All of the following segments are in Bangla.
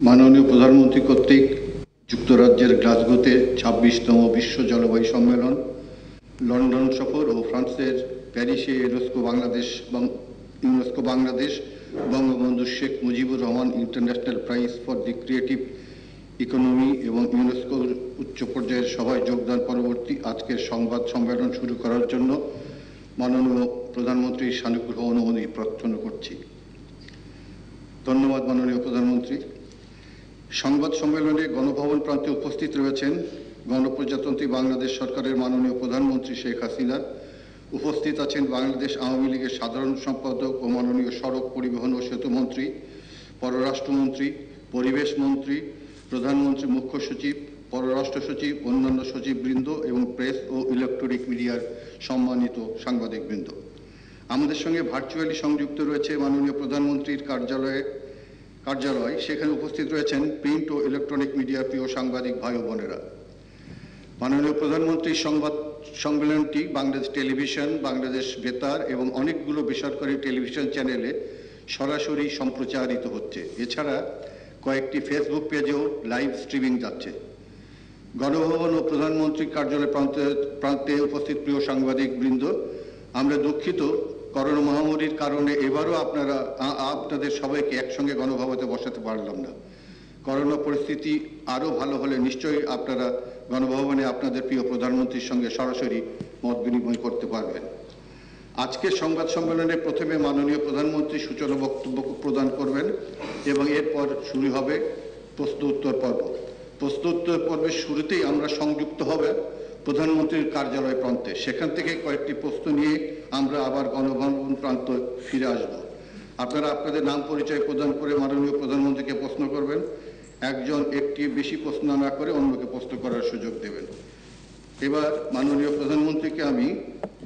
মাননীয় প্রধানমন্ত্রী কর্তৃক যুক্তরাজ্যের গ্লাসগোতে 26তম বিশ্ব জলবায়ু সম্মেলন, লন্ডন সফর ও ফ্রান্সের প্যারিসে UNESCO Bangladesh Bangabandhu Sheikh Mujibur Rahman international prize for the creative economy এবং ইউনেস্কোর উচ্চ পর্যায়ের সভায় যোগদান পরবর্তী আজকের সংবাদ সম্মেলন শুরু করার জন্য মাননীয় প্রধানমন্ত্রীর সানুগ্রহ অনুমতি প্রার্থনা করছি। ধন্যবাদ মাননীয় প্রধানমন্ত্রী। সংবাদ সম্মেলনে গণভবন প্রান্তে উপস্থিত রয়েছেন গণপ্রজাতন্ত্রী বাংলাদেশ সরকারের মাননীয় প্রধানমন্ত্রী শেখ হাসিনা। উপস্থিত আছেন বাংলাদেশ আওয়ামী লীগের সাধারণ সম্পাদক ও মাননীয় সড়ক পরিবহন ও সেতু মন্ত্রী, পররাষ্ট্রমন্ত্রী, পরিবেশ মন্ত্রী, প্রধানমন্ত্রী মুখ্য সচিব, পররাষ্ট্র সচিব, অন্যান্য সচিববৃন্দ এবং প্রেস ও ইলেকট্রনিক মিডিয়ার সম্মানিত সাংবাদিকবৃন্দ। আমাদের সঙ্গে ভার্চুয়ালি সংযুক্ত রয়েছে মাননীয় প্রধানমন্ত্রীর কার্যালয়। সেখানে উপস্থিত রয়েছেন প্রিন্ট ও ইলেকট্রনিক মিডিয়ার প্রিয় সাংবাদিক ভাই ও বোনেরা। মাননীয় প্রধানমন্ত্রীর সংবাদ সম্মেলনটি বাংলাদেশ টেলিভিশন, বাংলাদেশ বেতার এবং অনেকগুলো বেসরকারি টেলিভিশন চ্যানেলে সরাসরি সম্প্রচারিত হচ্ছে। এছাড়া কয়েকটি ফেসবুক পেজেও লাইভ স্ট্রিমিং যাচ্ছে। গণভবন ও প্রধানমন্ত্রীর কার্যালয় প্রান্তে উপস্থিত প্রিয় সাংবাদিকবৃন্দ, আমরা দুঃখিত করোনা মহামারীর কারণে এবারও আপনাদের সবাইকে একসঙ্গে গণভবনে বসাতে পারলাম না। করোনা পরিস্থিতি আরও ভালো হলে নিশ্চয়ই আপনারা গণভবনে আপনাদের প্রিয় প্রধানমন্ত্রীর সঙ্গে সরাসরি মত বিনিময় করতে পারবেন। আজকের সংবাদ সম্মেলনে প্রথমে মাননীয় প্রধানমন্ত্রী সূচনা বক্তব্য প্রদান করবেন এবং এরপর শুরু হবে প্রশ্ন উত্তর পর্ব। প্রশ্ন উত্তর পর্বের শুরুতেই আমরা সংযুক্ত হবে প্রধানমন্ত্রীর কার্যালয় প্রান্তে। সেখান থেকে কয়েকটি প্রশ্ন নিয়ে আমরা আবার গণভবন প্রান্ত ফিরে আসব। আপনারা আপনাদের নাম পরিচয় প্রদান করে মাননীয় প্রধানমন্ত্রীকে প্রশ্ন করবেন। একজন একটি বেশি প্রশ্ন না করে অন্যকে প্রশ্ন করার সুযোগ দেবেন। এবার মাননীয় প্রধানমন্ত্রীকে আমি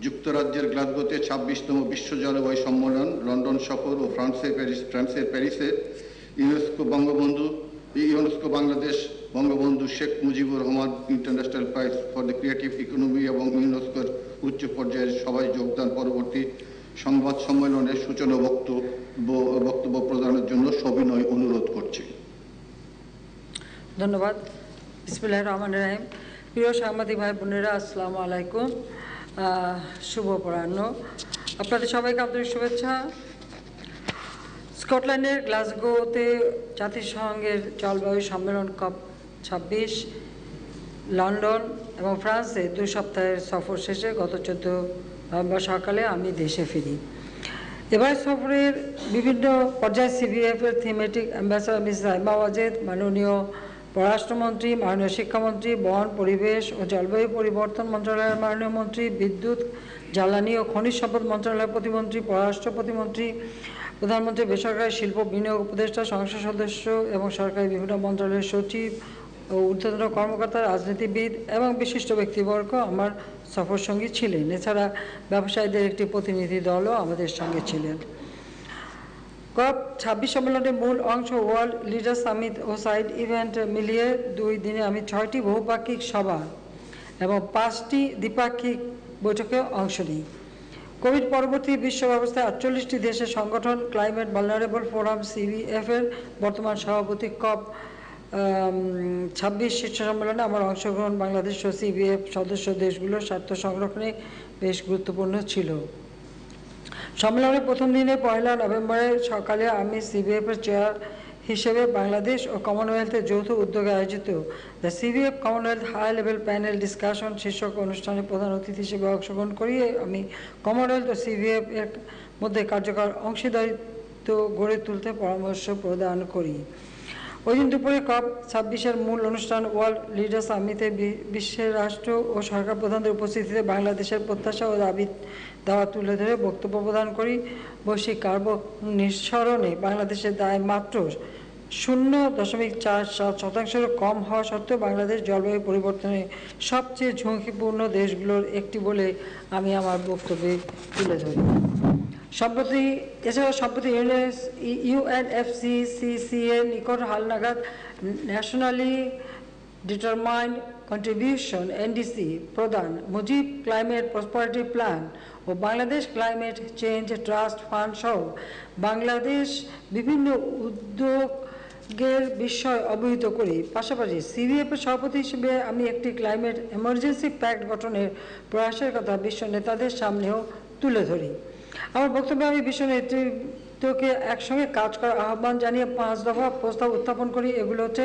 যুক্তরাজ্যের গ্লাসগোতে 26তম বিশ্ব জলবায়ু সম্মেলন, লন্ডন সফর ও ফ্রান্সের প্যারিসে UNESCO Bangladesh Bangabandhu Sheikh Mujibur Rahman international prize for the creative economy এবং ইউনেস্কোর উচ্চ পর্যায়ের সভায় যোগদান পরবর্তী সংবাদ সম্মেলনের সূচনা বক্তব্য প্রদানের জন্য সবিনয় অনুরোধ করছি। ধন্যবাদ। বিসমিল্লাহির রহমানির রহিম। প্রিয় সাংবাদিক ভাই বোনেরা, আসসালামু আলাইকুম। শুভ অপরাহ্ন। আপনাদের সবাইকে আন্তরিক শুভেচ্ছা। স্কটল্যান্ডের গ্লাসগোতে জাতিসংঘের জলবায়ু সম্মেলন COP26, লন্ডন এবং ফ্রান্সে 2 সপ্তাহের সফর শেষে গত 14 নভেম্বর সকালে আমি দেশে ফিরি। এবার সফরের বিভিন্ন পর্যায়ে সিবিএফের thematic ambassador miss Raima Wazed, মাননীয় পররাষ্ট্রমন্ত্রী, মাননীয় শিক্ষামন্ত্রী, বন, পরিবেশ ও জলবায়ু পরিবর্তন মন্ত্রণালয়ের মাননীয় মন্ত্রী, বিদ্যুৎ, জ্বালানি ও খনিজ সম্পদ মন্ত্রণালয়ের প্রতিমন্ত্রী, পররাষ্ট্র প্রতিমন্ত্রী, প্রধানমন্ত্রী, বেসরকারি শিল্প বিনিয়োগ উপদেষ্টা, সংসদ সদস্য এবং সরকারি বিভিন্ন মন্ত্রণালয়ের সচিব ও ঊর্ধ্বতন কর্মকর্তা, রাজনীতিবিদ এবং বিশিষ্ট ব্যক্তিবর্গ আমার সফর সঙ্গী ছিলেন। এছাড়া ব্যবসায়ীদের একটি প্রতিনিধি দলও আমাদের সঙ্গে ছিলেন। COP26 সম্মেলনের মূল অংশ ওয়ার্ল্ড লিডার সামিট ও সাইড ইভেন্ট মিলিয়ে 2 দিনে আমি 6টি বহুপাক্ষিক সভা এবং 5টি দ্বিপাক্ষিক বৈঠকে অংশ নিই। কোভিড পরবর্তী বিশ্ব ব্যবস্থায় 48টি দেশের সংগঠন ক্লাইমেট ভালনারেবল ফোরাম CBF-এর বর্তমান সভাপতি COP26 শীর্ষ সম্মেলনে আমার অংশগ্রহণ বাংলাদেশ ও CBF সদস্য দেশগুলোর স্বার্থ সংরক্ষণে বেশ গুরুত্বপূর্ণ ছিল। সম্মেলনের প্রথম দিনে 1 নভেম্বরের সকালে আমি CBF-এর চেয়ার হিসেবে বাংলাদেশ ও কমনওয়েলথের যৌথ উদ্যোগে আয়োজিত the CBF Commonwealth high level panel discussion শীর্ষক অনুষ্ঠানে প্রধান অতিথি হিসেবে অংশগ্রহণ করি। আমি কমনওয়েলথ ও CBF-এর মধ্যে কার্যকর অংশীদারিত্ব গড়ে তুলতে পরামর্শ প্রদান করি। ওই দিন দুপুরে COP26-এর মূল অনুষ্ঠান ওয়ার্ল্ড লিডার সামিটে বিশ্বের রাষ্ট্র ও সরকার প্রধানদের উপস্থিতিতে বাংলাদেশের প্রত্যাশা ও দাওয়া তুলে ধরে বক্তব্য প্রদান করি। বৈশ্বিক কার্বন নিঃসরণে বাংলাদেশের দায় মাত্র 0.47% কম হওয়া সত্ত্বেও বাংলাদেশ জলবায়ু পরিবর্তনের সবচেয়ে ঝুঁকিপূর্ণ দেশগুলোর একটি বলে আমি আমার বক্তব্যে তুলে ধরি। এছাড়াও সম্প্রতি UNFCCC এর নিকট হালনাগাদ ন্যাশনালি ডিটারমাইন্ড কন্ট্রিবিউশন NDC প্রদান, মুজিব ক্লাইমেট প্রসপারিটি প্ল্যান ও Bangladesh climate change trust fund সহ বাংলাদেশ বিভিন্ন উদ্যোগের বিষয় অবহিত করি। পাশাপাশি CVF এর সভাপতি হিসেবে আমি একটি ক্লাইমেট এমার্জেন্সি প্যাক্ট গঠনের প্রয়াসের কথা বিশ্ব নেতাদের সামনেও তুলে ধরি। আমার বক্তব্যে আমি বিশ্ব নেতৃত্বকে একসঙ্গে কাজ করার আহ্বান জানিয়ে 5 দফা প্রস্তাব উত্থাপন করি। এগুলো হচ্ছে: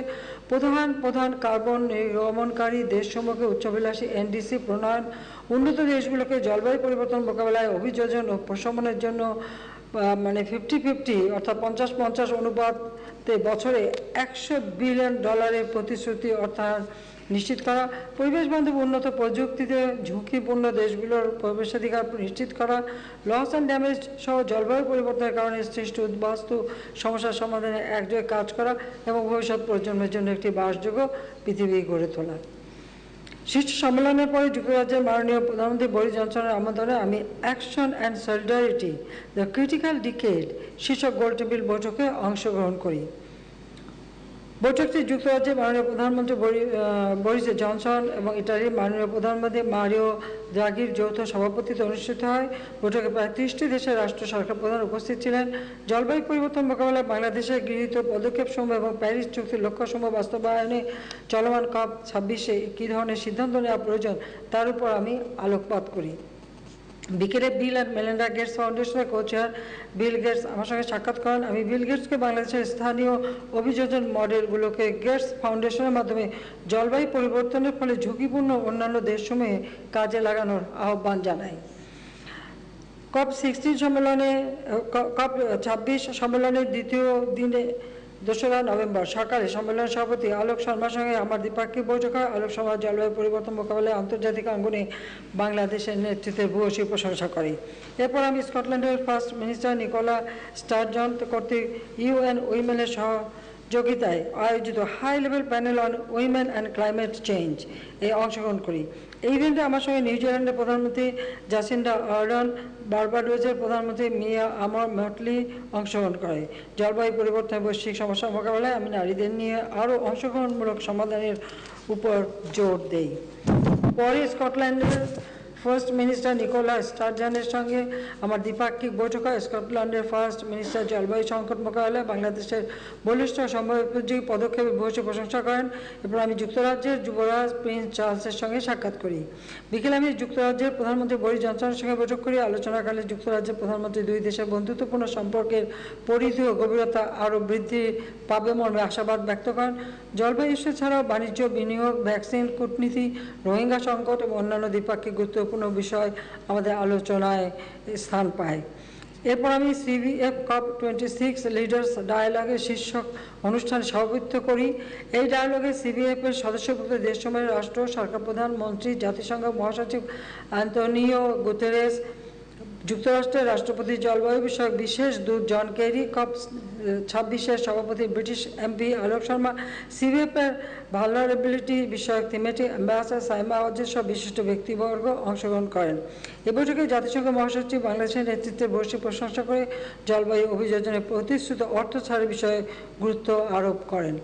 প্রধান কার্বন নির্গমনকারী দেশসমূহকে উচ্চাভিলাষী NDC প্রণয়ন, উন্নত দেশগুলোকে জলবায়ু পরিবর্তন মোকাবেলায় অভিযোজন ও প্রশমনের জন্য 50-50 অর্থাৎ 50-50 অনুপাতে বছরে $100 বিলিয়ন প্রতিশ্রুতি অর্থায়ন নিশ্চিত করা, পরিবেশ বান্ধব উন্নত প্রযুক্তিতে ঝুঁকিপূর্ণ দেশগুলোর প্রবেশাধিকার নিশ্চিত করা, লস অ্যান্ড ড্যামেজ সহ জলবায়ু পরিবর্তনের কারণে সৃষ্ট উদ্বাস্তু সমস্যার সমাধানে একযোগে কাজ করা এবং ভবিষ্যৎ প্রজন্মের জন্য একটি বাসযোগ্য পৃথিবী গড়ে তোলা। শীর্ষ সম্মেলনের পরে যুক্তরাজ্যের মাননীয় প্রধানমন্ত্রী বরিস জনসনের আমন্ত্রণে আমি action and solidarity the critical decade শীর্ষক গোলটেবিল বৈঠকে অংশগ্রহণ করি। বৈঠকটি যুক্তরাজ্যের মাননীয় প্রধানমন্ত্রী বরিস জনসন এবং ইটালির মাননীয় প্রধানমন্ত্রী মারিও দ্রাঘির যৌথ সভাপতিত্বে অনুষ্ঠিত হয়। বৈঠকে প্রায় 30টি দেশের রাষ্ট্র সরকার প্রধান উপস্থিত ছিলেন। জলবায়ু পরিবর্তন মোকাবেলায় বাংলাদেশে গৃহীত পদক্ষেপসমূহ এবং প্যারিস চুক্তির লক্ষ্যসমূহ বাস্তবায়নে চলমান COP26-এ কী ধরনের সিদ্ধান্ত নেওয়া প্রয়োজন তার উপর আমি আলোকপাত করি। বিকেলে বিল অ্যান্ড মেলিন্ডা গেটস ফাউন্ডেশনের co-chair বিল গেটস আমার সঙ্গে সাক্ষাৎ করেন। আমি বিল গেটসকে বাংলাদেশের স্থানীয় অভিযোজন মডেলগুলোকে গেটস ফাউন্ডেশনের মাধ্যমে জলবায়ু পরিবর্তনের ফলে ঝুঁকিপূর্ণ অন্যান্য দেশসমূহে কাজে লাগানোর আহ্বান জানাই। COP26 সম্মেলনের দ্বিতীয় দিনে 2রা নভেম্বর সকালে সম্মেলনের সভাপতি আলোক শর্মার সঙ্গে আমার দ্বিপাক্ষিক বৈঠক হয়। আলোক শর্মা জলবায়ু পরিবর্তন মোকাবেলায় আন্তর্জাতিক অঙ্গনে বাংলাদেশের নেতৃত্বে ভূয়সী প্রশংসা করে। এরপর আমি স্কটল্যান্ডের ফার্স্ট মিনিস্টার নিকোলা স্টারজন কর্তৃক UN উইমেনের সহযোগিতায় আয়োজিত high level panel on women and climate change এ অংশগ্রহণ করি। এই ইভেন্টে আমার সঙ্গে নিউজিল্যান্ডের প্রধানমন্ত্রী জাসিন্ডা আর্ডন, বার্বাডোসের প্রধানমন্ত্রী মিয়া আমর মটলি অংশগ্রহণ করে। জলবায়ু পরিবর্তনের বৈশ্বিক সমস্যা মোকাবেলায় আমি নারীদের নিয়ে আরও অংশগ্রহণমূলক সমাধানের উপর জোর দেই। পরে স্কটল্যান্ডের ফার্স্ট মিনিস্টার নিকোলা স্টারজনের সঙ্গে আমার দ্বিপাক্ষিক বৈঠক হয়। স্কটল্যান্ডের ফার্স্ট মিনিস্টার জলবায়ু সংকট মোকাবেলায় বাংলাদেশের বলিষ্ঠ সময়োপযোগী পদক্ষেপে ভূয়সী প্রশংসা করেন। এরপর আমি যুক্তরাজ্যের যুবরাজ প্রিন্স চার্লসের সঙ্গে সাক্ষাৎ করি। বিকেলে আমি যুক্তরাজ্যের প্রধানমন্ত্রী বরিস জনসনের সঙ্গে বৈঠক করি। আলোচনাকালে যুক্তরাজ্যের প্রধানমন্ত্রী দুই দেশের বন্ধুত্বপূর্ণ সম্পর্কের পরিধি ও গভীরতা আরও বৃদ্ধি পাবে মর্মে আশাবাদ ব্যক্ত করেন। জলবায়ু ইস্যু ছাড়াও বাণিজ্য, বিনিয়োগ, ভ্যাকসিন, কূটনীতি, রোহিঙ্গা সংকট এবং অন্যান্য দ্বিপাক্ষিক গুরুত্বপূর্ণ বিষয় আমাদের আলোচনায় স্থান পায়। এরপর আমি CVF COP26 লিডার্স ডায়ালগের শীর্ষক অনুষ্ঠানে সভাপতিত্ব করি। এই ডায়ালগে CVF এর সদস্যভুক্ত দেশসমূহের রাষ্ট্র সরকার প্রধান, মন্ত্রী, জাতিসংঘ মহাসচিব আন্তোনিও গুতেরেস, যুক্তরাষ্ট্রের রাষ্ট্রপতি, জলবায়ু বিষয়ক বিশেষ দূত জন কেরি, COP26-এর সভাপতি ব্রিটিশ MP আলোক শর্মা, CVF-এর ভালনারেবিলিটি বিষয়ক থিমেটিক অ্যাম্বাসাডার সাইমা ওয়াজেদ সহ বিশিষ্ট ব্যক্তিবর্গ অংশগ্রহণ করেন। এ বৈঠকে জাতিসংঘ মহাসচিব বাংলাদেশের নেতৃত্বে ভূয়সী প্রশংসা করে জলবায়ু অভিযোজনের প্রতিশ্রুত অর্থ ছাড়ের বিষয়ে গুরুত্ব আরোপ করেন।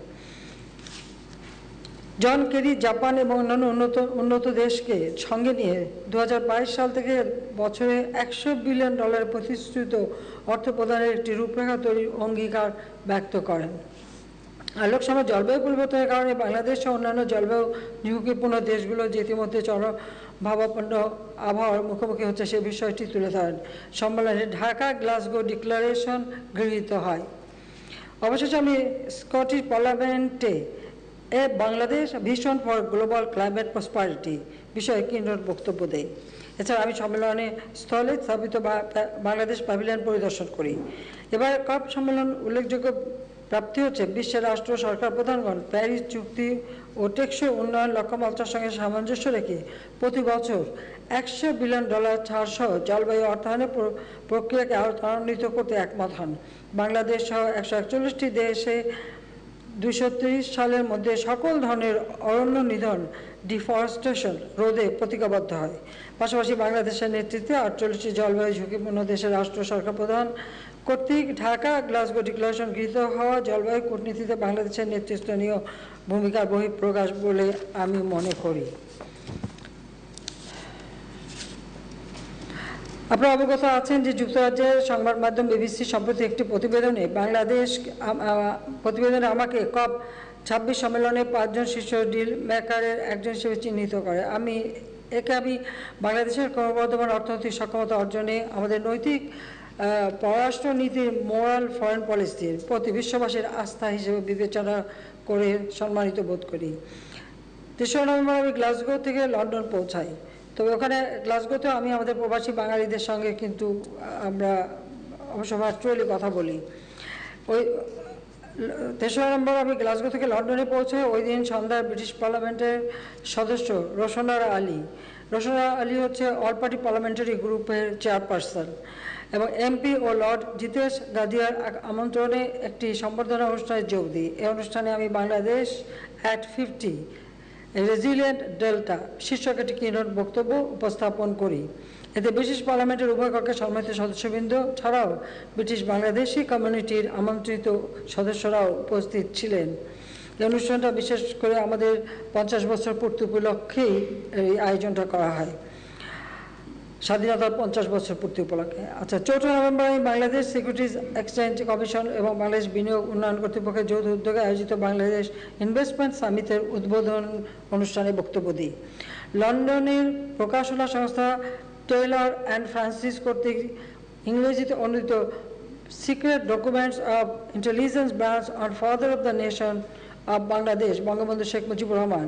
জন কেরি জাপান এবং অন্যান্য উন্নত দেশকে সঙ্গে নিয়ে 2022 সাল থেকে বছরে $100 বিলিয়ন প্রতিশ্রুত অর্থ প্রদানের একটি রূপরেখা তৈরির অঙ্গীকার ব্যক্ত করেন। আলোক শর্মা জলবায়ু পরিবর্তনের কারণে বাংলাদেশ সহ অন্যান্য জলবায়ু ঝুঁকিপূর্ণ দেশগুলো যে ইতিমধ্যে চরমভাবাপন্ন আবহাওয়ার মুখোমুখি হচ্ছে সে বিষয়টি তুলে ধরেন। সম্মেলনে ঢাকা গ্লাসগো ডিক্লারেশন গৃহীত হয়। অবশেষে আমি স্কটিশ পার্লামেন্টে Bangladesh vision for global climate prosperity বিষয়ে কিনোট বক্তব্য দেই। এছাড়া আমি সম্মেলনে স্থলে স্থাপিত বাংলাদেশ প্যাভিলিয়ন পরিদর্শন করি। এবার COP সম্মেলন উল্লেখযোগ্য প্রাপ্তি হচ্ছে বিশ্বের রাষ্ট্র সরকার প্রধানগণ প্যারিস চুক্তি ও টেকসই উন্নয়ন লক্ষ্যমাত্রার সঙ্গে সামঞ্জস্য রেখে প্রতি বছর $100 বিলিয়ন ছাড় সহ জলবায়ু অর্থায়নের প্রক্রিয়াকে আরও ত্বরান্বিত করতে একমত হন। বাংলাদেশ সহ 141টি দেশে ২৩০ সালের মধ্যে সকল ধরনের অরণ্য নিধন ডিফরেস্টেশন রোধে প্রতিজ্ঞাবদ্ধ হয়। পাশাপাশি বাংলাদেশের নেতৃত্বে ৪৮টি জলবায়ু ঝুঁকিপূর্ণ দেশের রাষ্ট্র সরকার প্রধান কর্তৃক ঢাকা গ্লাসগো ডিক্লারেশন গৃহীত হওয়া জলবায়ু কূটনীতিতে বাংলাদেশের নেতৃস্থানীয় ভূমিকার বহিঃপ্রকাশ বলে আমি মনে করি। আপনারা অবগত আছেন যে যুক্তরাজ্যের সংবাদ মাধ্যম বিবিসি সম্প্রতি একটি প্রতিবেদনে প্রতিবেদনে আমাকে COP26 সম্মেলনে ৫ জন শীর্ষ ডিল মেকারের একজন হিসেবে চিহ্নিত করে। আমি বাংলাদেশের ক্রমবর্ধমান অর্থনৈতিক সক্ষমতা অর্জনে আমাদের নৈতিক পররাষ্ট্র নীতির মোরাল ফরেন পলিসির প্রতি বিশ্ববাসীর আস্থা হিসেবে বিবেচনা করে সম্মানিত বোধ করি। ৩রা নভেম্বর আমি গ্লাসগো থেকে লন্ডন পৌঁছাই। তবে ওখানে গ্লাসগোতে আমি আমাদের প্রবাসী বাঙালিদের সঙ্গে কিন্তু আমরা অবশ্য ভার্চুয়ালি কথা বলি। ওই ৩রা নভেম্বর আমি গ্লাসগো থেকে লন্ডনে পৌঁছাই। ওই দিন সন্ধ্যায় ব্রিটিশ পার্লামেন্টের সদস্য রোশনা আলী হচ্ছে অল পার্টি পার্লামেন্টারি গ্রুপের চেয়ারপারসন এবং এমপি ও লর্ড জিতেশ গাদিয়ার আমন্ত্রণে একটি সম্বর্ধনা অনুষ্ঠানে যোগ দিই। এই অনুষ্ঠানে আমি বাংলাদেশ at 50 রেজিলিয়েন্ট ডেল্টা শীর্ষক একটি কিনোট বক্তব্য উপস্থাপন করি। এতে ব্রিটিশ পার্লামেন্টের উভয় কক্ষের সম্মানিত সদস্যবৃন্দ ছাড়াও ব্রিটিশ বাংলাদেশি কমিউনিটির আমন্ত্রিত সদস্যরাও উপস্থিত ছিলেন। এই অনুষ্ঠানটা বিশেষ করে আমাদের ৫০ বছর পূর্তি উপলক্ষেই এই আয়োজনটা করা হয়, স্বাধীনতার ৫০ বছর পূর্তি উপলক্ষে। আচ্ছা, ৪ঠা নভেম্বর আমি বাংলাদেশ সিকিউরিটিজ এক্সচেঞ্জ কমিশন এবং বাংলাদেশ বিনিয়োগ উন্নয়ন কর্তৃপক্ষের যৌথ উদ্যোগে আয়োজিত বাংলাদেশ ইনভেস্টমেন্ট সামিটের উদ্বোধন অনুষ্ঠানে বক্তব্য দিই। লন্ডনের প্রকাশনা সংস্থা টেইলর অ্যান্ড ফ্রান্সিস কর্তৃক ইংরেজিতে অনুদিত secret documents of intelligence branch on father of the nation of Bangladesh Bangabandhu Sheikh Mujibur Rahman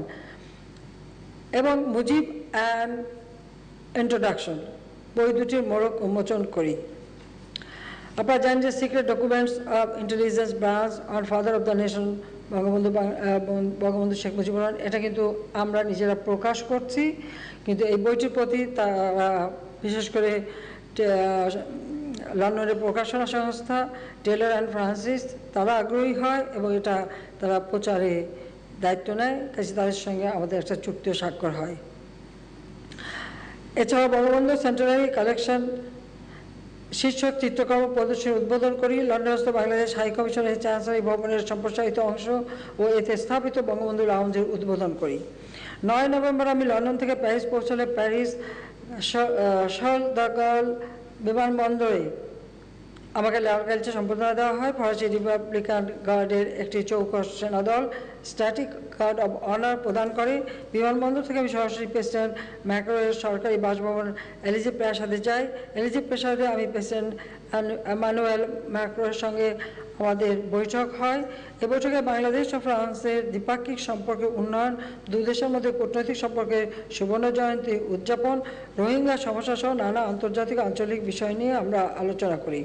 এবং মুজিব অ্যান্ড ইন্ট্রোডাকশন বই দুটির মোড়ক উন্মোচন করি। আপনারা জানেন যে secret documents of intelligence branch on father of the nation Bangabandhu Sheikh Mujibur Rahman, এটা কিন্তু আমরা নিজেরা প্রকাশ করছি, কিন্তু এই বইটির প্রতি তারা বিশেষ করে লন্ডনের প্রকাশনা সংস্থা টেইলর অ্যান্ড ফ্রান্সিস তারা আগ্রহী হয় এবং এটা তারা প্রচারে দায়িত্ব নেয়, কাজে তাদের সঙ্গে আমাদের একটা চুক্তিও স্বাক্ষর হয়। এছাড়া বঙ্গবন্ধু সেন্টারি কালেকশন শীর্ষক চিত্রকর্ম প্রদর্শনী উদ্বোধন করি। লন্ডনস্থ বাংলাদেশ হাই কমিশনের চ্যান্সেলর ভবনের সম্প্রসারিত অংশ ও এতে স্থাপিত বঙ্গবন্ধু লাউঞ্জের উদ্বোধন করি। ৯ নভেম্বর আমি লন্ডন থেকে প্যারিস পৌঁছালে প্যারিস শার্ল দ্য গল বিমানবন্দরে আমাকে লালগালিচা সম্বর্ধনা দেওয়া হয়। ফরাসি রিপাবলিকান গার্ডের একটি চৌকস সেনাদল স্ট্যাটিক গার্ড অব অনার প্রদান করে। বিমানবন্দর থেকে আমি সরাসরি প্রেসিডেন্ট ম্যাক্রোর সরকারি বাসভবন এলিজে প্রাসাদে যাই। এলিজে প্রাসাদে আমি প্রেসিডেন্ট এমানুয়েল ম্যাক্রোর সঙ্গে আমাদের বৈঠক হয়। এই বৈঠকে বাংলাদেশ ও ফ্রান্সের দ্বিপাক্ষিক সম্পর্কের উন্নয়ন, দুই দেশের মধ্যে কূটনৈতিক সম্পর্কের সুবর্ণ জয়ন্তী উদযাপন, রোহিঙ্গা সমস্যা সহ নানা আন্তর্জাতিক আঞ্চলিক বিষয় নিয়ে আমরা আলোচনা করি।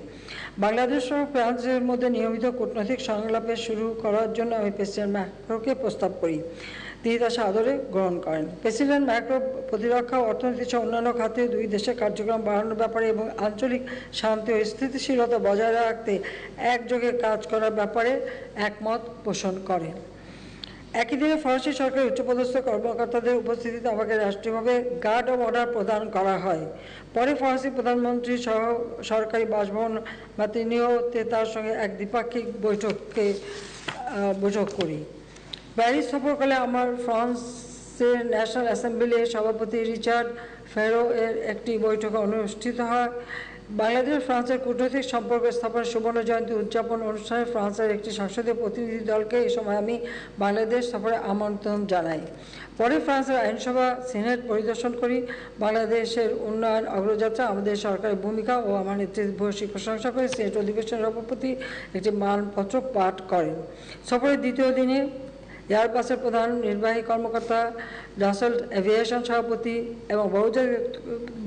বাংলাদেশ ও ফ্রান্সের মধ্যে নিয়মিত কূটনৈতিক সংলাপে শুরু করার জন্য আমি প্রেসিডেন্ট ম্যাক্রোকে প্রস্তাব করি। তিনি তা সাদরে গ্রহণ করেন। প্রেসিডেন্ট ম্যাক্রো প্রতিরক্ষা, অর্থনীতি সহ অন্যান্য খাতে দুই দেশের কার্যক্রম বাড়ানোর ব্যাপারে এবং আঞ্চলিক শান্তি ও স্থিতিশীলতা বজায় রাখতে একযোগে কাজ করার ব্যাপারে একমত পোষণ করেন। একই দিনে ফরাসি সরকারের উচ্চপদস্থ কর্মকর্তাদের উপস্থিতিতে আমাকে রাষ্ট্রীয়ভাবে গার্ড অব অনার প্রদান করা হয়। পরে ফরাসি প্রধানমন্ত্রী সহ সরকারি বাসভবন মাতিনিওতে তার সঙ্গে এক দ্বিপাক্ষিক বৈঠক করি। প্যারিস সফরকালে আমার ফ্রান্সের ন্যাশনাল অ্যাসেম্বলির সভাপতি রিচার্ড ফেরো এর একটি বৈঠক অনুষ্ঠিত হয়। বাংলাদেশ ফ্রান্সের কূটনৈতিক সম্পর্ক স্থাপনের সুবর্ণ জয়ন্তী উদযাপন অনুষ্ঠানে ফ্রান্সের একটি সংসদীয় প্রতিনিধি দলকে এই সময় আমি বাংলাদেশ সফরে আমন্ত্রণ জানাই। পরে ফ্রান্সের আইনসভা সিনেট পরিদর্শন করি। বাংলাদেশের উন্নয়ন অগ্রযাত্রা, আমাদের সরকারের ভূমিকা ও আমার নেতৃত্বে ভূয়সী প্রশংসা করে সিনেট অধিবেশনের সভাপতি একটি মানপত্র পাঠ করেন। সফরের দ্বিতীয় দিনে এয়ারবাসের প্রধান নির্বাহী কর্মকর্তা ডাসল্ট এভিয়েশন সভাপতি এবং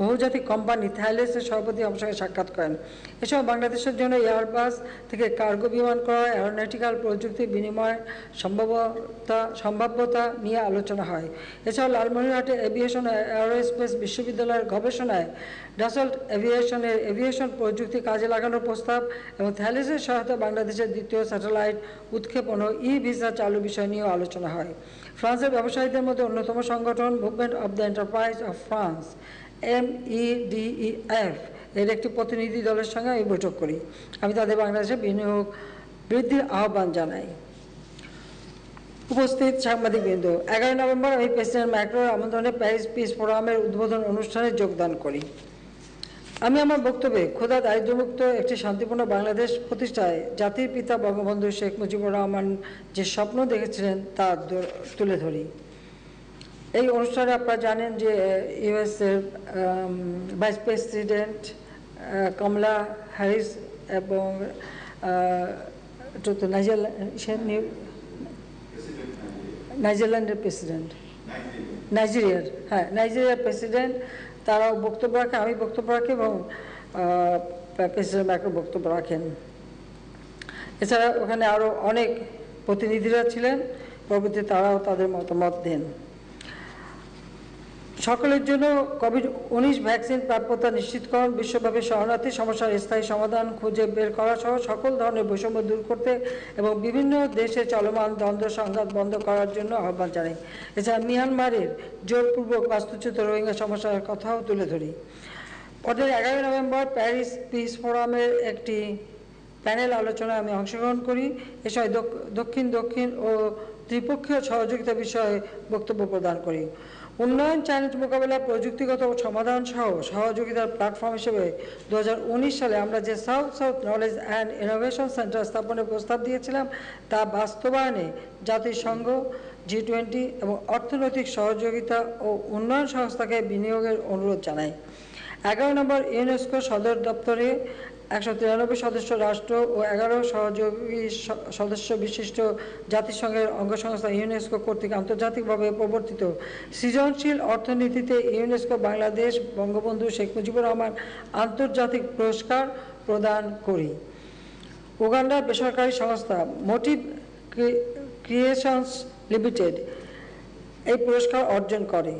বহুজাতিক কোম্পানি থ্যালেসের সভাপতি আমার সঙ্গে সাক্ষাৎ করেন। এসব বাংলাদেশের জন্য এয়ারবাস থেকে কার্গো বিমান ক্রয়, অ্যারোনটিক্যাল প্রযুক্তি বিনিময় সম্ভাব্যতা নিয়ে আলোচনা হয়। এছাড়াও লালমনিরহাটে এভিয়েশন এয়ারোস্পেস বিশ্ববিদ্যালয়ের গবেষণায় ডাসল্ট এভিয়েশনের এভিয়েশন প্রযুক্তি কাজে লাগানোর প্রস্তাব এবং থ্যালেসের সহায়তা বাংলাদেশের দ্বিতীয় স্যাটেলাইট উৎক্ষেপণ ও ভিসা চালু বিষয় নিয়েও আলোচনা হয়। ফ্রান্সের ব্যবসায়ীদের মধ্যে অন্যতম সংগঠন movement of the enterprise of France MEDEF এর একটি প্রতিনিধি দলের সঙ্গে আমি বৈঠক করি। আমি তাদের বাংলাদেশে বিনিয়োগ বৃদ্ধির আহ্বান জানাই। উপস্থিত সাংবাদিকবৃন্দ, 11 নভেম্বর আমি প্রেসিডেন্ট ম্যাক্রোর আমন্ত্রণে প্যারিস পিস ফোরামের উদ্বোধন অনুষ্ঠানে যোগদান করি। আমি আমার বক্তব্যে ক্ষুধা দারিদ্র্যমুক্ত একটি শান্তিপূর্ণ বাংলাদেশ প্রতিষ্ঠায় জাতির পিতা বঙ্গবন্ধু শেখ মুজিবুর রহমান যে স্বপ্ন দেখেছিলেন তা তুলে ধরি। এই অনুষ্ঠানে আপনারা জানেন যে ইউএসের ভাইস প্রেসিডেন্ট কমলা হ্যারিস এবং নাইজেরল্যান্ডের প্রেসিডেন্ট নাইজেরিয়ার প্রেসিডেন্ট তারাও বক্তব্য রাখে, আমি বক্তব্য রাখি এবং প্রেসিডেন্ট ম্যাক্রো বক্তব্য রাখেন। এছাড়া ওখানে আরও অনেক প্রতিনিধিরা ছিলেন, পরবর্তীতে তারাও তাদের মতামত দেন। সকলের জন্য কোভিড-19 ভ্যাকসিন প্রাপ্যতা নিশ্চিতকরণ, বিশ্বব্যাপী শরণার্থী সমস্যার স্থায়ী সমাধান খুঁজে বের করা সহ সকল ধরনের বৈষম্য দূর করতে এবং বিভিন্ন দেশে চলমান দ্বন্দ্ব সংঘাত বন্ধ করার জন্য আহ্বান জানাই। এছাড়া মিয়ানমারের জোরপূর্বক বাস্তুচ্যুত রোহিঙ্গা সমস্যার কথাও তুলে ধরি। পরের 11 নভেম্বর প্যারিস পিস ফোরামের একটি প্যানেল আলোচনায় আমি অংশগ্রহণ করি। এ সময় দক্ষিণ ও ত্রিপক্ষীয় সহযোগিতা বিষয়ে বক্তব্য প্রদান করি। উন্নয়ন চ্যালেঞ্জ মোকাবেলায় প্রযুক্তিগত সমাধান সহ সহযোগিতার প্ল্যাটফর্ম হিসেবে 2019 সালে আমরা যে south knowledge and innovation centre স্থাপনের প্রস্তাব দিয়েছিলাম তা বাস্তবায়নে জাতিসংঘ, G20 এবং অর্থনৈতিক সহযোগিতা ও উন্নয়ন সংস্থাকে বিনিয়োগের অনুরোধ জানাই। 11 নম্বর ইউনেস্কো সদর দপ্তরে 193 সদস্য রাষ্ট্র ও 11 সহযোগী সদস্য বিশিষ্ট জাতিসংঘের অঙ্গসংস্থা ইউনেস্কো কর্তৃক আন্তর্জাতিকভাবে প্রবর্তিত সৃজনশীল অর্থনীতিতে ইউনেস্কো বাংলাদেশ বঙ্গবন্ধু শেখ মুজিবুর রহমান আন্তর্জাতিক পুরস্কার প্রদান করি। উগান্ডার বেসরকারি সংস্থা মোটিভ ক্রিয়েশনস লিমিটেড এই পুরস্কার অর্জন করে।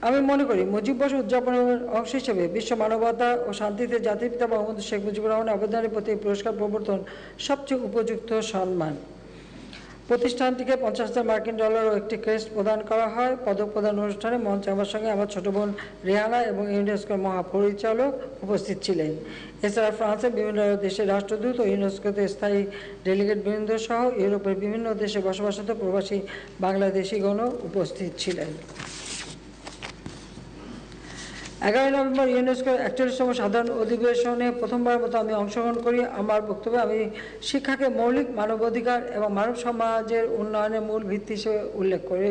আমি মনে করি মুজিব বর্ষ উদযাপনের অংশ হিসেবে বিশ্ব মানবতা ও শান্তিতে জাতির পিতা বঙ্গবন্ধু শেখ মুজিবুর রহমানের অবদানের প্রতি পুরস্কার প্রবর্তন সবচেয়ে উপযুক্ত সম্মান। প্রতিষ্ঠানটিকে $50,000 ও একটি ক্রেস্ট প্রদান করা হয়। পদক প্রদান অনুষ্ঠানে মঞ্চে আমার সঙ্গে আমার ছোট বোন রেহানা এবং ইউনেস্কোর মহাপরিচালক উপস্থিত ছিলেন। এছাড়া ফ্রান্সের বিভিন্ন দেশের রাষ্ট্রদূত ও ইউনেস্কোতে স্থায়ী ডেলিগেট বৃন্দ সহ ইউরোপের বিভিন্ন দেশে বসবাসরত প্রবাসী বাংলাদেশিগণও উপস্থিত ছিলেন। 11 নভেম্বর ইউনেস্কোর 41তম সাধারণ অধিবেশনে প্রথমবারের মতো আমি অংশগ্রহণ করি। আমার বক্তব্যে আমি শিক্ষাকে মৌলিক মানবাধিকার এবং মানব সমাজের উন্নয়নের মূল ভিত্তি হিসেবে উল্লেখ করে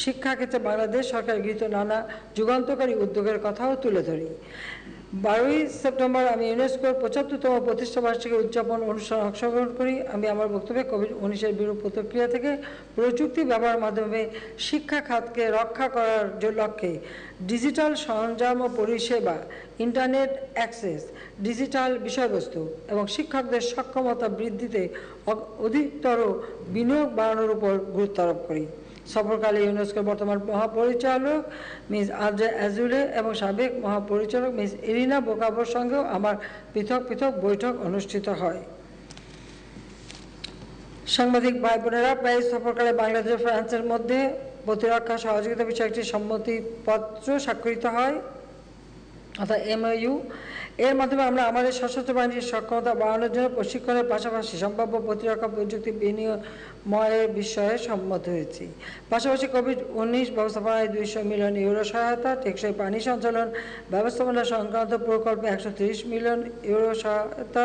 শিক্ষা ক্ষেত্রে বাংলাদেশ সরকার গৃহীত নানা যুগান্তকারী উদ্যোগের কথাও তুলে ধরি। 12 সেপ্টেম্বর আমি ইউনেস্কোর 75তম প্রতিষ্ঠাবার্ষিকী উদযাপন অনুষ্ঠানে অংশগ্রহণ করি। আমি আমার বক্তব্যে কোভিড-19 বিরূপ প্রতিক্রিয়া থেকে প্রযুক্তি ব্যবহারের মাধ্যমে শিক্ষা খাতকে রক্ষা করার লক্ষ্যে ডিজিটাল সরঞ্জাম ও পরিষেবা, ইন্টারনেট অ্যাক্সেস, ডিজিটাল বিষয়বস্তু এবং শিক্ষকদের সক্ষমতা বৃদ্ধিতে অধিকতর বিনিয়োগ বাড়ানোর উপর গুরুত্ব আরোপ করি। সফরকালে ইউনেস্কোর বর্তমান মহাপরিচালক মিস আদ্রে অ্যাজুলে এবং সাবেক মহাপরিচালক মিস ইরিনা বোকাবোর সঙ্গেও আমার পৃথক বৈঠক অনুষ্ঠিত হয়। সাংবাদিক ভাই বোনেরা, প্যারিস সফরকালে বাংলাদেশ ও ফ্রান্সের মধ্যে প্রতিরক্ষা সহযোগিতা বিষয়ে একটি সম্মতিপত্র স্বাক্ষরিত হয়, অর্থাৎ MOU। এর মাধ্যমে আমরা আমাদের সশস্ত্র বাহিনীর সক্ষমতা বাড়ানোর জন্য প্রশিক্ষণের পাশাপাশি সম্ভাব্য প্রতিরক্ষা প্রযুক্তি বিনিময়ের বিষয়ে সম্মত হয়েছি। পাশাপাশি কোভিড-19 ব্যবস্থাপনায় €200 মিলিয়ন সহায়তা, টেকসই পানি সঞ্চালন ব্যবস্থাপনা সংক্রান্ত প্রকল্পে €130 মিলিয়ন সহায়তা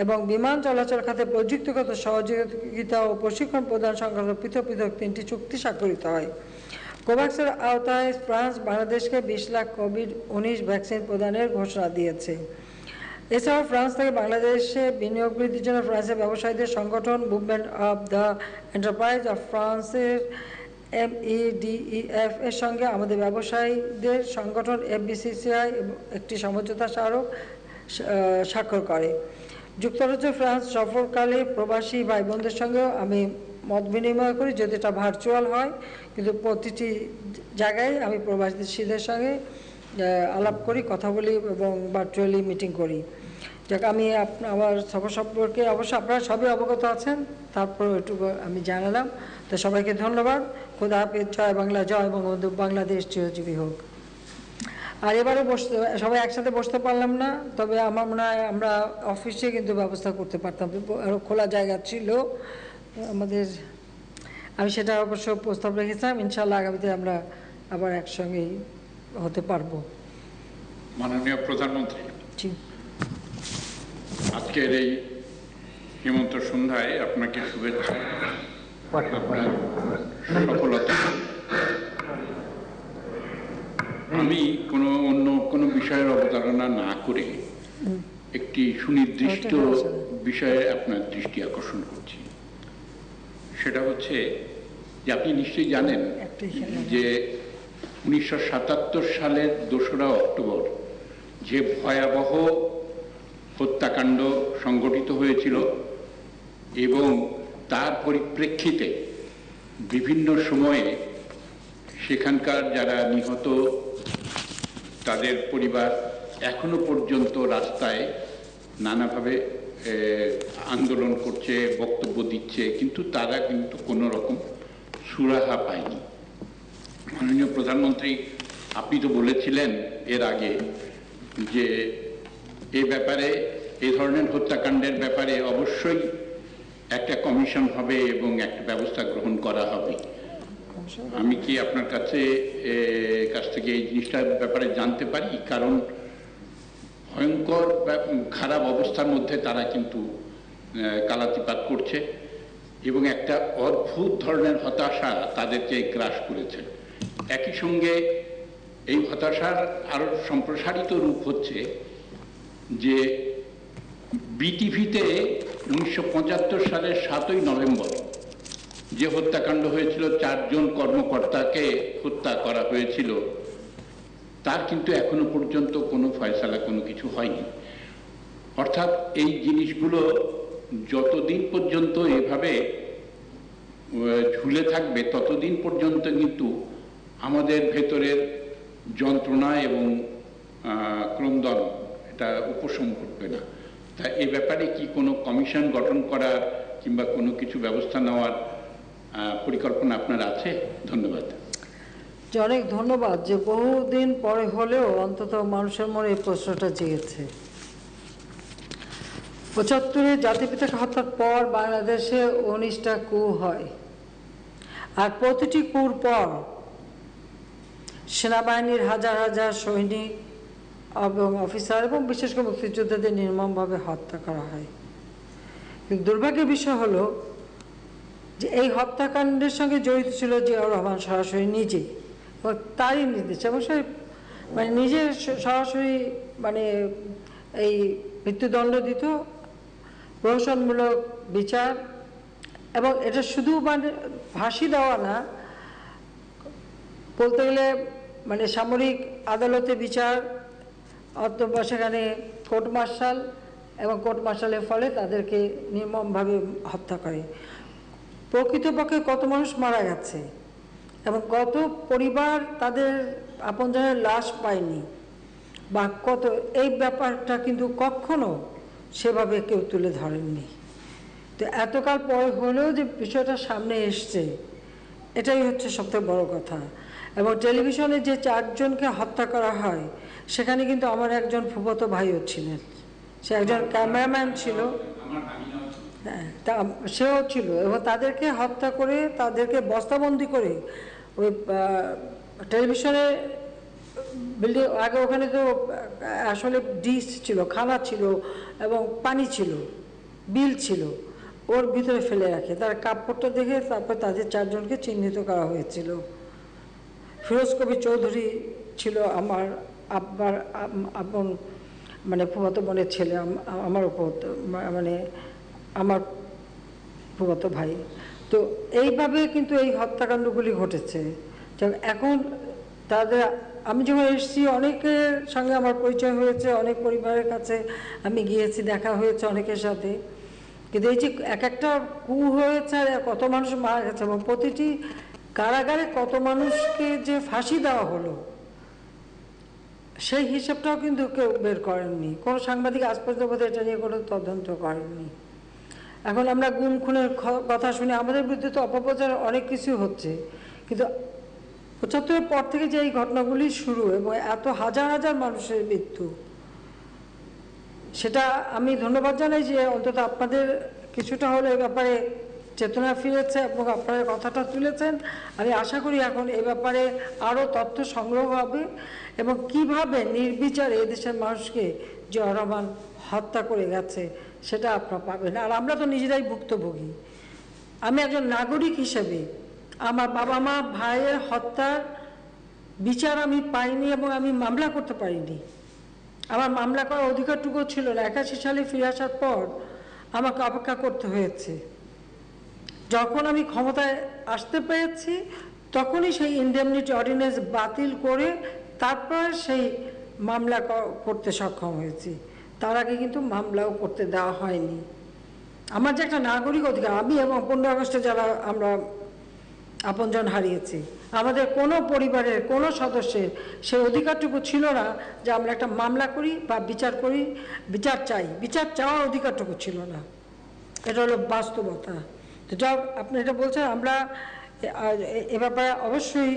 এবং বিমান চলাচল খাতে প্রযুক্তিগত সহযোগিতা ও প্রশিক্ষণ প্রদান সংক্রান্ত পৃথক 3টি চুক্তি স্বাক্ষরিত হয়। কোভ্যাক্সের আওতায় ফ্রান্স বাংলাদেশকে 20 লাখ কোভিড-19 ভ্যাকসিন প্রদানের ঘোষণা দিয়েছে। এছাড়াও ফ্রান্স থেকে বাংলাদেশে বিনিয়োগ বৃদ্ধির জন্য ফ্রান্সের ব্যবসায়ীদের সংগঠন movement of the enterprise of ফ্রান্সের MEDEF এর সঙ্গে আমাদের ব্যবসায়ীদের সংগঠন FBCCI একটি সমঝোতা স্মারক স্বাক্ষর করে। যুক্তরাজ্য ফ্রান্স সফরকালে প্রবাসী ভাই বোনদের সঙ্গেও আমি মত বিনিময় করি, যদি এটা ভার্চুয়াল হয়, কিন্তু প্রতিটি জায়গায় আমি প্রবাসীদের সঙ্গে আলাপ করি, কথা বলি এবং ভার্চুয়ালি মিটিং করি। যাক, আমি আমার সফর সম্পর্কে অবশ্য আপনারা সবই অবগত আছেন, তারপর এটুকু আমি জানালাম। তো সবাইকে ধন্যবাদ। খোদা হাফেজ। জয় বাংলা, জয় বঙ্গবন্ধু, বাংলাদেশ চিরজীবী হোক। আর এবারে সবাই একসাথে বসতে পারলাম না, তবে আমার মনে হয় আমরা অফিসে কিন্তু ব্যবস্থা করতে পারতাম, আরও খোলা জায়গা ছিল আমাদের। আমি সেটা অবশ্য প্রস্তাব রেখেছিলাম, ইনশাআল্লাহ আগামীতে আমরা আবার একসঙ্গেই হতে পারবো। মাননীয় প্রধানমন্ত্রী, জি, আজকের এই হেমন্ত সন্ধ্যায় আপনাকে শুভেচ্ছা, আপনার সফলতা। আমি অন্য কোনো বিষয়ের অবতারণা না করে একটি সুনির্দিষ্ট বিষয়ে আপনার দৃষ্টি আকর্ষণ করছি। সেটা হচ্ছে যে আপনি নিশ্চয়ই জানেন যে 1977 সালের 2রা অক্টোবর যে ভয়াবহ হত্যাকাণ্ড সংঘটিত হয়েছিল এবং তার পরিপ্রেক্ষিতে বিভিন্ন সময়ে সেখানকার যারা নিহত তাদের পরিবার এখনো পর্যন্ত রাস্তায় নানাভাবে আন্দোলন করছে, বক্তব্য দিচ্ছে, কিন্তু তারা কিন্তু কোনো রকম সুরাহা পায়নি। মাননীয় প্রধানমন্ত্রী, আপনি তো বলেছিলেন এর আগে যে এ ব্যাপারে, এই ধরনের হত্যাকাণ্ডের ব্যাপারে অবশ্যই একটা কমিশন হবে এবং একটা ব্যবস্থা গ্রহণ করা হবে। আমি কি আপনার কাছ থেকে এই জিনিসটার ব্যাপারে জানতে পারি? কারণ ভয়ঙ্কর খারাপ অবস্থার মধ্যে তারা কিন্তু কালাতিপাত করছে এবং একটা অদ্ভুত ধরনের হতাশা তাদেরকে গ্রাস করেছে। একই সঙ্গে এই হতাশার আরো সম্প্রসারিত রূপ হচ্ছে যে বিটিভিতে 1975 সালের 7ই নভেম্বর যে হত্যাকাণ্ড হয়েছিল, 4 জন কর্মকর্তাকে হত্যা করা হয়েছিল, তার কিন্তু এখনো পর্যন্ত কোনো ফয়সালা, কোনো কিছু হয়নি। অর্থাৎ এই জিনিসগুলো যতদিন পর্যন্ত এভাবে ঝুলে থাকবে ততদিন পর্যন্ত কিন্তু আমাদের ভেতরের যন্ত্রণা এবং ক্রন্দন এটা উপশম ঘটবে না। তা এ ব্যাপারে কি কোনো কমিশন গঠন করার কিংবা কোনো কিছু ব্যবস্থা নেওয়ার পরিকল্পনা আপনার আছে? ধন্যবাদ। অনেক ধন্যবাদ যে বহুদিন পরে হলেও অন্তত মানুষের মনে এই প্রশ্নটা জেগেছে। 75-এ জাতিপিতাকে হত্যার পর বাংলাদেশে 19টা কূ হয়, আর প্রতিটি কূর পর সেনাবাহিনীর হাজার হাজার সৈনিক এবং অফিসার এবং বিশেষ করে মুক্তিযোদ্ধাদের নির্মমভাবে হত্যা করা হয়। কিন্তু দুর্ভাগ্যের বিষয় হলো যে এই হত্যাকাণ্ডের সঙ্গে জড়িত ছিল জিয়াউর রহমান সরাসরি নিজে, এবং তারই নির্দেশ, এবং সে মানে নিজে সরাসরি এই মৃত্যুদণ্ড দিত, প্রহসনমূলক বিচার, এবং এটা শুধু ফাঁসি দেওয়া না, বলতে গেলে সামরিক আদালতে বিচার, অথবা সেখানে কোর্ট মার্শাল, এবং কোর্ট মার্শালের ফলে তাদেরকে নির্মমভাবে হত্যা করে। প্রকৃতপক্ষে কত মানুষ মারা গেছে এবং কত পরিবার তাদের আপনজনের লাশ পায়নি, বা কত, এই ব্যাপারটা কিন্তু কখনো সেভাবে কেউ তুলে ধরেননি। তো এতকাল পরে হলেও যে বিষয়টা সামনে এসছে, এটাই হচ্ছে সবথেকে বড় কথা। এবং টেলিভিশনে যে 4 জনকে হত্যা করা হয়, সেখানে কিন্তু আমার একজন ফুফাতো ভাইও ছিলেন, সে একজন ক্যামেরাম্যান ছিল, হ্যাঁ, তা সেও ছিল, এবং তাদেরকে হত্যা করে, তাদেরকে বস্তাবন্দি করে ওই টেলিভিশনে বিল্ডিং, আগে ওখানে তো আসলে ডিশ ছিল, খানা ছিল এবং পানি ছিল, বিল ছিল, ওর ভিতরে ফেলে রাখে। তার কাপড়টা দেখে তারপর তাদের 4 জনকে চিহ্নিত করা হয়েছিল। ফিরোজ কবির চৌধুরী ছিল আমার আব্বার আপন ফুফাতো বোনের ছেলে, আমার আমার ফুফাতো ভাই। তো এইভাবে কিন্তু এই হত্যাকাণ্ডগুলি ঘটেছে। এখন তাদের আমি যখন এসেছি অনেকের সঙ্গে আমার পরিচয় হয়েছে, অনেক পরিবারের কাছে আমি গিয়েছি, দেখা হয়েছে অনেকের সাথে, কিন্তু এই যে এক একটা কু হয়েছে আর কত মানুষ মারা গেছে এবং প্রতিটি কারাগারে কত মানুষকে যে ফাঁসি দেওয়া হলো সেই হিসাবটাও কিন্তু কেউ বের করেননি। কোনো সাংবাদিক আজ পর্যন্ত বোধহয় এটা নিয়ে কোনো তদন্ত করেননি। এখন আমরা গুম খুনের কথা শুনি, আমাদের বিরুদ্ধে তো অপপ্রচার অনেক কিছু হচ্ছে, কিন্তু ৭৫-এর পর থেকে যে এই ঘটনাগুলি শুরু এবং এত হাজার হাজার মানুষের মৃত্যু, সেটা আমি ধন্যবাদ জানাই যে অন্তত আপনাদের কিছুটা হলে এই ব্যাপারে চেতনা ফিরেছে এবং আপনারা কথাটা তুলেছেন। আমি আশা করি এখন এই ব্যাপারে আরও তথ্য সংগ্রহ হবে এবং কিভাবে নির্বিচারে এদেশের মানুষকে যে রহমান হত্যা করে গেছে সেটা আপনারা পাবেন। আর আমরা তো নিজেরাই ভুক্তভোগী। আমি একজন নাগরিক হিসেবে আমার বাবা মা ভাইয়ের হত্যার বিচার আমি পাইনি এবং আমি মামলা করতে পারিনি। আমার মামলা করার অধিকারটুকু ছিল না। ৮১ সালে ফিরে আসার পর আমাকে অপেক্ষা করতে হয়েছে। যখন আমি ক্ষমতায় আসতে পেরেছি তখনই সেই ইনডেমনিটি অর্ডিন্যান্স বাতিল করে তারপর সেই মামলা করতে সক্ষম হয়েছি। তার আগে কিন্তু মামলাও করতে দেওয়া হয়নি। আমার যে একটা নাগরিক অধিকার, আমি এবং ১৫ আগস্টে যারা আমরা আপনজন হারিয়েছি, আমাদের কোনো পরিবারের কোনো সদস্যের সেই অধিকারটুকু ছিল না যে আমরা একটা মামলা করি বা বিচার করি, বিচার চাই। বিচার চাওয়ার অধিকারটুকু ছিল না। এটা হলো বাস্তবতা। তো যা আপনি এটা বলছেন, আমরা এ ব্যাপারে অবশ্যই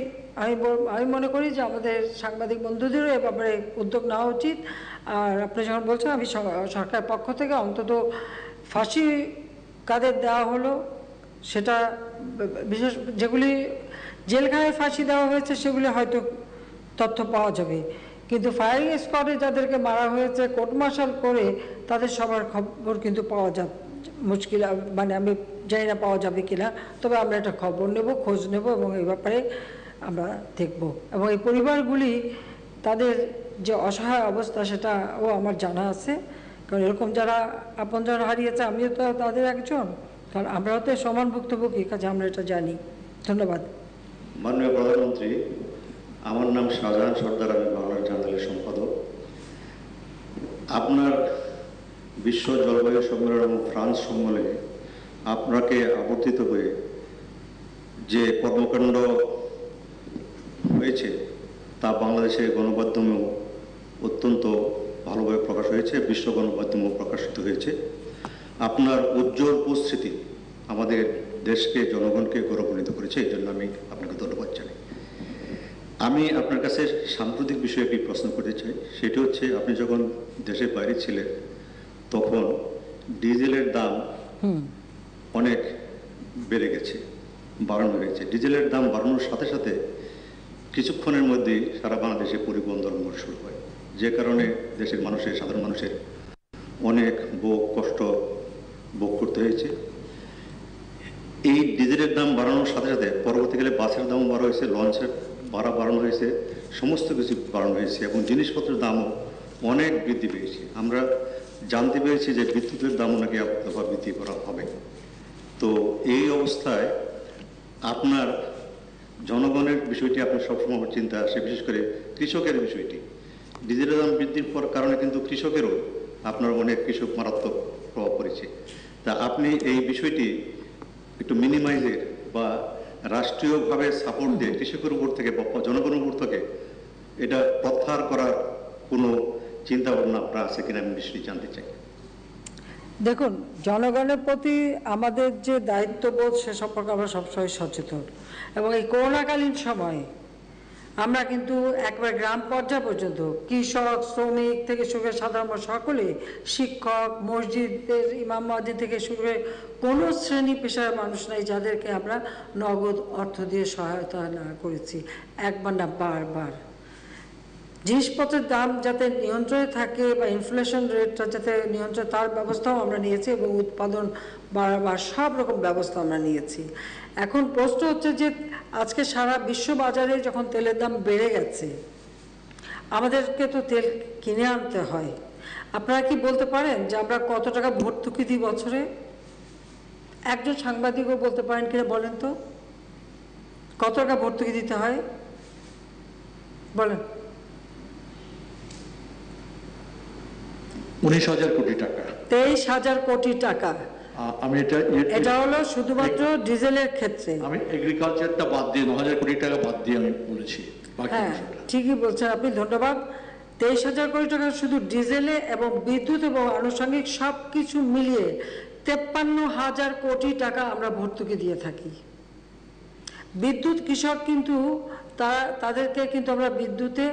আমি মনে করি যে আমাদের সাংবাদিক বন্ধুদেরও এ ব্যাপারে উদ্যোগ নেওয়া উচিত। আর আপনি যখন বলছেন, আমি সরকারের পক্ষ থেকে অন্তত ফাঁসি কাদের দেওয়া হলো সেটা, বিশেষ যেগুলি জেলখানায় ফাঁসি দেওয়া হয়েছে সেগুলি হয়তো তথ্য পাওয়া যাবে, কিন্তু ফায়ারিং স্কোয়াডে যাদেরকে মারা হয়েছে কোর্ট মার্শাল করে তাদের সবার খবর কিন্তু পাওয়া যাবে মুশকিল। মানে আমি জানি না পাওয়া যাবে কিনা, তবে আমরা একটা খবর নেব, খোঁজ নেব এবং এই ব্যাপারে আমরা দেখব। এবং এই পরিবারগুলি তাদের যে অসহায় অবস্থা সেটাও আমার জানা আছে, কারণ এরকম যারা আপনজন হারিয়েছে আমিও তো তাদের একজন, কারণ আমরাও তো সমান ভুক্তভোগী, কাজে আমরা এটা জানি। ধন্যবাদ। মাননীয় প্রধানমন্ত্রী, আমার নাম শাহজাহান সর্দার, আমি বাংলার জার্নালের সম্পাদক। আপনার বিশ্ব জলবায়ু সম্মেলন এবং ফ্রান্স সম্মেলনে আপনাকে আবর্তিত হয়ে যে কর্মকাণ্ড হয়েছে তা বাংলাদেশের গণমাধ্যমেও অত্যন্ত ভালোভাবে প্রকাশ হয়েছে, বিশ্ব গণমাধ্যমেও প্রকাশিত হয়েছে। আপনার উজ্জ্বল উপস্থিতি আমাদের দেশকে, জনগণকে গৌরবান্বিত করেছে, এই জন্য আমি আপনাকে ধন্যবাদ জানাই। আমি আপনার কাছে সাম্প্রতিক বিষয়ে একটি প্রশ্ন করতে চাই। সেটি হচ্ছে, আপনি যখন দেশের বাইরে ছিলেন তখন ডিজেলের দাম অনেক বেড়ে গেছে, বাড়ানো হয়েছে। ডিজেলের দাম বাড়ানোর সাথে সাথে কিছুক্ষণের মধ্যেই সারা বাংলাদেশে পরিবহন ধর্মঘট শুরু হয়, যে কারণে দেশের মানুষের, সাধারণ মানুষের অনেক কষ্ট ভোগ করতে হয়েছে। এই ডিজেলের দাম বাড়ানোর সাথে সাথে পরবর্তীকালে বাসের দামও বাড়া হয়েছে, লঞ্চের ভাড়া বাড়ানো হয়েছে, সমস্ত কিছু বাড়ানো হয়েছে এবং জিনিসপত্রের দামও অনেক বৃদ্ধি পেয়েছে। আমরা জানতে পেরেছি যে বিদ্যুতের দামও নাকি দফা বৃদ্ধি করা হবে। তো এই অবস্থায় আপনার জনগণের বিষয়টি আপনার সবসময় চিন্তা আসে, বিশেষ করে কৃষকের বিষয়টি। ডিজেলের দাম বৃদ্ধির কারণে কিন্তু কৃষকেরও, আপনার অনেক কৃষক মারাত্মক প্রভাব পড়েছে। তা আপনি এই বিষয়টি একটু মিনিমাইজের বা রাষ্ট্রীয়ভাবে সাপোর্ট দিয়ে কৃষকের উপর থেকে বা জনগণের উপর থেকে এটা প্রত্যাহার করার কোনো চিন্তা ভাবনা আপনার আছে কিনা, আমি বিষয়টি জানতে চাই। দেখুন, জনগণের প্রতি আমাদের যে দায়িত্ববোধ সে সম্পর্কে আমরা সবসময় সচেতন, এবং এই করোনাকালীন সময়ে আমরা কিন্তু একবার গ্রাম পর্যায় পর্যন্ত কৃষক, শ্রমিক থেকে শুরু করে সাধারণ সকলে, শিক্ষক, মসজিদের ইমাম মুয়াজ্জিন থেকে শুরু করে কোনো শ্রেণী পেশার মানুষ নাই যাদেরকে আমরা নগদ অর্থ দিয়ে সহায়তা না করেছি, একবার না বারবার। জিনিসপত্রের দাম যাতে নিয়ন্ত্রণে থাকে বা ইনফ্লেশন রেটটা যাতে নিয়ন্ত্রণে, তার ব্যবস্থাও আমরা নিয়েছি এবং উৎপাদন বাড়াবার সব রকম ব্যবস্থা আমরা নিয়েছি। এখন প্রশ্ন হচ্ছে যে আজকে সারা বিশ্ব বাজারে যখন তেলের দাম বেড়ে গেছে, আমাদেরকে তো তেল কিনে আনতে হয়। আপনারা কি বলতে পারেন যে আমরা কত টাকা ভর্তুকি দিই বছরে? একজন সাংবাদিকও বলতে পারেন কিনা বলেন তো, কত টাকা ভর্তুকি দিতে হয় বলেন? 19,000 কোটি টাকা। 23,000 কোটি টাকা। আমি এটা হলো শুধুমাত্র ডিজেলের ক্ষেত্রে। আমি এগ্রিকালচারটা বাদ দিয়ে 9,000 কোটি টাকা বাদ দিয়ে আমি বলেছি। হ্যাঁ, ঠিকই বলছেন আপনি, ধন্যবাদ। 23,000 কোটি টাকা শুধু ডিজেলে এবং বিদ্যুৎ এবং আনুষঙ্গিক সব কিছু মিলিয়ে 53,000 কোটি টাকা আমরা ভর্তুকি দিয়ে থাকি। বিদ্যুৎ কৃষক কিন্তু তাদেরকে কিন্তু আমরা বিদ্যুতে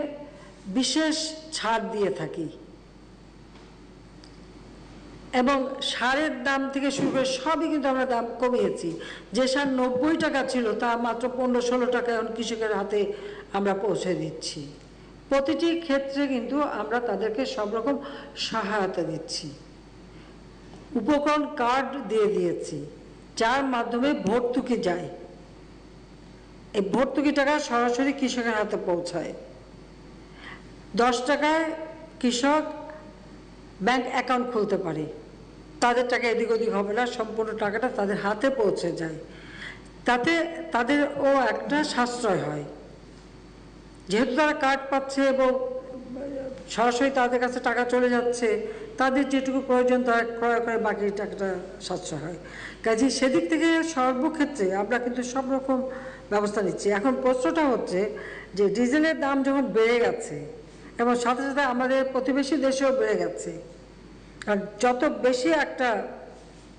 বিশেষ ছাড় দিয়ে থাকি এবং সারের দাম থেকে শুরু করে সবই কিন্তু আমরা দাম কমিয়েছি। যে সার 90 টাকা ছিল তা মাত্র 15-16 টাকা এখন কৃষকের হাতে আমরা পৌঁছে দিচ্ছি। প্রতিটি ক্ষেত্রে কিন্তু আমরা তাদেরকে সব রকম সহায়তা দিচ্ছি। উপকরণ কার্ড দিয়ে দিয়েছি যার মাধ্যমে ভর্তুকি যায়, এই ভর্তুকি টাকা সরাসরি কৃষকের হাতে পৌঁছায়। 10 টাকায় কৃষক ব্যাংক অ্যাকাউন্ট খুলতে পারে, তাদের টাকা এদিক ওদিক হবে না, সম্পূর্ণ টাকাটা তাদের হাতে পৌঁছে যায়। তাতে তাদেরও একটা সাশ্রয় হয়, যেহেতু তারা কার্ড পাচ্ছে এবং সরাসরি তাদের কাছে টাকা চলে যাচ্ছে, তাদের যেটুকু প্রয়োজন তারা ক্রয় করে বাকি টাকাটা সাশ্রয় হয়। কাজে সেদিক থেকে সর্বক্ষেত্রে আমরা কিন্তু সব রকম ব্যবস্থা নিচ্ছি। এখন প্রশ্নটা হচ্ছে যে ডিজেলের দাম যখন বেড়ে গেছে এবং সাথে সাথে আমাদের প্রতিবেশী দেশেও বেড়ে গেছে, আর যত বেশি একটা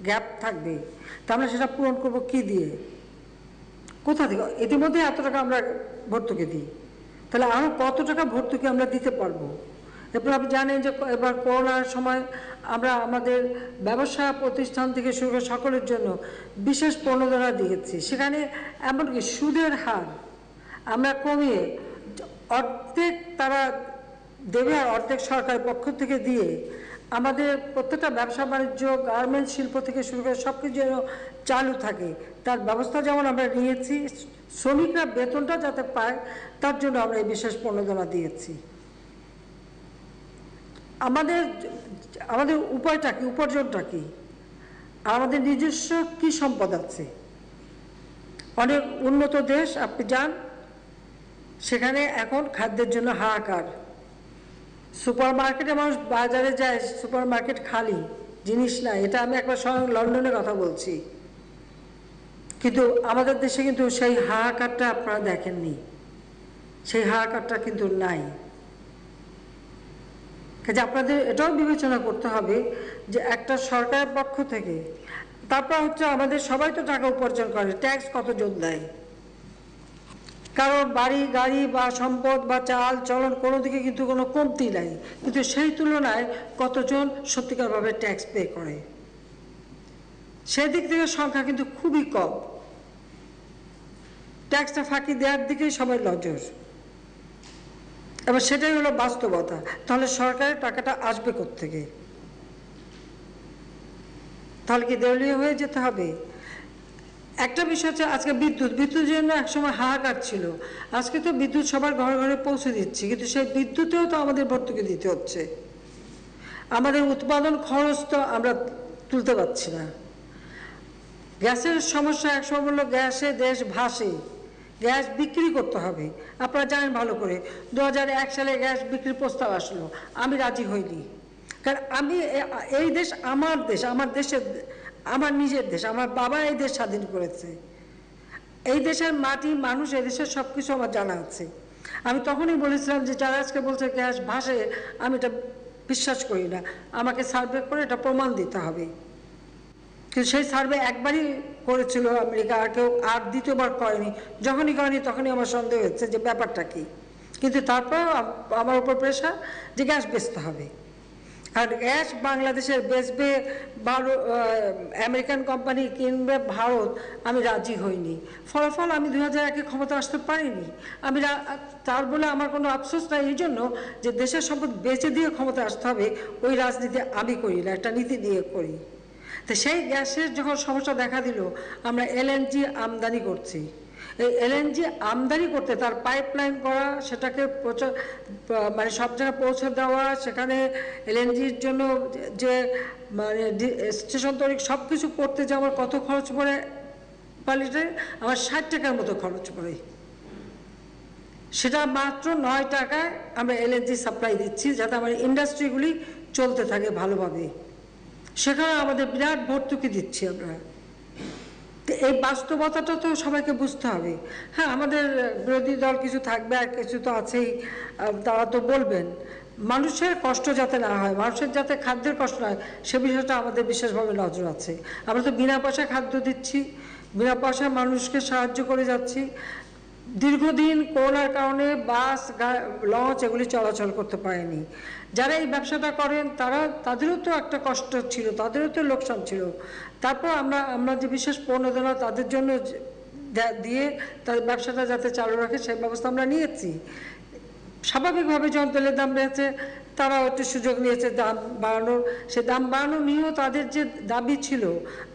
গ্যাপ থাকবে তা আমরা সেটা পূরণ করবো কি দিয়ে, কোথা থেকে? ইতিমধ্যে এত টাকা আমরা ভর্তুকি দিই, তাহলে আরও কত টাকা ভর্তুকি আমরা দিতে পারবো? এরপর আপনি জানেন যে এবার করোনার সময় আমরা আমাদের ব্যবসা প্রতিষ্ঠান থেকে শুরু করে সকলের জন্য বিশেষ প্রণোদনা দিয়েছি। সেখানে এমনকি সুদের হার আমরা কমিয়ে অর্ধেক তারা দেবে আর অর্ধেক সরকারের পক্ষ থেকে দিয়ে আমাদের প্রত্যেকটা ব্যবসা বাণিজ্য, গার্মেন্টস শিল্প থেকে শুরু করে সব কিছু যেন চালু থাকে তার ব্যবস্থা যেমন আমরা নিয়েছি। শ্রমিকরা বেতনটা যাতে পায় তার জন্য আমরা এই বিশেষ প্রণোদনা দিয়েছি। আমাদের উপায়টা কি, উপার্জনটা কি? আমাদের নিজস্ব কি সম্পদ আছে? অনেক উন্নত দেশ আপনি যান, সেখানে এখন খাদ্যের জন্য হাহাকার। সুপার মার্কেটে মানুষ বাজারে যায়, সুপার মার্কেট খালি, জিনিস নাই। এটা আমি একবার স্বয়ং লন্ডনের কথা বলছি। কিন্তু আমাদের দেশে কিন্তু সেই হাহাকারটা আপনারা দেখেননি, সেই হাহাকারটা কিন্তু নাই। কাজে আপনাদের এটাও বিবেচনা করতে হবে যে একটা সরকারের পক্ষ থেকে, তারপর হচ্ছে আমাদের সবাই তো টাকা উপার্জন করে, ট্যাক্স কতজন দেয়? কারণ বাড়ি গাড়ি বা সম্পদ বা চাল চলন কোনো দিকে কিন্তু কোনো কমতি নাই, কিন্তু সেই তুলনায় কতজন সত্যিকারভাবে ট্যাক্স পে করে? সেদিক থেকে সংখ্যা কিন্তু খুবই কম। ট্যাক্সটা ফাঁকি দেওয়ার দিকেই সবাই নজর, এবার সেটাই হলো বাস্তবতা। তাহলে সরকারের টাকাটা আসবে কোত্থেকে? তাহলে কি দেউলিয়া হয়ে যেতে হবে? একটা বিষয় হচ্ছে আজকে বিদ্যুতের জন্য একসময় হাহাকার ছিল, আজকে তো বিদ্যুৎ সবার ঘরে ঘরে পৌঁছে দিচ্ছি, কিন্তু সেই বিদ্যুতেও তো আমাদের ভর্তুকি দিতে হচ্ছে। আমাদের উৎপাদন খরচ তো আমরা তুলতে পারছি না। গ্যাসের সমস্যা, একসময় বললো গ্যাসে দেশ ভাসে, গ্যাস বিক্রি করতে হবে। আপনারা জানেন ভালো করে 2001 সালে গ্যাস বিক্রির প্রস্তাব আসলো, আমি রাজি হইনি। কারণ এই দেশ আমার দেশ, আমার নিজের দেশ, আমার বাবা এই দেশ স্বাধীন করেছে, এই দেশের মাটি, মানুষ, এই দেশের সব কিছু আমার জানা আছে। আমি তখনই বলেছিলাম যে যারা আজকে বলছে গ্যাস ভাসে, আমি এটা বিশ্বাস করি না, আমাকে সার্ভে করে এটা প্রমাণ দিতে হবে। কিন্তু সেই সার্ভে একবারই করেছিল আমেরিকা, আর দ্বিতীয়বার করেনি। যখনই করেনি তখনই আমার সন্দেহ হচ্ছে যে ব্যাপারটা কি। কিন্তু তারপর আমার উপর প্রেশার যে গ্যাস বেচতে হবে, আর গ্যাস বাংলাদেশের বেচবে আমেরিকান কোম্পানি কিনবে ভারত, আমি রাজি হইনি। ফলাফল আমি 2001-এ ক্ষমতা আসতে পারিনি। তার বলে আমার কোনো আফসোস নাই এই জন্য যে দেশের সম্পদ বেচে দিয়ে ক্ষমতা আসতে হবে, ওই রাজনীতি আমি করি না, একটা নীতি দিয়ে করি। তো সেই গ্যাসের যখন সমস্যা দেখা দিল, আমরা LNG আমদানি করছি। এই এলএনজি আমদানি করতে তার পাইপলাইন করা, সেটাকে মানে সব জায়গায় পৌঁছে দেওয়া, সেখানে এলএনজির জন্য যে মানে স্টেশন তৈরি সব কিছু করতে যে আমার কত খরচ পড়ে, লিটারে আমার 60 টাকার মতো খরচ পড়ে। সেটা মাত্র 9 টাকায় আমরা এলএনজি সাপ্লাই দিচ্ছি, যাতে আমার ইন্ডাস্ট্রিগুলি চলতে থাকে ভালোভাবে। সেখানে আমাদের বিরাট ভর্তুকি দিচ্ছি আমরা। এই বাস্তবতাটা তো সবাইকে বুঝতে হবে। হ্যাঁ, আমাদের বিরোধী দল কিছু থাকবে আর কিছু তো আছেই, তারা তো বলবেন মানুষের কষ্ট যাতে না হয়, মানুষের যাতে খাদ্যের কষ্ট না হয়, সে বিষয়টা আমাদের বিশেষভাবে নজর আছে। আমরা তো বিনা পয়সায় খাদ্য দিচ্ছি, বিনা পয়সায় মানুষকে সাহায্য করে যাচ্ছি। দীর্ঘদিন করোনার কারণে বাস, লঞ্চ এগুলি চলাচল করতে পারেনি। যারা এই ব্যবসাটা করেন তাদেরও তো একটা কষ্ট ছিল, তাদেরও তো লোকসান ছিল। তারপর আমরা যে বিশেষ প্রণোদনা তাদের জন্য দিয়ে তাদের ব্যবসাটা যাতে চালু রাখে সেই ব্যবস্থা আমরা নিয়েছি। স্বাভাবিকভাবে যখন তেলের দাম বেড়েছে তারাও একটু সুযোগ নিয়েছে দাম বাড়ানোর। সে দাম বাড়ানো নিয়েও তাদের যে দাবি ছিল,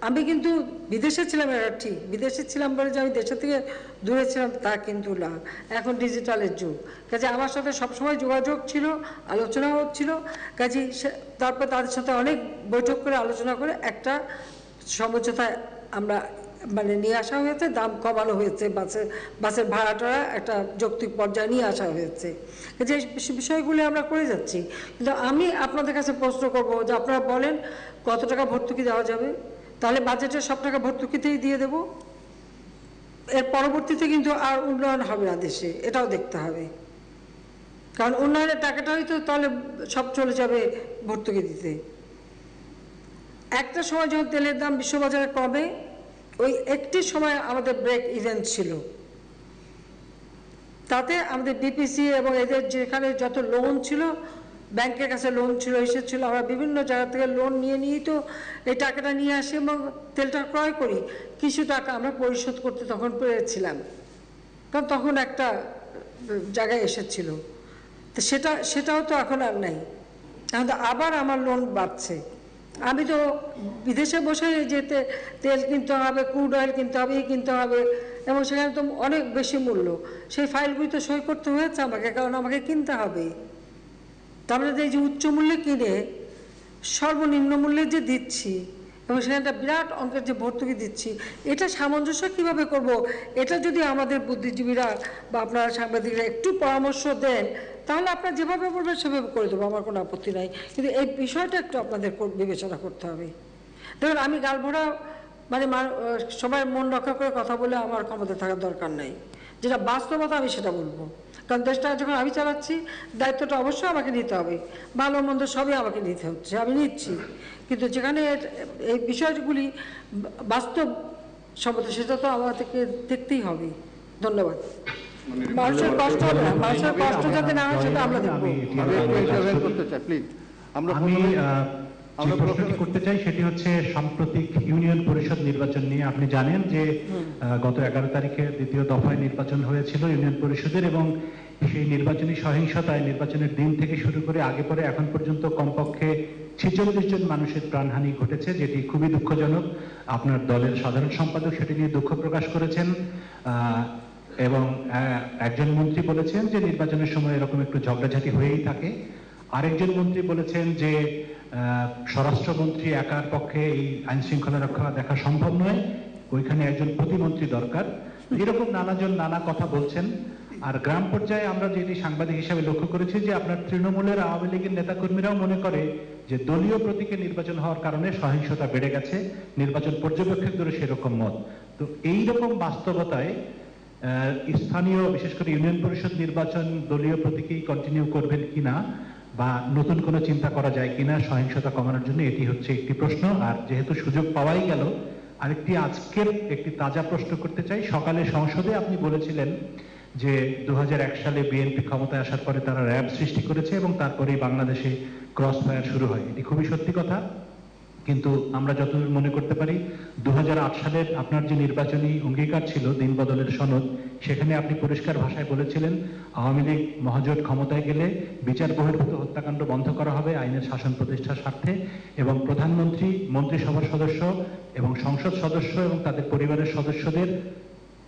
আমি কিন্তু বিদেশে ছিলাম, এটা ঠিক, বিদেশে ছিলাম বলে যে আমি দেশের থেকে দূরে ছিলাম তা কিন্তু না। এখন ডিজিটালের যুগ, কাজে আমার সাথে সবসময় যোগাযোগ ছিল, আলোচনা হচ্ছিল। কাজে তারপর তাদের সাথে অনেক বৈঠক করে আলোচনা করে একটা সমঝোতায় আমরা মানে নিয়ে আসা হয়েছে, দাম কমানো হয়েছে, বাসের ভাড়াটা একটা যৌক্তিক পর্যায়ে নিয়ে আসা হয়েছে। যে বিষয়গুলি আমরা করে যাচ্ছি। কিন্তু আমি আপনাদের কাছে প্রশ্ন করব যে আপনারা বলেন কত টাকা ভর্তুকি দেওয়া যাবে, তাহলে বাজেটের সব টাকা ভর্তুকিতেই দিয়ে দেব। এর পরবর্তীতে কিন্তু আর উন্নয়ন হবে না দেশে, এটাও দেখতে হবে। কারণ উন্নয়নের টাকাটাই তো তাহলে সব চলে যাবে ভর্তুকি দিতে। একটা সময় যখন তেলের দাম বিশ্ববাজারে কমে, ওই একটি সময় আমাদের ব্রেক ইভেন্ট ছিল, তাতে আমাদের বিপিসি এবং এদের যেখানে যত লোন ছিল, ব্যাংকের কাছে লোন ছিল, এসেছিল, আমরা বিভিন্ন জায়গা থেকে লোন নিয়েই তো এই টাকাটা নিয়ে আসি এবং তেলটা ক্রয় করি। কিছু টাকা আমরা পরিশোধ করতে তখন পেরেছিলাম, কারণ তখন একটা জায়গায় এসেছিল। তো সেটাও তো এখন আর নাই। এখন তো আবার আমার লোন বাড়ছে। আমি তো বিদেশে বসে যেতে তেল কিনতে হবে, ক্রুড অয়েল কিনতে হবে, কিনতে হবে, এবং সেখানে তো অনেক বেশি মূল্য। সেই ফাইলগুলি তো সই করতে হয়েছে আমাকে, কারণ আমাকে কিনতে হবে। তারপরে এই যে উচ্চ মূল্যে কিনে সর্বনিম্ন মূল্যে যে দিচ্ছি এবং সেখানে একটা বিরাট অঙ্কের যে ভর্তুকি দিচ্ছি, এটা সামঞ্জস্য কীভাবে করব? এটা যদি আমাদের বুদ্ধিজীবীরা বা আপনারা সাংবাদিকরা একটু পরামর্শ দেন, তাহলে আপনারা যেভাবে বলবেন সেভাবে করে দেবো, আমার কোনো আপত্তি নাই। কিন্তু এই বিষয়টা একটু আপনাদের বিবেচনা করতে হবে। দেখুন, আমি গালভরা মানে সবাই মন রক্ষা করে কথা বলে আমার ক্ষমতা থাকার দরকার নাই। যেটা বাস্তবতা আমি সেটা বলবো, কারণ দেশটা যখন আমি চালাচ্ছি দায়িত্বটা অবশ্যই আমাকে নিতে হবে, ভালো মন্দ সবই আমাকে নিতে হচ্ছে, আমি নিচ্ছি। কিন্তু যেখানে এই বিষয়গুলি বাস্তব সম্মত, সেটা তো আমাদেরকে দেখতেই হবে। ধন্যবাদ। মানুষের কষ্ট হবে না, মানুষের কষ্ট যাতে না হয় সেটা আমরা দেখবো। আমি প্রশ্নটি করতে চাই, সেটি হচ্ছে সাম্প্রতিক ইউনিয়ন পরিষদ নির্বাচন নিয়ে। আপনি জানেন যে গত 11 তারিখে দ্বিতীয় দফায় নির্বাচন হয়েছিল ইউনিয়ন পরিষদের, এবং সেই নির্বাচনী সহিংসতায় নির্বাচনের দিন থেকে শুরু করে আগে পরে এখন পর্যন্ত কমপক্ষে 46 জন মানুষের প্রাণহানি ঘটেছে, যেটি খুবই দুঃখজনক। আপনার দলের সাধারণ সম্পাদক সেটি নিয়ে দুঃখ প্রকাশ করেছেন, এবং একজন মন্ত্রী বলেছেন যে নির্বাচনের সময় এরকম একটু ঝগড়াঝাটি হয়েই থাকে। আরেকজন মন্ত্রী বলেছেন যে স্বরাষ্ট্রমন্ত্রী একার পক্ষে এই আইন শৃঙ্খলা রক্ষা দেখা সম্ভব নয়, ওইখানে একজন প্রতিমন্ত্রী দরকার। এরকম নানাজন নানা কথা বলছেন। আর গ্রাম পর্যায়ে আমরা যেটি সাংবাদিক হিসাবে লক্ষ্য করেছি যে আপনার তৃণমূলের আওয়ামী লীগের নেতাকর্মীরাও মনে করে যে দলীয় প্রতীকে নির্বাচন হওয়ার কারণে সহিংসতা বেড়ে গেছে, নির্বাচন পর্যবেক্ষকদেরও সেরকম মত। তো এইরকম বাস্তবতায় স্থানীয় বিশেষ করে ইউনিয়ন পরিষদ নির্বাচন দলীয় প্রতীকেই কন্টিনিউ করবেন কিনা, বা নতুন কোনো চিন্তা করা যায় কিনা সহিংসতা কমানোর জন্য, এটি হচ্ছে একটি প্রশ্ন। আর যেহেতু সুযোগ পাওয়াই গেল, আরেকটি আজকের একটি তাজা প্রশ্ন করতে চাই। সকালে সংসদে আপনি বলেছিলেন যে 2001 সালে বিএনপি ক্ষমতায় আসার পরে তারা র্যাব সৃষ্টি করেছে এবং তারপরেই বাংলাদেশে ক্রস ফায়ার শুরু হয়। এটি খুবই সত্যি কথা, কিন্তু আমরা যতদূর মনে করতে পারি 2008 সালের আপনার যে নির্বাচনী অঙ্গীকার ছিল দিন বদলের সনদ, সেখানে আপনি পরিষ্কার ভাষায় বলেছিলেন আওয়ামী লীগ মহাজোট ক্ষমতায় গেলে বিচার বহির্ভূত হত্যাকাণ্ড বন্ধ করা হবে আইনের শাসন প্রতিষ্ঠার স্বার্থে, এবং প্রধানমন্ত্রী, মন্ত্রিসভার সদস্য এবং সংসদ সদস্য এবং তাদের পরিবারের সদস্যদের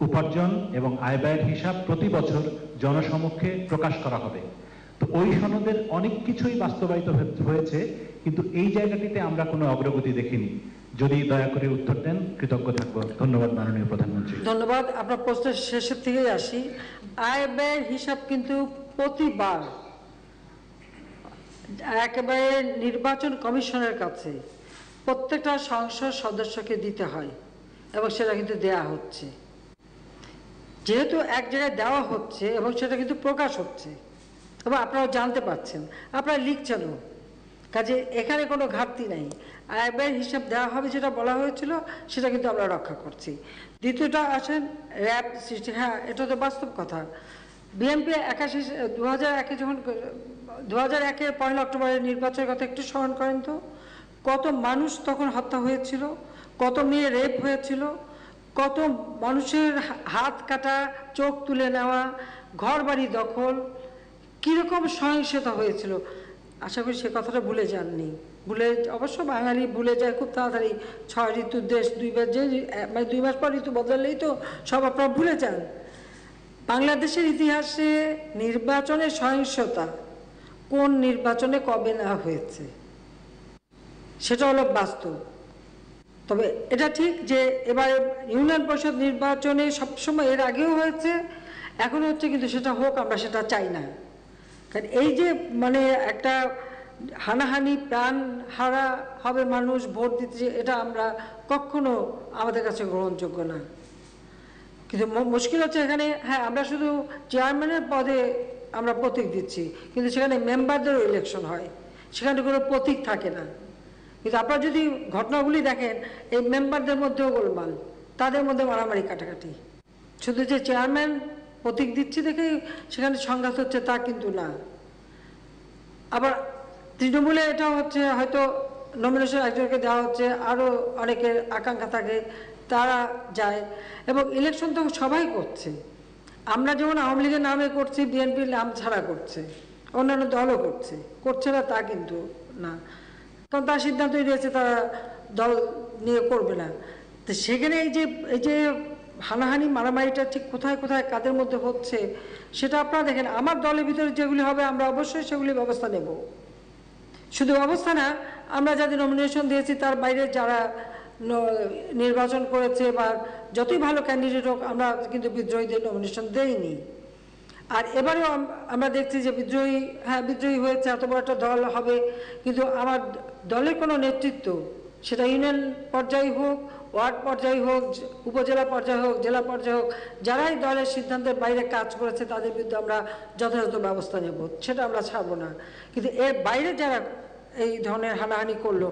উপার্জন এবং আয় ব্যয়ের হিসাব প্রতি বছর জনসমক্ষে প্রকাশ করা হবে। তো ওই সনদের অনেক কিছুই বাস্তবায়িত হয়েছে, কিন্তু এই জায়গাটিতে আমরা কোনো অগ্রগতি দেখিনি। যদি দয়া করে উত্তর দেন কৃতজ্ঞ থাকবো। ধন্যবাদ মাননীয় প্রধানমন্ত্রী। ধন্যবাদ। আপনার প্রশ্নের শেষের থেকেই আসি। আয় ব্যয়ের হিসাব কিন্তু প্রতিবার একেবারে নির্বাচন কমিশনের কাছে প্রত্যেকটা সংসদ সদস্যকে দিতে হয় এবং সেটা কিন্তু দেয়া হচ্ছে। যেহেতু এক জায়গায় দেওয়া হচ্ছে এবং সেটা কিন্তু প্রকাশ হচ্ছে এবং আপনারা জানতে পারছেন, আপনারা লিখছেনও, কাজে এখানে কোনো ঘাটতি নাই। আয় ব্যয়ের হিসাব দেওয়া হবে যেটা বলা হয়েছিল সেটা কিন্তু আমরা রক্ষা করছি। দ্বিতীয়টা আসেন র্যাব সৃষ্টি। হ্যাঁ, এটা তো বাস্তব কথা। বিএনপি 2001-এ যখন 2001-এর 1 অক্টোবরের নির্বাচনের কথা একটু স্মরণ করেন তো, কত মানুষ তখন হত্যা হয়েছিল, কত মেয়ে রেপ হয়েছিল, কত মানুষের হাত কাটা, চোখ তুলে নেওয়া, ঘর বাড়ি দখল, কীরকম সহিংসতা হয়েছিল। আশা করি সে কথাটা ভুলে যাননি। অবশ্য বাঙালি ভুলে যায় খুব তাড়াতাড়ি। 6 ঋতুর দেশ, 2 মাস পর ঋতু বদলালেই তো সব আপনারা ভুলে যান। বাংলাদেশের ইতিহাসে নির্বাচনের সহিংসতা কোন নির্বাচনে কবে না হয়েছে সেটা হলো বাস্তব। তবে এটা ঠিক যে এবার ইউনিয়ন পরিষদ নির্বাচনে সবসময় এর আগেও হয়েছে, এখন হচ্ছে, কিন্তু সেটা হোক, আমরা সেটা চাই না। কারণ এই যে মানে একটা হানাহানি, প্রাণ হারা হবে মানুষ ভোট দিতে, এটা আমরা কখনো আমাদের কাছে গ্রহণযোগ্য না। কিন্তু মুশকিল হচ্ছে এখানে, হ্যাঁ আমরা শুধু চেয়ারম্যানের পদে আমরা প্রতীক দিচ্ছি, কিন্তু সেখানে মেম্বারদেরও ইলেকশন হয়, সেখানে কোনো প্রতীক থাকে না। কিন্তু আপনারা যদি ঘটনাগুলি দেখেন, এই মেম্বারদের মধ্যেও গোলমাল, তাদের মধ্যে মারামারি কাটাকাটি। শুধু যে চেয়ারম্যান প্রতীক দিচ্ছি দেখে সেখানে সংঘাত হচ্ছে তা কিন্তু না। আবার তৃণমূলে এটা হচ্ছে, হয়তো নমিনেশন একজনকে দেওয়া হচ্ছে, আরও অনেকের আকাঙ্ক্ষা থাকে, তারা যায় এবং ইলেকশন তো সবাই করছে। আমরা যেমন আওয়ামী লীগের নামে করছি, বিএনপির নাম ছাড়া করছে, অন্যান্য দলও করছে না তা কিন্তু না, কারণ তার সিদ্ধান্তই রয়েছে তারা দল নিয়ে করবে না। তো সেখানে এই যে হানাহানি মারামারিটা ঠিক কোথায় কোথায় কাদের মধ্যে হচ্ছে সেটা আপনারা দেখেন। আমার দলের ভিতরে যেগুলি হবে আমরা অবশ্যই সেগুলি ব্যবস্থা নেব। শুধু ব্যবস্থা না, আমরা যাদের নমিনেশন দিয়েছি তার বাইরে যারা নির্বাচন করেছে বা যতই ভালো ক্যান্ডিডেট হোক, আমরা কিন্তু বিদ্রোহীদের নমিনেশন দেইনি। আর এবারেও আমরা দেখছি যে বিদ্রোহী হয়েছে, এত বড় একটা দল হবে, কিন্তু আমার দলের কোনো নেতৃত্ব, সেটা ইউনিয়ন পর্যায়ে হোক, ওয়ার্ড পর্যায়ে হোক, উপজেলা পর্যায়ে হোক, জেলা পর্যায়ে হোক, যারাই দলের সিদ্ধান্তের বাইরে কাজ করেছে তাদের বিরুদ্ধে আমরা যথাযথ ব্যবস্থা নেব, সেটা আমরা ছাড়বো না। কিন্তু এর বাইরে যারা এই ধরনের হানাহানি করলো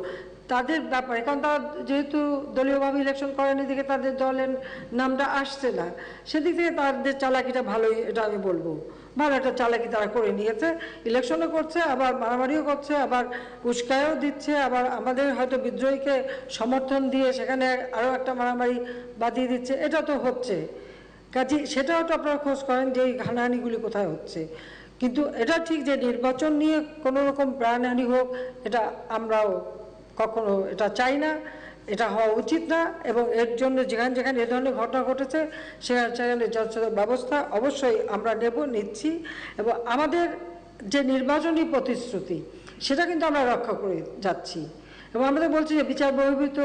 তাদের ব্যাপারে, কারণ তারা যেহেতু দলীয়ভাবে ইলেকশন করেনি দিকে তাদের দলের নামটা আসছে না, সেদিক থেকে তাদের চালাকিটা ভালোই, এটা আমি বলবো। ভালো একটা চালাকি তারা করে নিয়েছে, ইলেকশনও করছে, আবার মারামারিও করছে, আবার উস্কায়ও দিচ্ছে, আবার আমাদের হয়তো বিদ্রোহীকে সমর্থন দিয়ে সেখানে আরও একটা মারামারি বাঁধিয়ে দিচ্ছে, এটা তো হচ্ছে। কাজে সেটাও তো আপনারা খোঁজ করেন যে এই হানাহানিগুলি কোথায় হচ্ছে। কিন্তু এটা ঠিক যে নির্বাচন নিয়ে কোনো রকম প্রাণহানি হোক, এটা আমরাও কখনো এটা চাই না, এটা হওয়া উচিত না। এবং এর জন্য যেখানে যেখানে এ ধরনের ঘটনা ঘটেছে সেখানে যথাযথ ব্যবস্থা অবশ্যই আমরা নিচ্ছি। এবং আমাদের যে নির্বাচনী প্রতিশ্রুতি সেটা কিন্তু আমরা রক্ষা করে যাচ্ছি। এবং আমাদের বলছি যে বিচার বহির্ভূত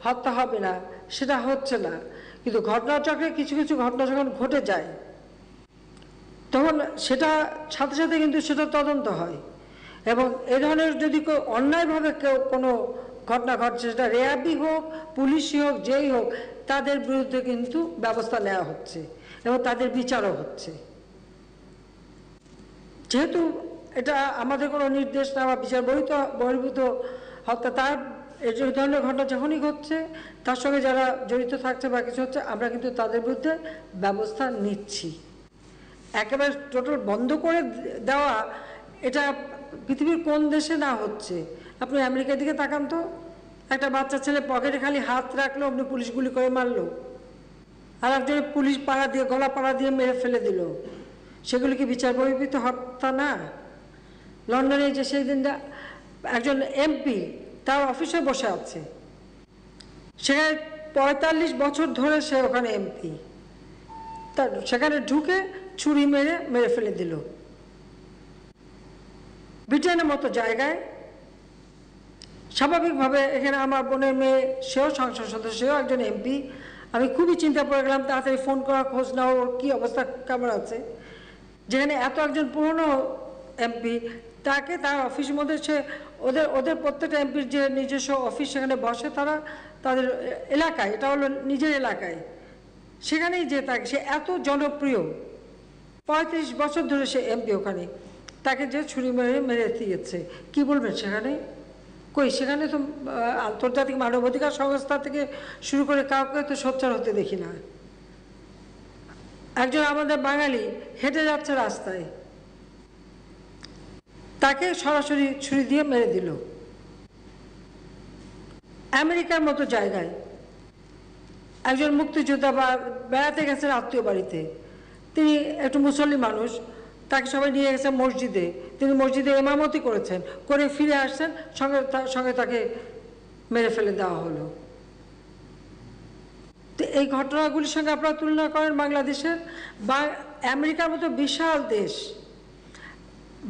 হত্যা হবে না, সেটা হচ্ছে না। কিন্তু ঘটনাচক্রে কিছু কিছু ঘটনা যখন ঘটে যায় তখন সেটা সাথে সাথে কিন্তু সেটা তদন্ত হয়। এবং এ ধরনের যদি কেউ অন্যায়ভাবে কোনো ঘটনা ঘটছে, সেটা র্যাবই হোক, পুলিশই হোক, যেই হোক, তাদের বিরুদ্ধে কিন্তু ব্যবস্থা নেওয়া হচ্ছে এবং তাদের বিচারও হচ্ছে। যেহেতু এটা আমাদের কোনো নির্দেশ না বা বিচার বহির্ভূত হত্যা, তার এই ধরনের ঘটনা যখনই ঘটছে তার সঙ্গে যারা জড়িত থাকছে বা কিছু হচ্ছে, আমরা কিন্তু তাদের বিরুদ্ধে ব্যবস্থা নিচ্ছি। একেবারে টোটাল বন্ধ করে দেওয়া, এটা পৃথিবীর কোন দেশে না হচ্ছে? আপনি আমেরিকার দিকে তাকান তো, একটা বাচ্চা ছেলে পকেটে খালি হাত রাখলো, আপনি পুলিশ গুলি করে মারলো, আর একজন পুলিশ গলা পাড়া দিয়ে মেরে ফেলে দিল। সেগুলি কি বিচার বহির্ভূত হত্যা না? লন্ডনে যে সেই দিনটা একজন এমপি তার অফিসে বসে আছে, সেখানে 45 বছর ধরে সে ওখানে এমপি, তার সেখানে ঢুকে ছুরি মেরে ফেলে দিল। ব্রিটেনের মতো জায়গায় স্বাভাবিকভাবে এখানে আমার বোনের মেয়ে, সেও সংসদ সদস্য, সেও একজন এমপি। আমি খুবই চিন্তা পড়ে গেলাম, তাড়াতাড়ি ফোন করা, খোঁজ নেওয়া ওর কী অবস্থা, কেমন আছে। যেখানে এত একজন পুরনো এমপি, তাকে তার অফিসের মধ্যে সে ওদের প্রত্যেকটা এমপির যে নিজস্ব অফিস সেখানে বসে তারা তাদের এলাকায়, এটা হলো নিজের এলাকায়, সেখানেই যে তাকে, সে এত জনপ্রিয়, 35 বছর ধরে সে এমপি, ওখানে তাকে যে ছুরি মেরে দিয়েছে, কি বলবেন সেখানে? কই সেখানে তো আন্তর্জাতিক মানবাধিকার সংস্থা থেকে শুরু করে কাউকে তো সোচ্চার হতে দেখি না। একজন আমাদের বাঙালি হেঁটে যাচ্ছে রাস্তায়, তাকে সরাসরি ছুরি দিয়ে মেরে দিল। আমেরিকার মতো জায়গায় একজন মুক্তিযোদ্ধা বা বেড়াতে গেছেন আত্মীয় বাড়িতে, তিনি একটু মুসলিম মানুষ, তাকে সবাই নিয়ে গেছে মসজিদে, তিনি মসজিদে ইমামতি করেছেন, করে ফিরে আসছেন, সঙ্গে তাকে মেরে ফেলে দেওয়া হলো। তো এই ঘটনাগুলির সঙ্গে আপনারা তুলনা করেন বাংলাদেশের বা আমেরিকার মতো বিশাল দেশ,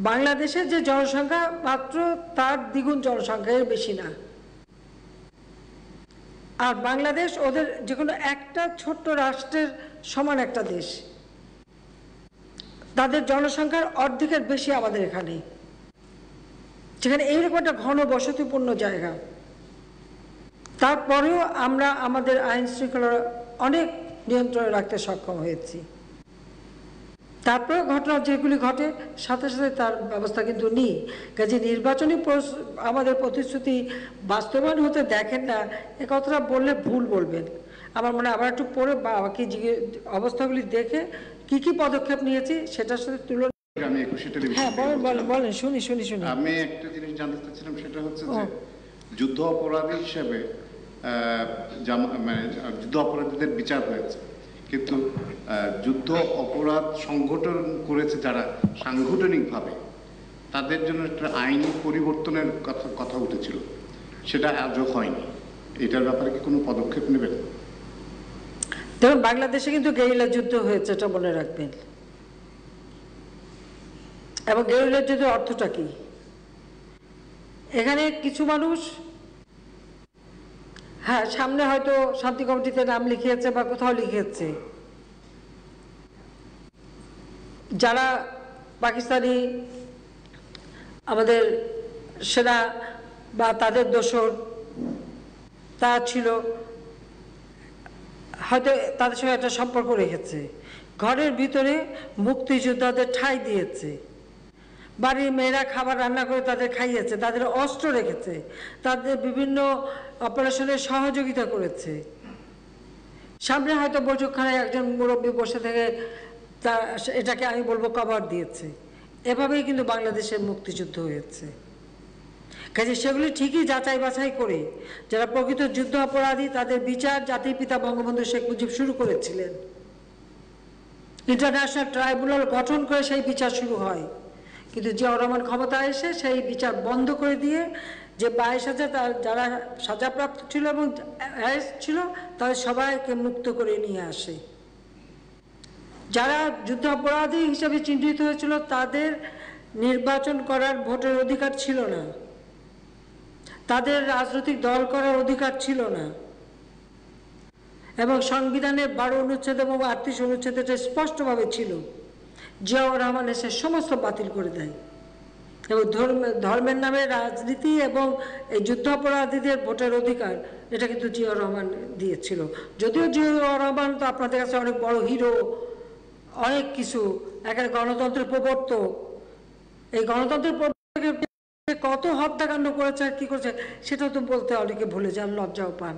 বাংলাদেশের যে জনসংখ্যা মাত্র তার দ্বিগুণ জনসংখ্যা, এর বেশি না। আর বাংলাদেশ ওদের যে কোনো একটা ছোট্ট রাষ্ট্রের সমান একটা দেশ, তাদের জনসংখ্যার অর্ধেকের বেশি আমাদের এখানে, যেখানে এইরকম একটা ঘন বসতিপূর্ণ জায়গা। তারপরেও আমরা আমাদের আইন শৃঙ্খলা অনেক নিয়ন্ত্রণে রাখতে সক্ষম হয়েছি। তারপরেও ঘটনা যেগুলি ঘটে সাথে সাথে তার ব্যবস্থা কিন্তু নেই। কাজে নির্বাচনী আমাদের প্রতিশ্রুতি বাস্তবায়ন হতে দেখেন না, এ কথাটা বললে ভুল বলবেন। আমার মনে আবার একটু পরে বাকি অবস্থাগুলি দেখে কি কি পদক্ষেপ নিয়েছি সেটার সাথে তুলনা। আমি 21 টেলিভিশন, হ্যাঁ বলেন শুনি। আমি একটা জিনিস জানতে চাচ্ছিলাম, সেটা হচ্ছে যে যুদ্ধ অপরাধী হিসেবে যুদ্ধ অপরাধীদের বিচার হয়েছে, কিন্তু যুদ্ধ অপরাধ সংগঠন করেছে যারা সাংগঠনিকভাবে, তাদের জন্য একটা আইনি পরিবর্তনের কথা উঠেছিল, সেটা আজও হয়নি। এটার ব্যাপারে কি কোনো পদক্ষেপ নেবেন? দেখুন, বাংলাদেশে কিন্তু গেরিলা যুদ্ধ হয়েছে, এটা মনে রাখবেন। এবং গেরিলা যুদ্ধের অর্থটা কি? এখানে কিছু মানুষ, হ্যাঁ, সামনে হয়তো শান্তি কমিটিতে নাম লিখিয়েছে বা কোথাও লিখিয়েছে, যারা পাকিস্তানি আমাদের সেনা বা তাদের দোসর তারা ছিল, হয়তো তাদের সঙ্গে একটা সম্পর্ক রেখেছে, ঘরের ভিতরে মুক্তিযোদ্ধাদের ঠাঁই দিয়েছে, বাড়ির মেয়েরা খাবার রান্না করে তাদের খাইয়েছে, তাদের অস্ত্র রেখেছে, তাদের বিভিন্ন অপারেশনে সহযোগিতা করেছে। সামনে হয়তো বৈঠকখানায় একজন মুরব্বী বসে থেকে এটাকে আমি বলবো কভার দিয়েছে। এভাবেই কিন্তু বাংলাদেশের মুক্তিযুদ্ধ হয়েছে। কাজে সেগুলি ঠিকই যাচাই বাছাই করে যারা প্রকৃত যুদ্ধ অপরাধী তাদের বিচার জাতির পিতা বঙ্গবন্ধু শেখ মুজিব শুরু করেছিলেন। ইন্টারন্যাশনাল ট্রাইব্যুনাল গঠন করে সেই বিচার শুরু হয়, কিন্তু জিয়াউর রহমান ক্ষমতায় এসে সেই বিচার বন্ধ করে দিয়ে যে 22,000 যারা সাজাপ্রাপ্ত ছিল এবং অ্যারেস্ট ছিল তাদের সবাইকে মুক্ত করে নিয়ে আসে। যারা যুদ্ধ অপরাধী হিসেবে চিহ্নিত হয়েছিল তাদের নির্বাচন করার ভোটের অধিকার ছিল না, তাদের রাজনৈতিক দল করার অধিকার ছিল না, এবং সংবিধানের 12 অনুচ্ছেদ এবং 38 অনুচ্ছেদ এটা স্পষ্টভাবে ছিল। জিয়াউর রহমান এসে সমস্ত বাতিল করে দেয় এবং ধর্মের নামে রাজনীতি এবং এই যুদ্ধাপরাধীদের ভোটের অধিকার এটা কিন্তু জিয়াউর রহমান দিয়েছিল। যদিও জিয়াউর রহমান তো আপনাদের কাছে অনেক বড় হিরো, অনেক কিছু, একের গণতন্ত্রের প্রবর্তক, এই গণতন্ত্রের প্রবর্তকের কত হত্যাকাণ্ড করেছে আর কি করেছে সেটাও তো বলতে অনেকে ভুলে যান, লজ্জাও পান।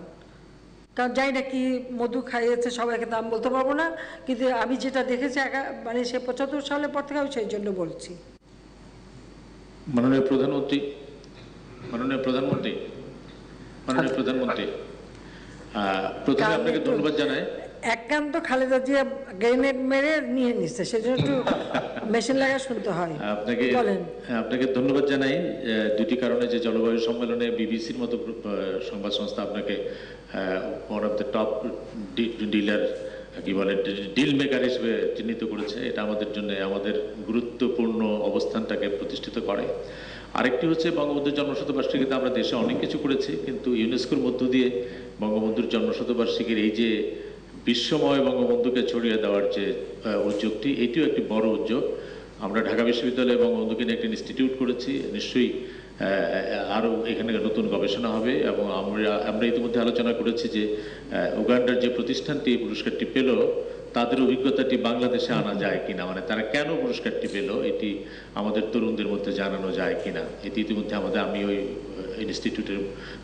কারণ যাই না কি মধু খাইয়েছে সবাইকে নাম বলতে পারবো না, কিন্তু আমি যেটা দেখেছি মানে সে 75 সালের পর থেকে আমি সেই জন্য বলছি। মাননীয় প্রধানমন্ত্রী, প্রথমে আপনাকে ধন্যবাদ জানাই। একান্ত খালেদা জিয়া গ্রেনেড মেরে নিয়ে নিচ্ছে, সেজন্য একটু মেশিন লাগা শুনতে হয়। আপনাকে ধন্যবাদ জানাই দুটি কারণে, যে জলবায়ু সম্মেলনে বিবিসির মতো সংবাদ সংস্থা আপনাকে one of the top dealer কি বলে ডিল মেকার হিসেবে চিহ্নিত করেছে। এটা আমাদের জন্য আমাদের গুরুত্বপূর্ণ অবস্থানটাকে প্রতিষ্ঠিত করে। আরেকটি হচ্ছে বঙ্গবন্ধুর জন্মশতবার্ষিকীতে আমরা দেশে অনেক কিছু করেছি, কিন্তু ইউনেস্কোর মধ্য দিয়ে বঙ্গবন্ধুর জন্মশতবার্ষিকীর এই যে বিশ্বময় বঙ্গবন্ধুকে ছড়িয়ে দেওয়ার যে উদ্যোগটি, এটিও একটি বড় উদ্যোগ। আমরা ঢাকা বিশ্ববিদ্যালয়ে বঙ্গবন্ধুকে নিয়ে একটি ইনস্টিটিউট করেছি, নিশ্চয়ই আরও এখানে নতুন গবেষণা হবে। এবং আমরা ইতিমধ্যে আলোচনা করেছি যে উগান্ডার যে প্রতিষ্ঠানটি এই পুরস্কারটি পেল, তাদের অভিজ্ঞতাটি বাংলাদেশে আনা যায় কিনা, মানে তারা কেন পুরস্কারটি পেল এটি আমাদের তরুণদের মধ্যে জানানো যায় কিনা, এটি ইতিমধ্যে আমি ওই ইনস্টিটিউটের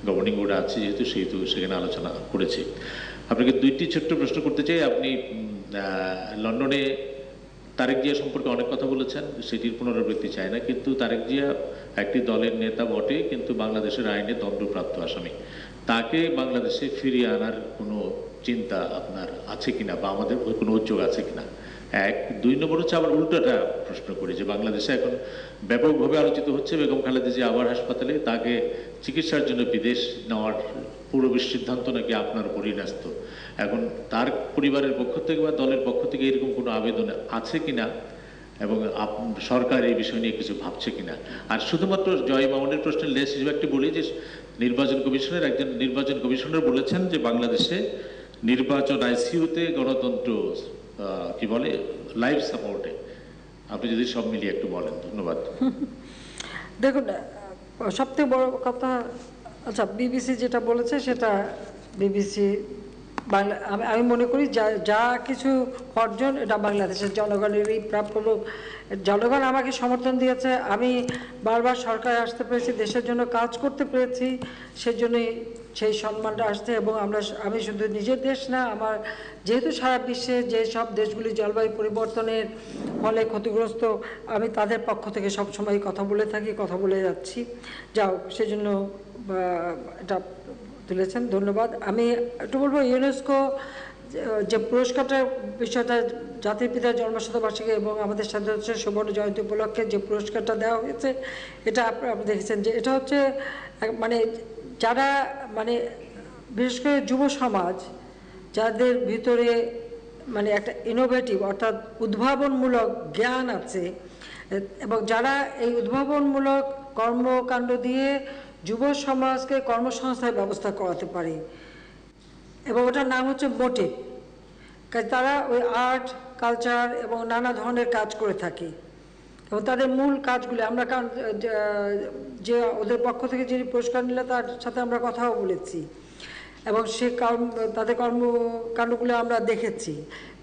গভর্নিং বোর্ডে আছি যেহেতু সেখানে আলোচনা করেছি। আপনাকে দুইটি ছোট্ট প্রশ্ন করতে চাই। আপনি লন্ডনে তারেক জিয়া সম্পর্কে অনেক কথা বলেছেন, সেটির পুনরাবৃত্তি চাই না, কিন্তু তারেক জিয়া একটি দলের নেতা বটে, কিন্তু বাংলাদেশের আইনে দণ্ডপ্রাপ্ত আসামি। তাকে বাংলাদেশে ফিরিয়ে আনার কোনো চিন্তা আপনার আছে কিনা, বা আমাদের কোনো উদ্যোগ আছে কিনা? এক। দুই নম্বর হচ্ছে আবার উল্টোটা প্রশ্ন করি যে বাংলাদেশে এখন ব্যাপকভাবে আলোচিত হচ্ছে বেগম খালেদা জিয়া আবার হাসপাতালে, তাকে চিকিৎসার জন্য বিদেশ নেওয়ার পুরো সিদ্ধান্ত নাকি আপনার উপরই ন্যস্ত। এখন তার পরিবারের পক্ষ থেকে বা দলের পক্ষ থেকে এরকম কোনো আবেদন আছে কিনা, এবং সরকার এই বিষয় নিয়ে কিছু ভাবছে কিনা? আর শুধুমাত্র জয় মামুনের প্রশ্নের লেস হিসেবে একটি বলি যে একজন নির্বাচন কমিশনার বলেছেন যে বাংলাদেশে নির্বাচন আইসিইউতে গণতন্ত্র কি বলে লাইফ সাপোর্টে। আপনি যদি সব মিলিয়ে একটু বলেন। ধন্যবাদ। দেখুন, সবথেকে বড় কথা, আচ্ছা বিবিসি যেটা বলেছে সেটা বিবিসি বাংলা, আমি মনে করি যা কিছু অর্জন এটা বাংলাদেশের জনগণেরই প্রাপ্য। জনগণ আমাকে সমর্থন দিয়েছে, আমি বারবার সরকারে আসতে পেরেছি, দেশের জন্য কাজ করতে পেরেছি, সেজন্যই সেই সম্মানটা আসছে। এবং আমি শুধু নিজের দেশ না, আমার যেহেতু সারা বিশ্বে যে সব দেশগুলি জলবায়ু পরিবর্তনের ফলে ক্ষতিগ্রস্ত, আমি তাদের পক্ষ থেকে সবসময় কথা বলে থাকি, কথা বলে যাচ্ছি। যাও, সেজন্য এটা তুলেছেন, ধন্যবাদ। আমি একটু বলবো, ইউনেস্কো যে পুরস্কারটার বিষয়টা, জাতির পিতার জন্মশতবার্ষিকী এবং আমাদের স্বাধীনতা সুবর্ণ জয়ন্তী উপলক্ষে যে পুরস্কারটা দেওয়া হয়েছে, এটা আপনি দেখেছেন যে এটা হচ্ছে মানে যারা মানে বিশেষ করে যুব সমাজ, যাদের ভিতরে মানে একটা ইনোভেটিভ অর্থাৎ উদ্ভাবনমূলক জ্ঞান আছে, এবং যারা এই উদ্ভাবনমূলক কর্মকাণ্ড দিয়ে যুব সমাজকে কর্মসংস্থানের ব্যবস্থা করাতে পারে, এবং ওটার নাম হচ্ছে মোটিভ। তারা ওই আর্ট, কালচার এবং নানা ধরনের কাজ করে থাকে, এবং তাদের মূল কাজগুলি আমরা, কারণ যে ওদের পক্ষ থেকে যিনি পুরস্কার নিলে তার সাথে আমরা কথাও বলেছি, এবং সে তাদের কর্মকাণ্ডগুলো আমরা দেখেছি।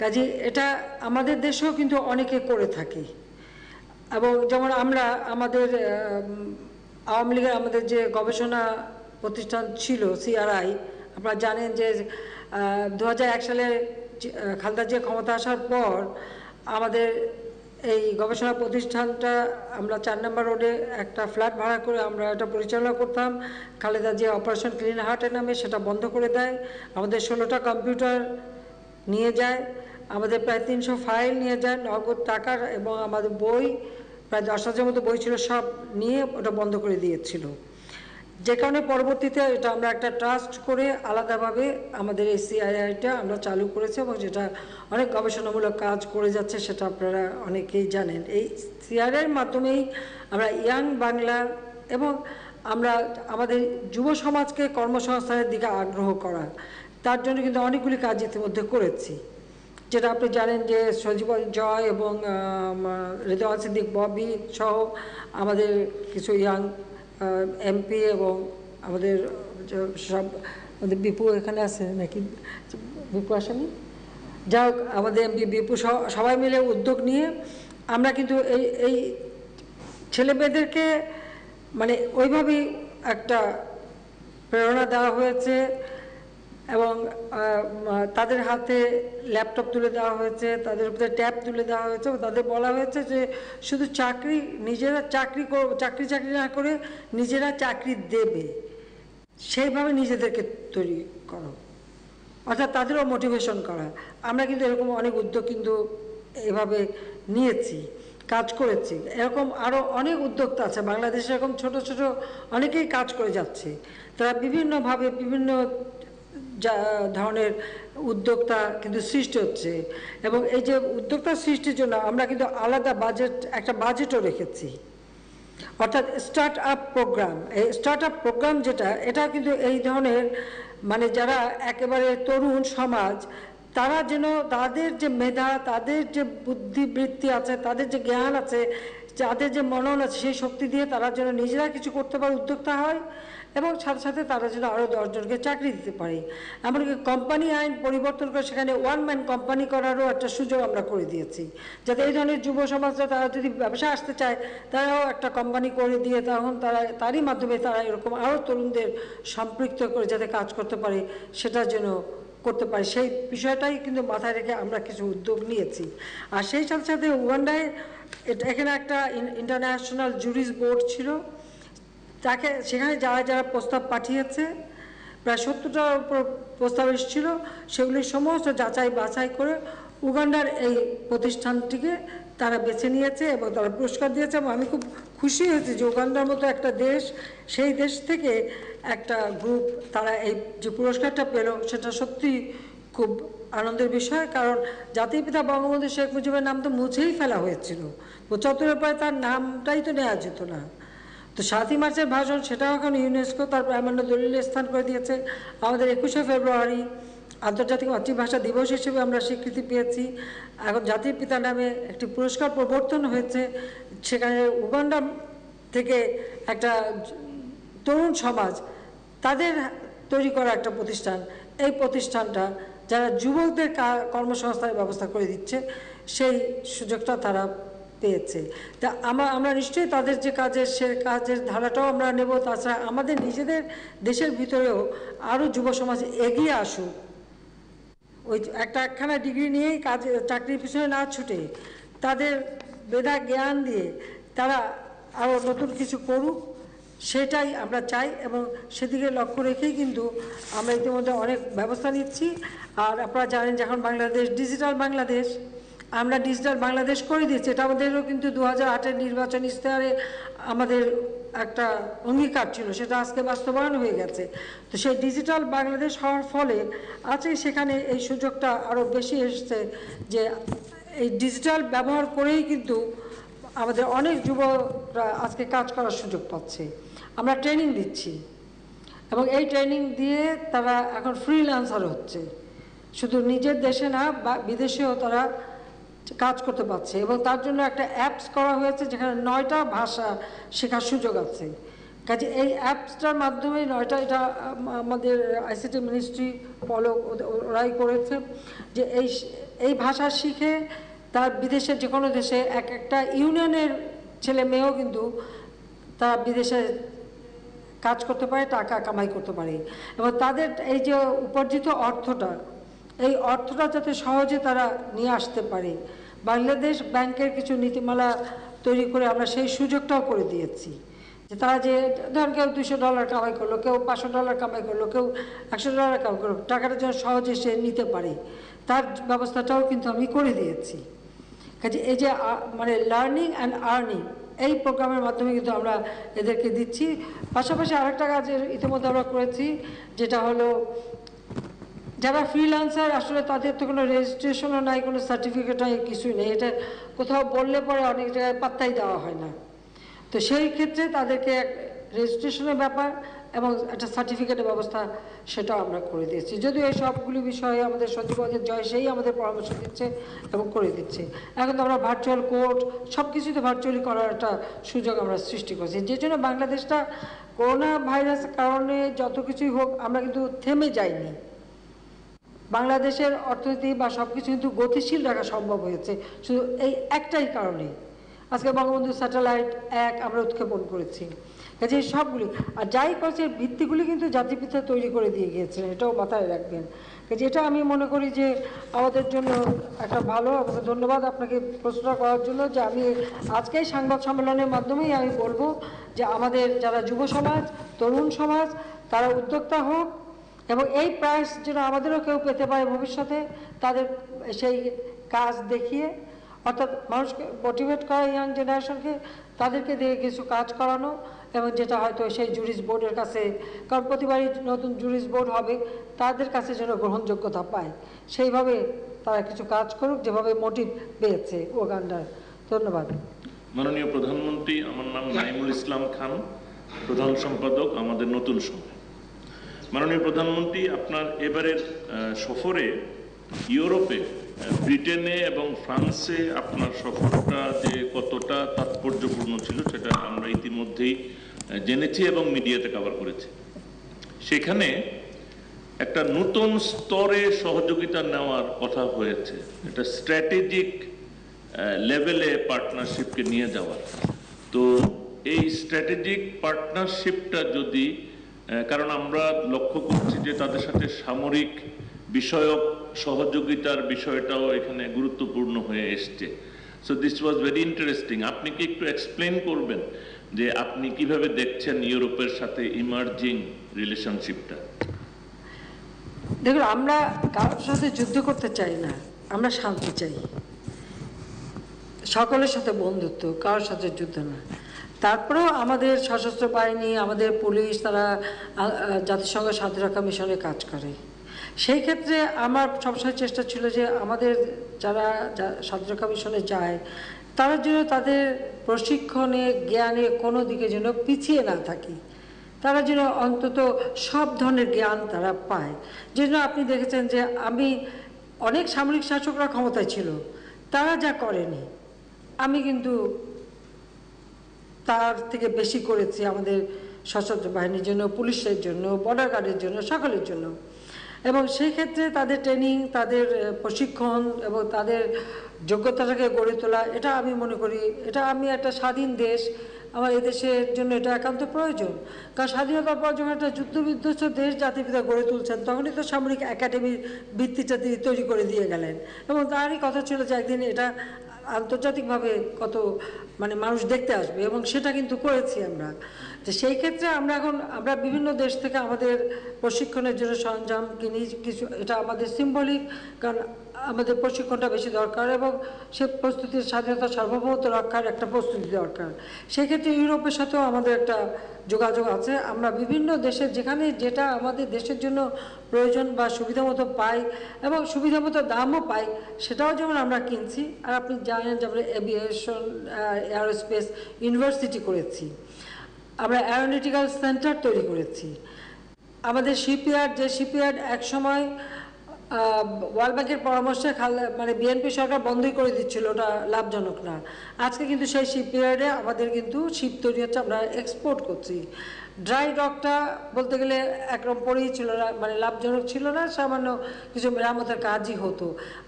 কাজে এটা আমাদের দেশেও কিন্তু অনেকে করে থাকে। এবং যেমন আমরা আমাদের আওয়ামী লীগের আমাদের যে গবেষণা প্রতিষ্ঠান ছিল সিআরআই, আপনারা জানেন যে 2001 সালে খালেদা জিয়া ক্ষমতা আসার পর আমাদের এই গবেষণা প্রতিষ্ঠানটা আমরা 4 নম্বর রোডে একটা ফ্ল্যাট ভাড়া করে আমরা এটা পরিচালনা করতাম। খালেদা জিয়া অপারেশন ক্লিন হার্টের নামে সেটা বন্ধ করে দেয়, আমাদের 16টা কম্পিউটার নিয়ে যায়, আমাদের প্রায় 300 ফাইল নিয়ে যায়, নগদ টাকার, এবং আমাদের বই প্রায় 10,000 মতো বই ছিল, সব নিয়ে ওটা বন্ধ করে দিয়েছিল। যে কারণে পরবর্তীতে এটা আমরা একটা ট্রাস্ট করে আলাদাভাবে আমাদের এই সিআইআইটা আমরা চালু করেছি, এবং যেটা অনেক গবেষণামূলক কাজ করে যাচ্ছে, সেটা আপনারা অনেকেই জানেন। এই সিআইআইয়ের মাধ্যমেই আমরা ইয়াং বাংলা এবং আমরা আমাদের যুব সমাজকে কর্মসংস্থানের দিকে আগ্রহ করা, তার জন্য কিন্তু অনেকগুলি কাজ ইতিমধ্যে করেছি, যেটা আপনি জানেন যে সজীব জয় এবং রেদওয়ান সিদ্দিক ববি সহ আমাদের কিছু ইয়াং এমপি এবং আমাদের সব, আমাদের বিপু এখানে আছে নাকি, বিপু আসেনি, যাই হোক আমাদের এমপি বিপু সবাই মিলে উদ্যোগ নিয়ে আমরা কিন্তু এই ছেলেমেয়েদেরকে মানে ওইভাবেই একটা প্রেরণা দেওয়া হয়েছে, এবং তাদের হাতে ল্যাপটপ তুলে দেওয়া হয়েছে, তাদের উপরে ট্যাব তুলে দেওয়া হয়েছে, তাদের বলা হয়েছে যে শুধু নিজেরা চাকরি না করে নিজেরা চাকরি দেবে, সেইভাবে নিজেদেরকে তৈরি করো, অর্থাৎ তাদেরও মোটিভেশন করা। আমরা কিন্তু এরকম অনেক উদ্যোগ কিন্তু এভাবে নিয়েছি, কাজ করেছি। এরকম আরও অনেক উদ্যোক্তা আছে বাংলাদেশে, এরকম ছোট ছোট অনেকেই কাজ করে যাচ্ছে। তারা বিভিন্নভাবে বিভিন্ন যা ধরনের উদ্যোক্তা কিন্তু সৃষ্টি হচ্ছে, এবং এই যে উদ্যোক্তা সৃষ্টির জন্য আমরা কিন্তু আলাদা একটা বাজেটও রেখেছি, অর্থাৎ স্টার্ট আপ প্রোগ্রাম। এই স্টার্ট আপ প্রোগ্রাম এটা কিন্তু এই ধরনের মানে যারা একেবারে তরুণ সমাজ, তারা যেন তাদের যে মেধা, তাদের যে বুদ্ধিবৃত্তি আছে, তাদের যে জ্ঞান আছে, যাদের যে মনন আছে, সেই শক্তি দিয়ে তারা যেন নিজেরা কিছু করতে পারে, উদ্যোক্তা হয়, এবং সাথে সাথে তারা যেন আরও 10 জনকে চাকরি দিতে পারে। এমনকি কোম্পানি আইন পরিবর্তন করে সেখানে ওয়ান ম্যান কোম্পানি করারও একটা সুযোগ আমরা করে দিয়েছি, যাতে এই ধরনের যুব সমাজরা তারা যদি ব্যবসা আসতে চায়, তারাও একটা কোম্পানি করে দিয়ে তখন তারই মাধ্যমে তারা এরকম আরও তরুণদের সম্পৃক্ত করে যাতে কাজ করতে পারে, সেটা যেন করতে পারে, সেই বিষয়টাই কিন্তু মাথায় রেখে আমরা কিছু উদ্যোগ নিয়েছি। আর সেই সাথে সাথে উগান্ডায় এখানে একটা ইন্টারন্যাশনাল জুরিস বোর্ড ছিল, সেখানে যারা যারা প্রস্তাব পাঠিয়েছে, প্রায় 70টার উপর প্রস্তাব এসেছিল, সেগুলি সমস্ত যাচাই বাছাই করে উগান্ডার এই প্রতিষ্ঠানটিকে তারা বেছে নিয়েছে এবং তারা পুরস্কার দিয়েছে। এবং আমি খুব খুশি হয়েছি যে উগান্ডার মতো একটা দেশ, সেই দেশ থেকে একটা গ্রুপ তারা এই যে পুরস্কারটা পেল, সেটা সত্যি খুব আনন্দের বিষয়। কারণ জাতির পিতা বঙ্গবন্ধু শেখ মুজিবের নাম তো মুছেই ফেলা হয়েছিল, 75-এর পরে তার নামটাই তো নেওয়া যেত না। তো 7ই মার্চের ভাষণ, সেটাও এখন ইউনেস্কো তার প্রামাণ্য দলিলে স্থান করে দিয়েছে। আমাদের 21শে ফেব্রুয়ারি আন্তর্জাতিক মাতৃভাষা দিবস হিসেবে আমরা স্বীকৃতি পেয়েছি। এখন জাতির পিতা নামে একটি পুরস্কার প্রবর্তন হয়েছে, সেখানে উগান্ডা থেকে একটা তরুণ সমাজ তাদের তৈরি করা একটা প্রতিষ্ঠান, এই প্রতিষ্ঠানটা যারা যুবকদের কর্মসংস্থানের ব্যবস্থা করে দিচ্ছে, সেই সুযোগটা তারা পেয়েছে। তা আমরা নিশ্চয়ই তাদের যে কাজের ধারাটাও আমরা নেব। তাছাড়া আমাদের নিজেদের দেশের ভিতরেও আরও যুব সমাজ এগিয়ে আসুক, ওই একখানা ডিগ্রি নিয়েই চাকরির পিছনে না ছুটে তাদের মেধা জ্ঞান দিয়ে তারা আরও নতুন কিছু করুক, সেটাই আমরা চাই। এবং সেদিকে লক্ষ্য রেখেই কিন্তু আমরা ইতিমধ্যে অনেক ব্যবস্থা নিচ্ছি। আর আপনারা জানেন যে এখন বাংলাদেশ ডিজিটাল বাংলাদেশ, আমরা ডিজিটাল বাংলাদেশ করে দিয়েছি। এটা আমাদেরও কিন্তু 2008-এর নির্বাচন ইশতেহারে আমাদের একটা অঙ্গীকার ছিল, সেটা আজকে বাস্তবায়ন হয়ে গেছে। তো সেই ডিজিটাল বাংলাদেশ হওয়ার ফলে আছে সেখানে এই সুযোগটা আরও বেশি এসেছে যে এই ডিজিটাল ব্যবহার করেই কিন্তু আমাদের অনেক যুবকরা আজকে কাজ করার সুযোগ পাচ্ছে। আমরা ট্রেনিং দিচ্ছি এবং এই ট্রেনিং দিয়ে তারা এখন ফ্রিল্যান্সার হচ্ছে, শুধু নিজের দেশে না বা বিদেশেও তারা কাজ করতে পারছে। এবং তার জন্য একটা অ্যাপস করা হয়েছে যেখানে 9টা ভাষা শেখার সুযোগ আছে। কাজে এই অ্যাপসটার মাধ্যমে 9টা, এটা আমাদের আইসিটি মিনিস্ট্রি ওরাই করেছে, যে এই ভাষা শিখে তার বিদেশের যে কোনো দেশে একটা ইউনিয়নের ছেলে মেয়েও কিন্তু তারা বিদেশে কাজ করতে পারে, টাকা কামাই করতে পারে। এবং তাদের এই যে উপার্জিত অর্থটা, এই অর্থটা যাতে সহজে তারা নিয়ে আসতে পারে, বাংলাদেশ ব্যাংকের কিছু নীতিমালা তৈরি করে আমরা সেই সুযোগটাও করে দিয়েছি। যে তারা যে ধরেন কেউ $200 কামাই করলো, কেউ $500 কামাই করলো, কেউ $100 কামাই করলো, টাকাটা যেন সহজে সে নিতে পারে, তার ব্যবস্থাটাও কিন্তু আমি করে দিয়েছি। কাজে এই যে মানে লার্নিং অ্যান্ড আর্নিং, এই প্রোগ্রামের মাধ্যমে কিন্তু আমরা এদেরকে দিচ্ছি। পাশাপাশি আরেকটা কাজ ইতিমধ্যে আমরা করেছি, যেটা হলো যারা ফ্রিল্যান্সার, আসলে তাদের তো কোনো রেজিস্ট্রেশনও নাই, কোনো সার্টিফিকেট নাই, কিছুই নেই। এটা কোথাও বললে পরে অনেক জায়গায় পাত্তাই দেওয়া হয় না। তো সেই ক্ষেত্রে তাদেরকে রেজিস্ট্রেশনের ব্যাপার এবং একটা সার্টিফিকেটের ব্যবস্থা, সেটাও আমরা করে দিয়েছি। যদিও এই সবগুলি বিষয়ে আমাদের সচিবালয়ের জয় সেই আমাদের পরামর্শ দিচ্ছে এবং করে দিচ্ছে। এখন তো আমরা ভার্চুয়াল কোর্ট সব কিছুতে ভার্চুয়ালি করার একটা সুযোগ আমরা সৃষ্টি করছি, যে জন্য বাংলাদেশটা করোনা ভাইরাসের কারণে যত কিছুই হোক আমরা কিন্তু থেমে যাইনি। বাংলাদেশের অর্থনীতি বা সব কিছু কিন্তু গতিশীল রাখা সম্ভব হয়েছে শুধু এই একটাই কারণে। আজকে বঙ্গবন্ধু স্যাটেলাইট 1 আমরা উৎক্ষেপণ করেছি। কাজে সবগুলি আর যাই করছে ভিত্তিগুলি কিন্তু জাতিপিতা তৈরি করে দিয়ে গিয়েছিলেন, এটাও মাথায় রাখবেন। কাজে এটা আমি মনে করি যে আমাদের জন্য একটা ভালো। আপনাকে ধন্যবাদ আপনাকে প্রশ্নটা করার জন্য, যে আমি আজকে এই সংবাদ সম্মেলনের মাধ্যমেই আমি বলবো যে আমাদের যারা যুব সমাজ, তরুণ সমাজ, তারা উদ্যোক্তা হোক এবং এই প্রাইজ যেন আমাদেরও কেউ পেতে পারে ভবিষ্যতে, তাদের সেই কাজ দেখিয়ে, অর্থাৎ মানুষকে মোটিভেট করা, ইয়াং জেনারেশনকে তাদেরকে দিয়ে কিছু কাজ করানো এবং যেটা হয়তো সেই জুরিস বোর্ডের কাছে, কারণ প্রতিবারই নতুন জুরিস বোর্ড হবে, তাদের কাছে যেন গ্রহণযোগ্যতা পায় সেইভাবে তারা কিছু কাজ করুক যেভাবে মোটিভ পেয়েছে ওগান্ডার। ধন্যবাদ। মাননীয় প্রধানমন্ত্রী, আমার নাম নাইমুল ইসলাম খান, প্রধান সম্পাদক আমাদের নতুন সময়। মাননীয় প্রধানমন্ত্রী, আপনার এবারের সফরে ইউরোপে, ব্রিটেনে এবং ফ্রান্সে আপনার সফরটা যে কতটা তাৎপর্যপূর্ণ ছিল সেটা আমরা ইতিমধ্যেই জেনেছি এবং মিডিয়াতে কভার করেছি। সেখানে একটা নতুন স্তরে সহযোগিতা নেওয়ার কথা হয়েছে, এটা স্ট্র্যাটেজিক লেভেলে পার্টনারশিপকে নিয়ে যাওয়ার। তো এই স্ট্র্যাটেজিক পার্টনারশিপটা যদি, কারণ আমরা লক্ষ্য করছি যে তাদের সাথে সামরিক বিষয়ক সহযোগিতার বিষয়টাও এখানে গুরুত্বপূর্ণ হয়ে এসছে। So this was very interesting. আপনি কি একটু এক্সপ্লেন করবেন যে আপনি কিভাবে দেখছেন ইউরোপের সাথে ইমার্জিং রিলেশনশিপটা? দেখুন, আমরা কারোর সাথে যুদ্ধ করতে চাই না, আমরা শান্তি চাই, সকলের সাথে বন্ধুত্ব, কারোর সাথে যুদ্ধ না। তারপরেও আমাদের সশস্ত্র বাহিনী, আমাদের পুলিশ, তারা জাতিসংঘ শান্তিরক্ষা মিশনে কাজ করে। সেই ক্ষেত্রে আমার সবসময় চেষ্টা ছিল যে আমাদের যারা শান্তিরক্ষা মিশনে যায় তারা যেন তাদের প্রশিক্ষণে, জ্ঞানে কোনো দিকে যেন পিছিয়ে না থাকে, তারা যেন অন্তত সব ধরনের জ্ঞান তারা পায়। যেন আপনি দেখেছেন যে অনেক সামরিক শাসকরা ক্ষমতায় ছিল, তারা যা করেনি আমি কিন্তু তার থেকে বেশি করেছি আমাদের সশস্ত্র বাহিনীর জন্য, পুলিশের জন্য, বর্ডার গার্ডের জন্য, সকলের জন্য। এবং সেই ক্ষেত্রে তাদের ট্রেনিং, তাদের প্রশিক্ষণ এবং তাদের যোগ্যতাটাকে গড়ে তোলা, এটা আমি মনে করি, এটা আমি একটা স্বাধীন দেশ, আমার এদেশের জন্য এটা একান্ত প্রয়োজন। কারণ স্বাধীনতার পর যখন একটা যুদ্ধবিধ্বস্ত দেশ জাতিপিতা গড়ে তুলছেন, তখনই তো সামরিক একাডেমির ভিত্তিটা তিনি তৈরি করে দিয়ে গেলেন। এবং তারই কথা ছিল যে একদিন এটা আন্তর্জাতিকভাবে কত মানুষ দেখতে আসবে, এবং সেটা কিন্তু করেছি আমরা। তো সেই ক্ষেত্রে আমরা বিভিন্ন দেশ থেকে আমাদের প্রশিক্ষণের জন্য সরঞ্জাম কিনি কিছু, এটা আমাদের সিম্বলিক, কারণ আমাদের প্রশিক্ষণটা বেশি দরকার এবং সে প্রস্তুতির, স্বাধীনতা সার্বভৌমত্ব রক্ষার একটা প্রস্তুতি দরকার। সেক্ষেত্রে ইউরোপের সাথেও আমাদের একটা যোগাযোগ আছে। আমরা বিভিন্ন দেশের যেখানে যেটা আমাদের দেশের জন্য প্রয়োজন বা সুবিধা মতো পাই এবং সুবিধা মতো দামও পাই, সেটাও যেমন আমরা কিনছি। আর আপনি জানেন যে আমরা এভিয়েশন, এয়ারোস্পেস ইউনিভার্সিটি করেছি, আমরা অ্যারোনটিক্যাল সেন্টার তৈরি করেছি। আমাদের শিপইয়ার্ড, যে শিপইয়ার্ড একসময় ওয়ার্ল্ড ব্যাংকের পরামর্শে বিএনপি সরকার বন্ধই করে দিচ্ছিল, ওটা লাভজনক না। আজকে কিন্তু সেই শিপইয়ার্ডে আমাদের কিন্তু শিপ তৈরি হচ্ছে, আমরা এক্সপোর্ট করছি। ড্রাই ডকটা বলতে গেলে একরকম পড়েই ছিল না, লাভজনক ছিল না, সামান্য কিছু মেরামতের কাজই হতো।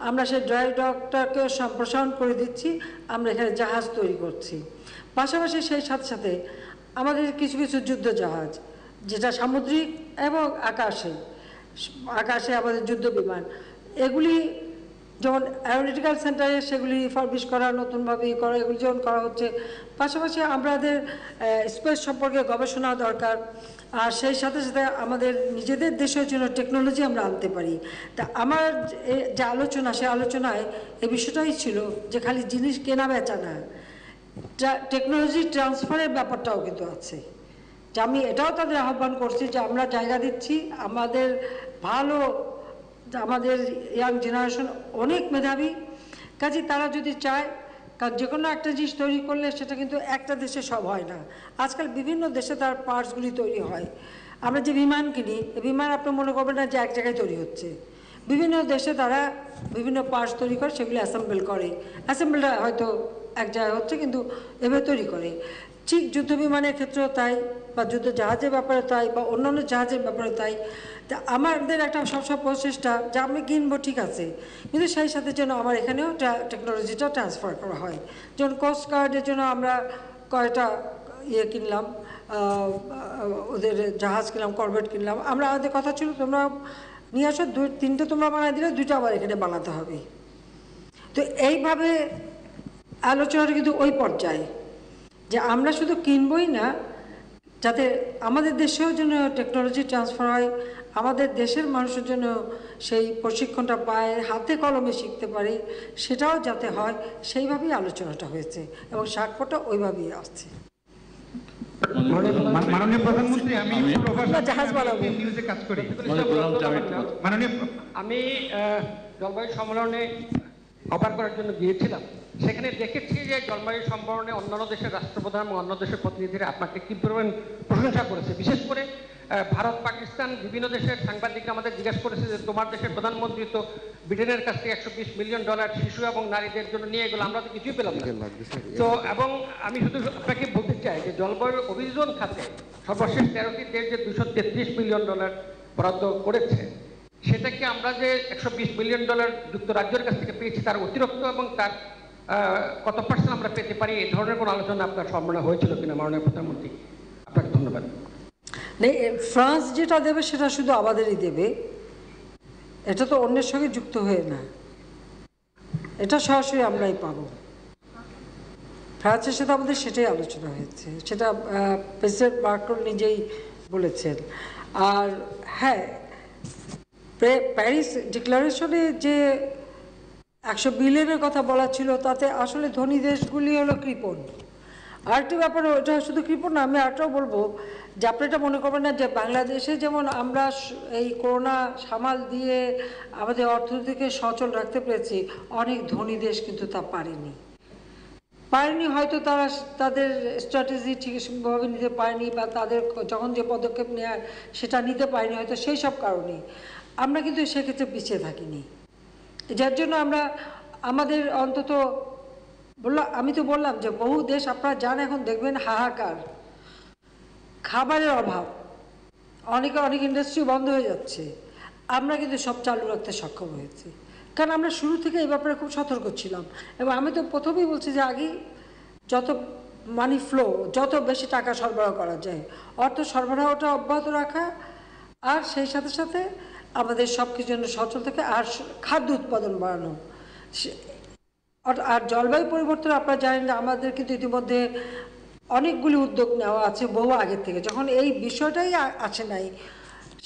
আমরা সেই ড্রাই ডকটাকে সম্প্রসারণ করে দিচ্ছি, আমরা এখানে জাহাজ তৈরি করছি। পাশাপাশি সেই সাথে সাথে আমাদের কিছু কিছু যুদ্ধ জাহাজ, যেটা সামুদ্রিক এবং আকাশে আমাদের যুদ্ধ বিমান, এগুলি যেমন অ্যারোনটিক্যাল সেন্টারে সেগুলি রিফারবিশ করা, নতুনভাবে করা, এগুলি যেমন করা হচ্ছে। পাশাপাশি আমাদের স্পেস সম্পর্কে গবেষণা দরকার, আর সেই সাথে সাথে আমাদের নিজেদের দেশের জন্য টেকনোলজি আমরা আনতে পারি। তা আমার যে আলোচনা, সে আলোচনায় এই বিষয়টাই ছিল যে খালি জিনিস কেনা বেচা না, টেকনোলজি ট্রান্সফারের ব্যাপারটাও কিন্তু আছে। যে আমি এটাও তাদের আহ্বান করছি যে আমরা জায়গা দিচ্ছি, আমাদের আমাদের ইয়াং জেনারেশন অনেক মেধাবী, কাজে তারা যদি চায়, কারণ যে কোনো একটা জিনিস তৈরি করলে সেটা কিন্তু একটা দেশে সব হয় না, আজকাল বিভিন্ন দেশে তার পার্টসগুলি তৈরি হয়। আমরা যে বিমান কিনি, বিমান আপনি মনে করবেন না যে এক জায়গায় তৈরি হচ্ছে, বিভিন্ন দেশে তারা বিভিন্ন পার্টস তৈরি করে, সেগুলি অ্যাসেম্বল করে, অ্যাসেম্বলটা হয়তো এক জায়গায় হচ্ছে কিন্তু এভাবে তৈরি করে। ঠিক যুদ্ধ বিমানের ক্ষেত্রেও তাই, বা যুদ্ধ জাহাজের ব্যাপারে তাই, বা অন্যান্য জাহাজের ব্যাপারে তাই। তা আমাদের একটা সবসময় প্রচেষ্টা যে আমি কিনবো ঠিক আছে, কিন্তু সেই সাথে যেন আমার এখানেও টেকনোলজিটা ট্রান্সফার করা হয়। যেমন কোস্ট গার্ডের জন্য আমরা কয়টা কিনলাম, ওদের জাহাজ কিনলাম, করভেট কিনলাম। আমাদের কথা ছিল তোমরা নিয়ে আসো, 2-3টে তোমরা বানাই দিলে 2টা আবার এখানে বানাতে হবে। তো এইভাবে আলোচনাটা কিন্তু ওই পর্যায়ে যে আমরা শুধু কিনবই না, যাতে আমাদের দেশেও যেন টেকনোলজি ট্রান্সফার হয়, আমাদের দেশের মানুষের জন্য সেই প্রশিক্ষণটা পায়, হাতে কলমে শিখতে পারে, সেটাও যাতে হয়, সেইভাবেই আলোচনাটা হয়েছে এবং স্বাক্ষরটা ওইভাবেই আসছে। মাননীয় প্রধানমন্ত্রী, আমি আমরা জাহাজ বানাবো। নিউজে কাজ করি। মাননীয় আমি জলবায়ু সম্মেলনে কভার করার জন্য গিয়েছিলাম, সেখানে দেখেছি যে জলবায়ু সম্মেলনে অন্যান্য দেশের রাষ্ট্রপ্রধান এবং অন্য দেশের প্রতিনিধিরা আপনাকে কি পরিমাণ প্রশংসা করেছে। বিশেষ করে ভারত, পাকিস্তান, বিভিন্ন দেশের সাংবাদিকরা আমাদের জিজ্ঞাসা করেছে যে তোমার দেশের প্রধানমন্ত্রী তো ব্রিটেনের কাছ থেকে $120 মিলিয়ন শিশু এবং নারীদের জন্য নিয়ে গেল, আমরা তো কিছুই পেলাম না। তো এবং আমি শুধু আপনাকে বলতে চাই যে জলবায়ু অভিযোজন খাতে সর্বশেষ 13টি দেশ যে $233 মিলিয়ন বরাদ্দ করেছে, সেটাকে আমরা যে $120 মিলিয়ন যুক্তরাজ্যের কাছ থেকে পেয়েছি তার অতিরিক্ত এবং তার কত পার্সেন্ট আমরা পেতে পারি, এই ধরনের কোনো আলোচনা আপনার সম্মেলনে হয়েছিল কিনা মাননীয় প্রধানমন্ত্রী? আপনাকে ধন্যবাদ। ফ্রান্স যেটা দেবে সেটা শুধু আমাদেরই দেবে, এটা তো অন্যের সঙ্গে যুক্ত হয়ে না, এটা সরাসরি আমরাই পাবো। ফ্রান্সের সাথে আমাদের সেটাই আলোচনা হয়েছে, সেটা প্রেসিডেন্ট ম্যাক্রন নিজেই বলেছেন। আর হ্যাঁ, প্যারিস ডিক্লারেশনে যে 100 বিলিয়নের কথা বলা ছিল, তাতে আসলে ধনী দেশগুলি হলো কৃপণ। আরেকটি ব্যাপার, ওটা শুধু কৃপণ না, আমি আরেকটাও বলবো যে আপনি এটা মনে করবেন না যে বাংলাদেশে যেমন আমরা এই করোনা সামাল দিয়ে আমাদের অর্থনীতিকে সচল রাখতে পেরেছি, অনেক ধনী দেশ কিন্তু তা পারেনি। হয়তো তারা তাদের স্ট্র্যাটেজি ঠিকভাবে নিতে পারেনি, বা তাদের যখন যে পদক্ষেপ নেওয়ার সেটা নিতে পারেনি হয়তো সেই সব কারণে। আমরা কিন্তু সেক্ষেত্রে পিছিয়ে থাকিনি, যার জন্য আমরা আমাদের অন্তত আমি তো বললাম যে বহু দেশ আপনারা যান এখন দেখবেন হাহাকার, খাবারের অভাব, অনেক ইন্ডাস্ট্রি বন্ধ হয়ে যাচ্ছে, আমরা কিন্তু সব চালু রাখতে সক্ষম হয়েছি, কারণ আমরা শুরু থেকে এই ব্যাপারে খুব সতর্ক ছিলাম। এবং আমি তো প্রথমেই বলছি যে আগে যত মানি ফ্লো, যত বেশি টাকা সরবরাহ করা যায়, অর্থ সরবরাহটা অব্যাহত রাখা, আর সেই সাথে সাথে আমাদের সব কিছুর জন্য সচল থাকে, আর খাদ্য উৎপাদন বাড়ানো। আর জলবায়ু পরিবর্তন আপনারা জানেন যে আমাদের কিন্তু ইতিমধ্যে অনেকগুলি উদ্যোগ নেওয়া আছে বহু আগের থেকে, যখন এই বিষয়টাই আসে নাই,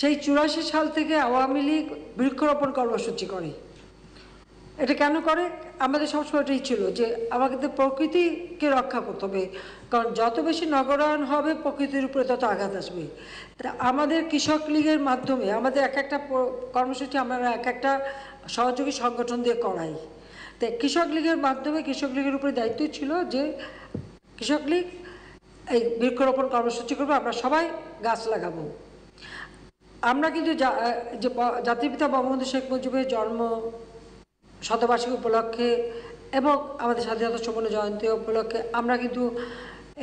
সেই 84 সাল থেকে আওয়ামী লীগ বৃক্ষরোপণ কর্মসূচি করে। এটা কেন করে? আমাদের সবসময় এটাই ছিল যে আমাদের প্রকৃতিকে রক্ষা করতে হবে, কারণ যত বেশি নগরায়ন হবে প্রকৃতির উপরে তত আঘাত আসবে। তা আমাদের কৃষক লীগের মাধ্যমে আমাদের এক একটা কর্মসূচি আমরা এক একটা সহযোগী সংগঠন দিয়ে করাই। তাই কৃষক লীগের মাধ্যমে কৃষক লীগের উপরে দায়িত্ব ছিল যে কৃষক লীগ এই বৃক্ষরোপণ কর্মসূচি করবো, আমরা সবাই গাছ লাগাবো। আমরা কিন্তু জাতির পিতা বঙ্গবন্ধু শেখ মুজিবের জন্ম শতবার্ষিকী উপলক্ষে এবং আমাদের স্বাধীনতা সুবর্ণ জয়ন্তী উপলক্ষে আমরা কিন্তু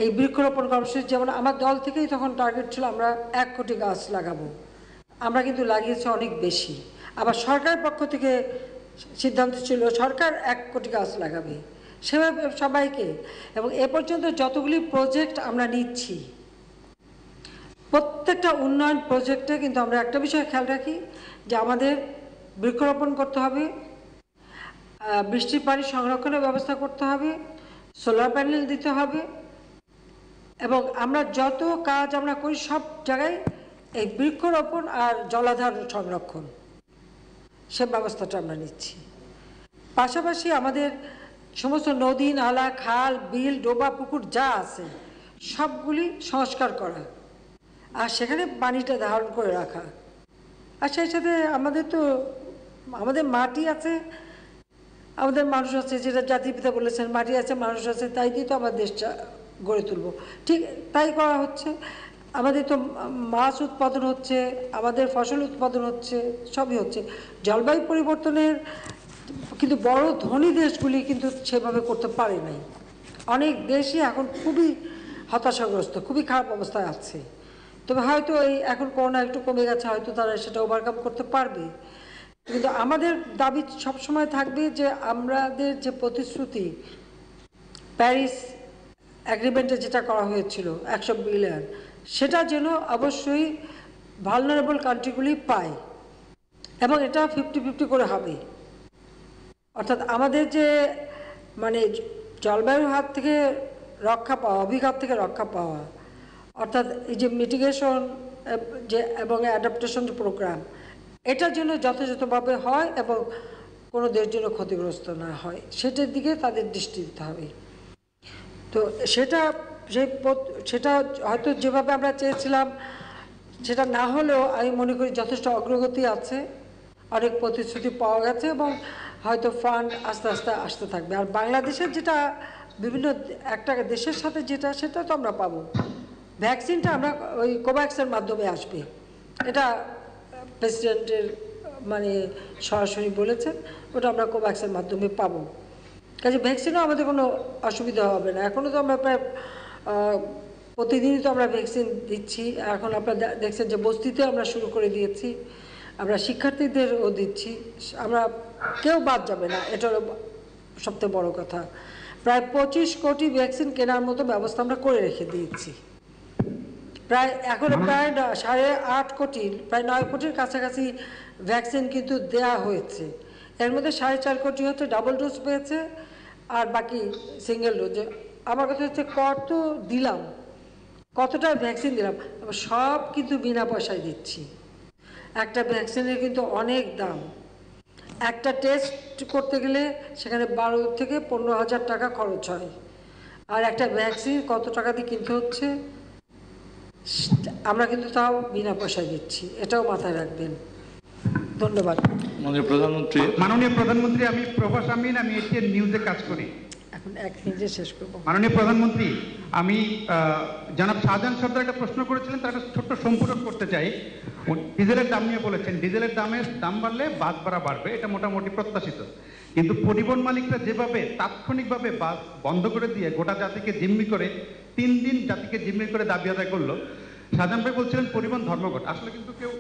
এই বৃক্ষরোপণ কর্মসূচি, যেমন আমার দল থেকেই তখন টার্গেট ছিল আমরা 1 কোটি গাছ লাগাবো, আমরা কিন্তু লাগিয়েছি অনেক বেশি। আবার সরকারের পক্ষ থেকে সিদ্ধান্ত ছিল সরকার 1 কোটি গাছ লাগাবে, সেভাবে সবাইকে। এবং এ পর্যন্ত যতগুলি প্রজেক্ট আমরা নিচ্ছি, প্রত্যেকটা উন্নয়ন প্রজেক্টে কিন্তু আমরা একটা বিষয় খেয়াল রাখি যে আমাদের বৃক্ষরোপণ করতে হবে, বৃষ্টির পানি সংরক্ষণের ব্যবস্থা করতে হবে, সোলার প্যানেল দিতে হবে, এবং আমরা যত কাজ আমরা করি সব জায়গায় এই বৃক্ষরোপণ আর জলাধার সংরক্ষণ সে ব্যবস্থাটা আমরা নিচ্ছি। পাশাপাশি আমাদের সমস্ত নদী, নালা, খাল, বিল, ডোবা, পুকুর যা আছে সবগুলি সংস্কার করা, আর সেখানে পানিটা ধারণ করে রাখা। আর সেই সাথে আমাদের মাটি আছে, আমাদের মানুষ আছে, যেটা জাতির পিতা বলেছেন মাটি আছে মানুষ আছে, তাই দিয়ে তো আমার দেশটা গড়ে তুলব। ঠিক তাই করা হচ্ছে। আমাদের তো মাছ উৎপাদন হচ্ছে, আমাদের ফসল উৎপাদন হচ্ছে, সবই হচ্ছে। জলবায়ু পরিবর্তনের কিন্তু বড় ধনী দেশগুলি কিন্তু সেভাবে করতে পারে নাই। অনেক দেশই এখন খুবই হতাশাগ্রস্ত, খুবই খারাপ অবস্থায় আছে। তবে হয়তো এই এখন করোনা একটু কমে গেছে, হয়তো তারা সেটা ওভারকাম করতে পারবে। কিন্তু আমাদের দাবি সবসময় থাকবে যে আমাদের যে প্রতিশ্রুতি প্যারিস অ্যাগ্রিমেন্টে যেটা করা হয়েছিল 100 বিলিয়ন, সেটা যেন অবশ্যই ভালনারেবল কান্ট্রিগুলি পায়, এবং এটা 50-50 করে হবে। অর্থাৎ আমাদের যে মানে জলবায়ুর হাত থেকে রক্ষা পাওয়া, অভিঘাত থেকে রক্ষা পাওয়া, অর্থাৎ এই যে মিটিগেশন যে এবং অ্যাডাপ্টেশন যে প্রোগ্রাম, এটার জন্য যথাযথভাবে হয় এবং কোনো দেশ জন্য ক্ষতিগ্রস্ত না হয়, সেটার দিকে তাদের দৃষ্টি দিতে হবে। তো সেটা সেটা হয়তো যেভাবে আমরা চেয়েছিলাম সেটা না হলেও আমি মনে করি যথেষ্ট অগ্রগতি আছে, অনেক প্রতিশ্রুতি পাওয়া গেছে এবং হয়তো ফান্ড আস্তে আস্তে আসতে থাকবে। আর বাংলাদেশের যেটা বিভিন্ন একটা দেশের সাথে যেটা সেটা তো আমরা পাবো। ভ্যাকসিনটা আমরা ওই কোভ্যাক্সের মাধ্যমে আসবে, এটা প্রেসিডেন্টের মানে সরাসরি বলেছেন, ওটা আমরা কোভ্যাক্সের মাধ্যমে পাবো। কাজে ভ্যাকসিনও আমাদের কোনো অসুবিধা হবে না। এখনও তো আমরা প্রায় প্রতিদিনই তো আমরা ভ্যাকসিন দিচ্ছি। এখন আপনারা দেখছেন যে বস্তিতেও আমরা শুরু করে দিয়েছি, আমরা শিক্ষার্থীদেরও দিচ্ছি, আমরা কেউ বাদ যাবে না, এটা হলো সবথেকে বড় কথা। প্রায় 25 কোটি ভ্যাকসিন কেনার মতো ব্যবস্থা আমরা করে রেখে দিয়েছি। প্রায় এখনো প্রায় 8.5 কোটি, প্রায় 9 কোটির কাছাকাছি ভ্যাকসিন কিন্তু দেয়া হয়েছে। এর মধ্যে 4.5 কোটি হচ্ছে ডাবল ডোজ পেয়েছে আর বাকি সিঙ্গেল ডোজ। আমার কথা হচ্ছে কত দিলাম, কতটা ভ্যাকসিন দিলাম, সব কিন্তু বিনা পয়সায় দিচ্ছি। একটা ভ্যাকসিনের কিন্তু অনেক দাম, একটা টেস্ট করতে গেলে সেখানে 12 থেকে 15,000 টাকা খরচ হয়। আর একটা ভ্যাকসিন কত টাকা দিয়ে কিনতে হচ্ছে, আমরা কিন্তু তাও বিনা পয়সায় দিচ্ছি, এটাও মাথায় রাখবেন। ধন্যবাদ। মাননীয় প্রধানমন্ত্রী, আমি প্রভাস আমিন, আমি এটিএন নিউজে কাজ করি। এখন 1 মিনিটে শেষ করবো। মাননীয় প্রধানমন্ত্রী, আমি জনাব শাহজাহান সর্দার একটা প্রশ্ন করেছিলেন, তার একটা ছোট্ট সম্পূরক করতে চাই। ডিজেলের দাম নিয়ে বলেছেন, ডিজেলের দাম বাড়লে বাস ভাড়া বাড়বে, এটা মোটামুটি প্রত্যাশিত। কিন্তু পরিবহন মালিকরা যেভাবে তাৎক্ষণিকভাবে বাস বন্ধ করে দিয়ে গোটা জাতিকে জিম্মি করে 3 দিন জাতিকে জিম্মি করে দাবি আদায় করলো, শাহজাহান ভাই বলছিলেন পরিবহন ধর্মঘট। আসলে কিন্তু কেউ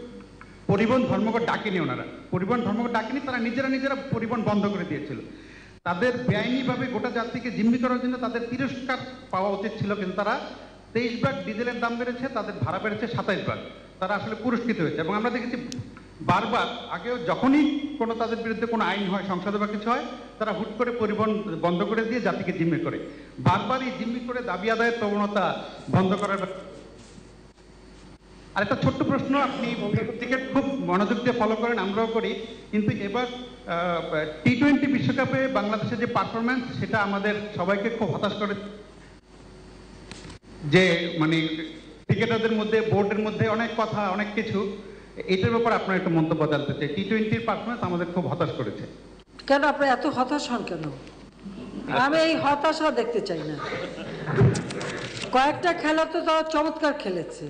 পরিবহন ধর্মঘট ডাকেনি, ওনারা পরিবহন ধর্মঘট ডাকেনি, তারা নিজেরা পরিবহন বন্ধ করে দিয়েছিল। তাদের বেআইনিভাবে গোটা জাতিকে জিম্মি করার জন্য তাদের তিরস্কার পাওয়া উচিত ছিল, কিন্তু তারা 23 ভাগ ডিজেলের দাম বেড়েছে, তাদের ভাড়া বেড়েছে 27 ভাগ, তারা আসলে পুরস্কৃত হয়েছে। এবং আমরা দেখেছি বারবার আগেও যখনই কোনো তাদের বিরুদ্ধে কোনো আইন হয়, সংসদে বা কিছু হয়, তারা হুট করে পরিবহন বন্ধ করে দিয়ে জাতিকে জিম্মি করে, বারবারই জিম্মি করে দাবি আদায়ের প্রবণতা বন্ধ করার। আরেকটা ছোট্ট প্রশ্ন, আপনি টিকেট খুব মনোযোগ দিয়ে ফলো করেন, আমরাও করি, কিন্তু এবার T20 বিশ্বকাপে বাংলাদেশের যে পারফরমেন্স, সেটা আমাদের সবাইকে খুব হতাশ করে। যে মানে ক্রিকেটারদের মধ্যে, বোর্ডের মধ্যে অনেক কথা, অনেক কিছু, এটার ব্যাপারে আপনার একটু মন্তব্য জানতে চাই। T20 পারফরমেন্স আমাদের খুব হতাশ করেছে। কেন আপনি এত হতাশ হন কেন? আমি এই হতাশা দেখতে চাই না। কয়েকটা খেলা তো তারা চমৎকার খেলেছে।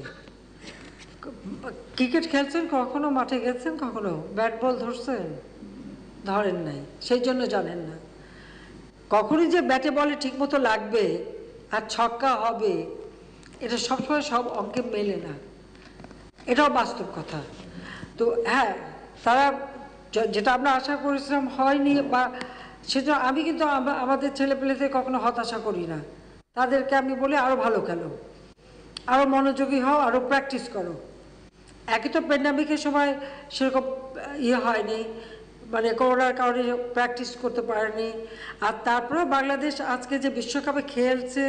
ক্রিকেট খেলছেন, কখনো মাঠে গেছেন, কখনো ব্যাট বল ধরছেন? ধরেন নাই, সেই জন্য জানেন না। কখনই যে ব্যাটে বলে ঠিক মতো লাগবে আর ছক্কা হবে, এটা সবসময় সব অঙ্কে মেলে না, এটাও বাস্তব কথা। তো হ্যাঁ, তারা যেটা আমরা আশা করেছিলাম হয়নি, বা সেজন্য আমি কিন্তু আমাদের ছেলেপেলেদের কখনো হতাশা করি না। তাদেরকে আমি বলি আরও ভালো খেলো, আরও মনোযোগী হও, আরও প্র্যাকটিস করো। একই তো প্যান্ডামিকের সময় সেরকম হয়নি, মানে করোনার কারণে প্র্যাকটিস করতে পারেনি। আর তারপরে বাংলাদেশ আজকে যে বিশ্বকাপে খেলছে,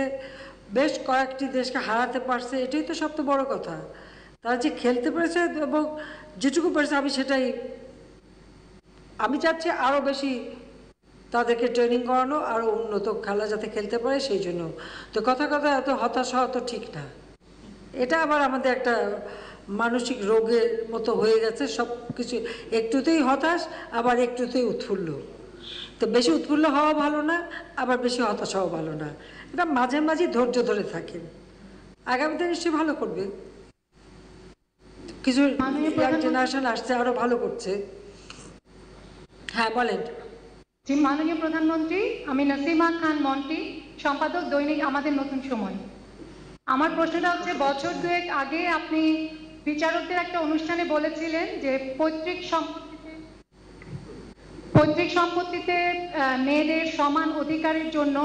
বেশ কয়েকটি দেশকে হারাতে পারছে, এটাই তো সবচেয়ে বড় কথা। তারা যে খেলতে পেরেছে এবং যেটুকু পেরেছে, আমি চাচ্ছি আরও বেশি তাদেরকে ট্রেনিং করানো, আরও উন্নত খেলা যাতে খেলতে পারে, সেই জন্য। তো কথা এত হতাশ হওয়া তো ঠিক না। এটা আবার আমাদের একটা মানসিক রোগের মতো হয়ে গেছে, সব কিছু একটুতেই হতাশ, আবার একটুতেই উৎফুল্ল। তো বেশি উৎফুল্ল হওয়া ভালো না, আবার বেশি হতাশ হওয়া ভালো না। এটা মাঝে মাঝে ধৈর্য ধরে থাকেন, আগামীতে নিশ্চয়ই ভালো করবে। কিছু ইয়াং জেনারেশন আসছে, আরো ভালো করছে। হ্যাঁ বলেন। জি, মাননীয় প্রধানমন্ত্রী, আমি নাসিমা খান মন্টি, সম্পাদক দৈনিক আমাদের নতুন সময়। আমার প্রশ্নটা হচ্ছে, বছর 2 আগে আপনি বিচারকদের একটা অনুষ্ঠানে বলেছিলেন যে পৈতৃক সম্পত্তিতে মেয়েদের সমান অধিকারের জন্য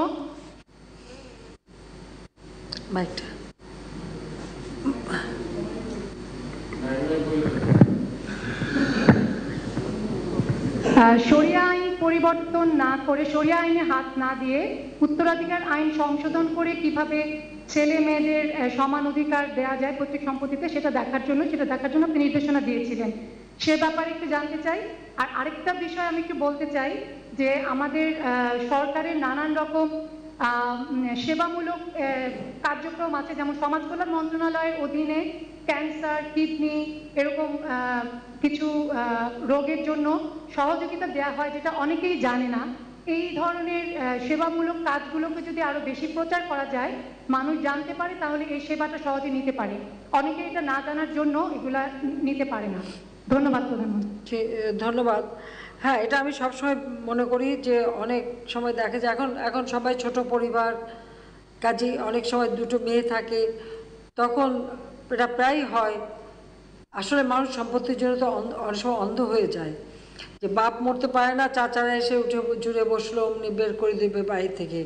শরিয়া আইন পরিবর্তন না করে, শরিয়া আইনে হাত না দিয়ে উত্তরাধিকার আইন সংশোধন করে কিভাবে ছেলে মেয়েদের সমান অধিকার দেওয়া যায় পৈতৃক সম্পত্তিতে, সেটা দেখার জন্য আপনি নির্দেশনা দিয়েছিলেন। সে ব্যাপারে একটু জানতে চাই। আর আরেকটা বিষয় আমি একটু বলতে চাই যে আমাদের সরকারের নানান রকম সেবামূলক কার্যক্রম আছে, যেমন সমাজ কল্যাণ মন্ত্রণালয়ের অধীনে ক্যান্সার, কিডনি এরকম কিছু রোগের জন্য সহযোগিতা দেওয়া হয়, যেটা অনেকেই জানে না। এই ধরনের সেবামূলক কাজগুলোকে যদি আরো বেশি প্রচার করা যায়, মানুষ জানতে পারে, তাহলে এই সেবাটা সহজে নিতে পারে। অনেকে এটা না জানার জন্য এগুলা নিতে পারে না। ধন্যবাদ প্রধানমন্ত্রী। ধন্যবাদ। হ্যাঁ, এটা আমি সবসময় মনে করি যে অনেক সময় দেখা যায় এখন সবাই ছোট পরিবার, কাজেই অনেক সময় দুটো মেয়ে থাকে, তখন এটা প্রায় হয় আসলে মানুষ সম্পত্তির জন্য তো অনেক সময় অন্ধ হয়ে যায়, যে বাপ মরতে পারে না, চাচারা এসে উঠে জুড়ে বসলো, অমনি বের করে দেবে বাড়ি থেকে।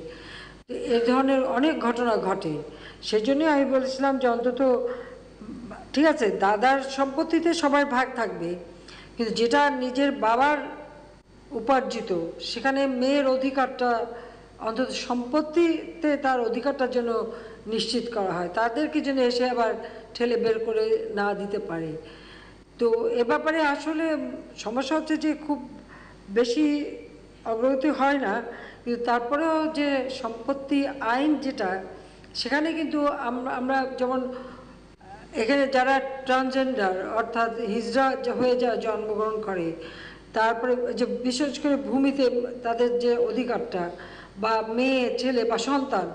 এই ধরনের অনেক ঘটনা ঘটে। সেই জন্যই আমি বলেছিলাম যে অন্তত ঠিক আছে, দাদার সম্পত্তিতে সবার ভাগ থাকবে, কিন্তু যেটা নিজের বাবার উপার্জিত সেখানে মেয়ের অধিকারটা অন্তত সম্পত্তিতে তার অধিকারটার জন্য নিশ্চিত করা হয়, তাদেরকে যেন এসে আবার ঠেলে বের করে না দিতে পারে। তো এ ব্যাপারে আসলে সমস্যা হচ্ছে যে খুব বেশি অগ্রগতি হয় না, কিন্তু তারপরেও যে সম্পত্তি আইন যেটা, সেখানে কিন্তু আমরা যেমন এখানে যারা ট্রান্সজেন্ডার অর্থাৎ হিজড়া হয়ে যারা জন্মগ্রহণ করে, তারপরে যে বিশেষ করে ভূমিতে তাদের যে অধিকারটা, বা মেয়ে ছেলে বা সন্তান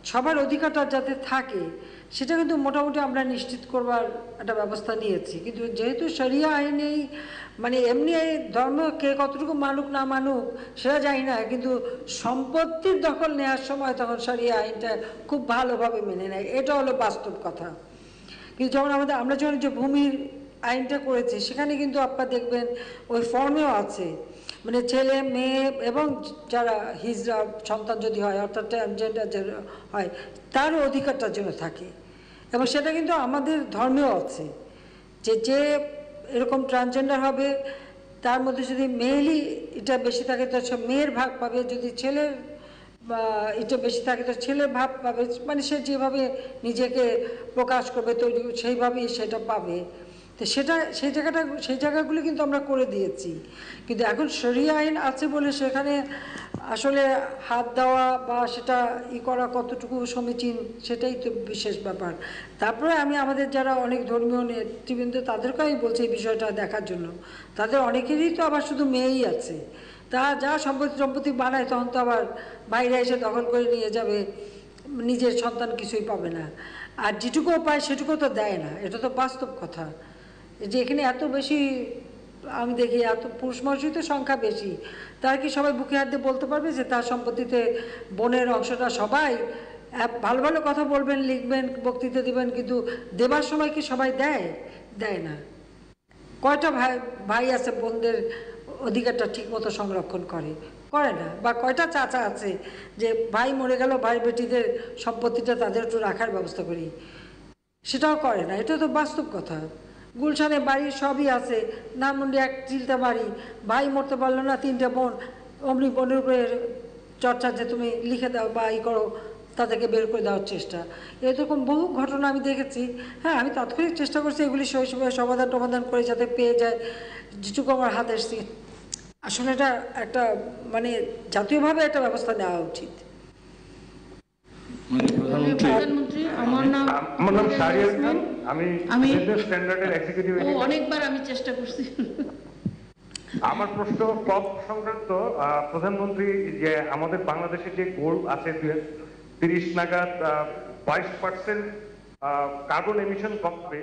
সবার অধিকারটা যাতে থাকে, সেটা কিন্তু মোটামুটি আমরা নিশ্চিত করবার একটা ব্যবস্থা নিয়েছি। কিন্তু যেহেতু শরিয়া আইনেই মানে এমনি ধর্ম কে কতটুকু মানুক না মানুক সেটা জানি না, কিন্তু সম্পত্তির দখল নেওয়ার সময় তখন শরিয়া আইনটা খুব ভালোভাবে মেনে নেয়, এটা হলো বাস্তব কথা। কিন্তু যখন আমরা যখন যে ভূমির আইনটা করেছি, সেখানে কিন্তু আপনারা দেখবেন ওই ফর্মেও আছে, মানে ছেলে মেয়ে এবং যারা হিজড়া সন্তান যদি হয় অর্থাৎ ট্রান্সজেন্ডার যারা হয়, তারও অধিকারটার জন্য থাকে। এবং সেটা কিন্তু আমাদের ধর্মেও আছে যে এরকম ট্রান্সজেন্ডার হবে, তার মধ্যে যদি মেয়েলি এটা বেশি থাকে তো সে মেয়ের ভাগ পাবে, যদি ছেলের বা এটা বেশি থাকে তো ছেলের ভাগ পাবে, মানে সে যেভাবে নিজেকে প্রকাশ করবে তৈরি সেইভাবেই সেটা পাবে। তো সেই জায়গাগুলো কিন্তু আমরা করে দিয়েছি। কিন্তু এখন শরিয়া আইন আছে বলে সেখানে আসলে হাত দেওয়া বা সেটা করা কতটুকু সমীচীন, সেটাই তো বিশেষ ব্যাপার। তারপরে আমি আমাদের যারা অনেক ধর্মীয় নেতৃবৃন্দ তাদেরকে আমি বলছি এই বিষয়টা দেখার জন্য। তাদের অনেকেরই তো আবার শুধু মেয়েই আছে, তা যা সম্পত্তি বানায় তখন তো আবার বাইরে এসে দখল করে নিয়ে যাবে, নিজের সন্তান কিছুই পাবে না, আর যেটুকুও পায় সেটুকুও তো দেয় না। এটা তো বাস্তব কথা যে এখানে এত বেশি আমি দেখি এত পুরুষ মানুষই তো সংখ্যা বেশি, তারা কি সবাই বুকে হাত দিয়ে বলতে পারবে যে তার সম্পত্তিতে বোনের অংশটা সবাই? ভালো ভালো কথা বলবেন, লিখবেন, বক্তৃতা দেবেন, কিন্তু দেবার সময় কি সবাই দেয় না। কয়টা ভাই আছে বোনদের অধিকারটা ঠিক মতো সংরক্ষণ করে না? বা কয়টা চাচা আছে যে ভাই মরে গেল ভাই বেটিদের সম্পত্তিটা তাদের একটু রাখার ব্যবস্থা করি, সেটাও করে না। এটা তো বাস্তব কথা। গুলশানে বাড়ি সবই আছে, ধানমন্ডি এক চিলটা বাড়ি, ভাই মরতে পারলো না, 3টে বোন, অমনি বোনের উপরে চর্চা যে তুমি লিখে দাও বা করো, তাদেরকে বের করে দেওয়ার চেষ্টা, এরকম বহু ঘটনা আমি দেখেছি। হ্যাঁ, আমি তাৎক্ষণিক চেষ্টা করছি এগুলি শৈশবে সমাধান করে যাতে পেয়ে যায় যেটুকু আমার হাতে এসেছি। আসলে এটা একটা মানে জাতীয়ভাবে একটা ব্যবস্থা নেওয়া উচিত। প্রধানমন্ত্রী, আমার নাম শাহরিয়ার খান, আমি স্ট্যান্ডার্ডের এক্সিকিউটিভ। অনেকবার আমি চেষ্টা করছি। আমার প্রশ্ন ক্রপ সংক্রান্ত। প্রধানমন্ত্রী, যে আমাদের বাংলাদেশে যে গোল আছে 30 নাগাদ 22% কার্বন এমিশন কমবে,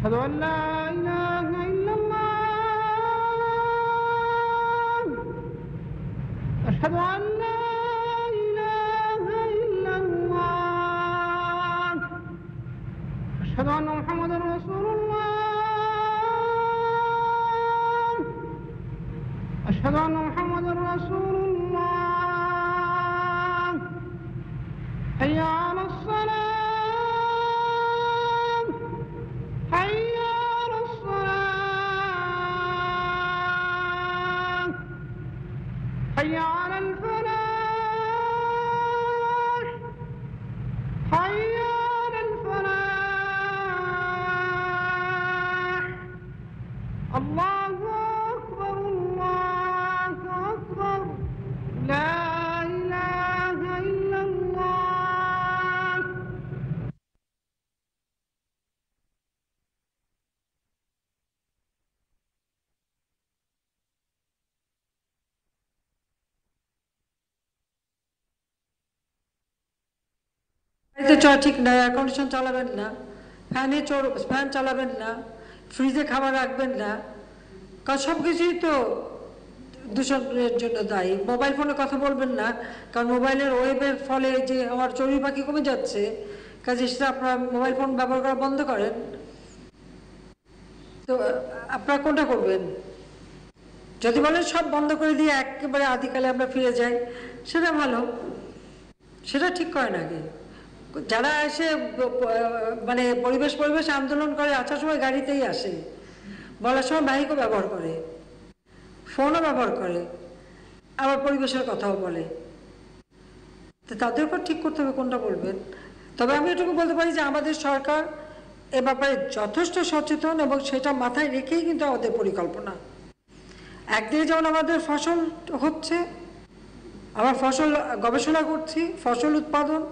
أشهد أن لا إله إلا الله أشهد أن لا إله إلا الله أشهد أن محمدا رسول الله أشهد أن محمدا رسول الله حي على الصلاة حي على الفلاح حي على الفلاح الله أكبر الله أكبر لا إله إلا الله ঠিক না, এয়ার কন্ডিশন চালাবেন না, ফ্যান চালাবেন না, ফ্রিজে খাবার রাখবেন না, কারণ সব কিছুই তো দূষণের জন্য দায়ী। মোবাইল ফোনে কথা বলবেন না, কারণ মোবাইলের ওয়েবের ফলে যে আমার চড়ুই পাখি কমে যাচ্ছে, কাজে সেটা আপনারা মোবাইল ফোন ব্যবহার করা বন্ধ করেন। তো আপনারা কোনটা করবেন? যদি বলেন সব বন্ধ করে দিয়ে একেবারে আদিকালে আমরা ফিরে যাই, সেটা ভালো, সেটা ঠিক করে নাকি? যারা এসে মানে পরিবেশ আন্দোলন করে আসার সময় গাড়িতেই আসে, বলার সময় বাইকও ব্যবহার করে, ফোনও ব্যবহার করে, আবার পরিবেশের কথাও বলে। তো তাদের উপর ঠিক করতে হবে কোনটা বলবেন। তবে আমি এটুকু বলতে পারি যে আমাদের সরকার এ ব্যাপারে যথেষ্ট সচেতন এবং সেটা মাথায় রেখেই কিন্তু আমাদের পরিকল্পনা। একদিকে যেমন আমাদের ফসল হচ্ছে, আমরা ফসল গবেষণা করছি, ফসল উৎপাদন,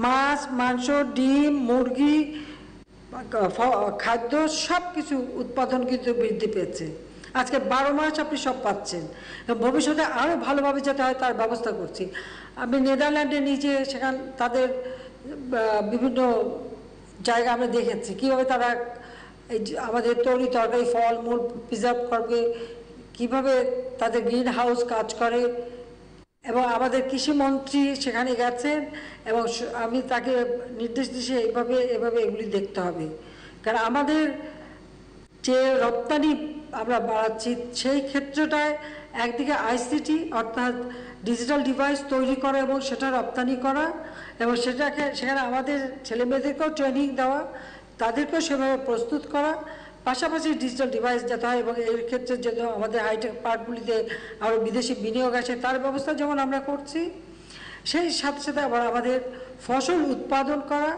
মাছ, মাংস, ডিম, মুরগি, খাদ্য সব কিছু উৎপাদন কিন্তু বৃদ্ধি পেয়েছে। আজকে 12 মাস আপনি সব পাচ্ছেন, ভবিষ্যতে আরও ভালোভাবে যাতে হয় তার ব্যবস্থা করছি। আমি নেদারল্যান্ডে নিজে সেখান তাদের বিভিন্ন জায়গা আমরা দেখেছি কীভাবে তারা এই আমাদের তৈরি তরকারি, ফল মূল প্রিজার্ভ করবে, কীভাবে তাদের গ্রিন হাউস কাজ করে। এবং আমাদের কৃষিমন্ত্রী সেখানে গেছেন এবং আমি তাকে নির্দেশ দিয়েছি এভাবে এগুলি দেখতে হবে। কারণ আমাদের যে রপ্তানি আমরা বাড়াচ্ছি সেই ক্ষেত্রটায় একদিকে আইসিটি অর্থাৎ ডিজিটাল ডিভাইস তৈরি করা এবং সেটা রপ্তানি করা এবং সেখানে আমাদের ছেলেমেয়েদেরকেও ট্রেনিং দেওয়া, তাদেরকেও সেভাবে প্রস্তুত করা, পাশাপাশি ডিজিটাল ডিভাইস যাতে হয় এবং এর ক্ষেত্রে যেন আমাদের হাইটেক পার্কগুলিতে আরও বিদেশি বিনিয়োগ আসে তার ব্যবস্থা যেমন আমরা করছি, সেই সাথে সাথে আবার আমাদের ফসল উৎপাদন করা,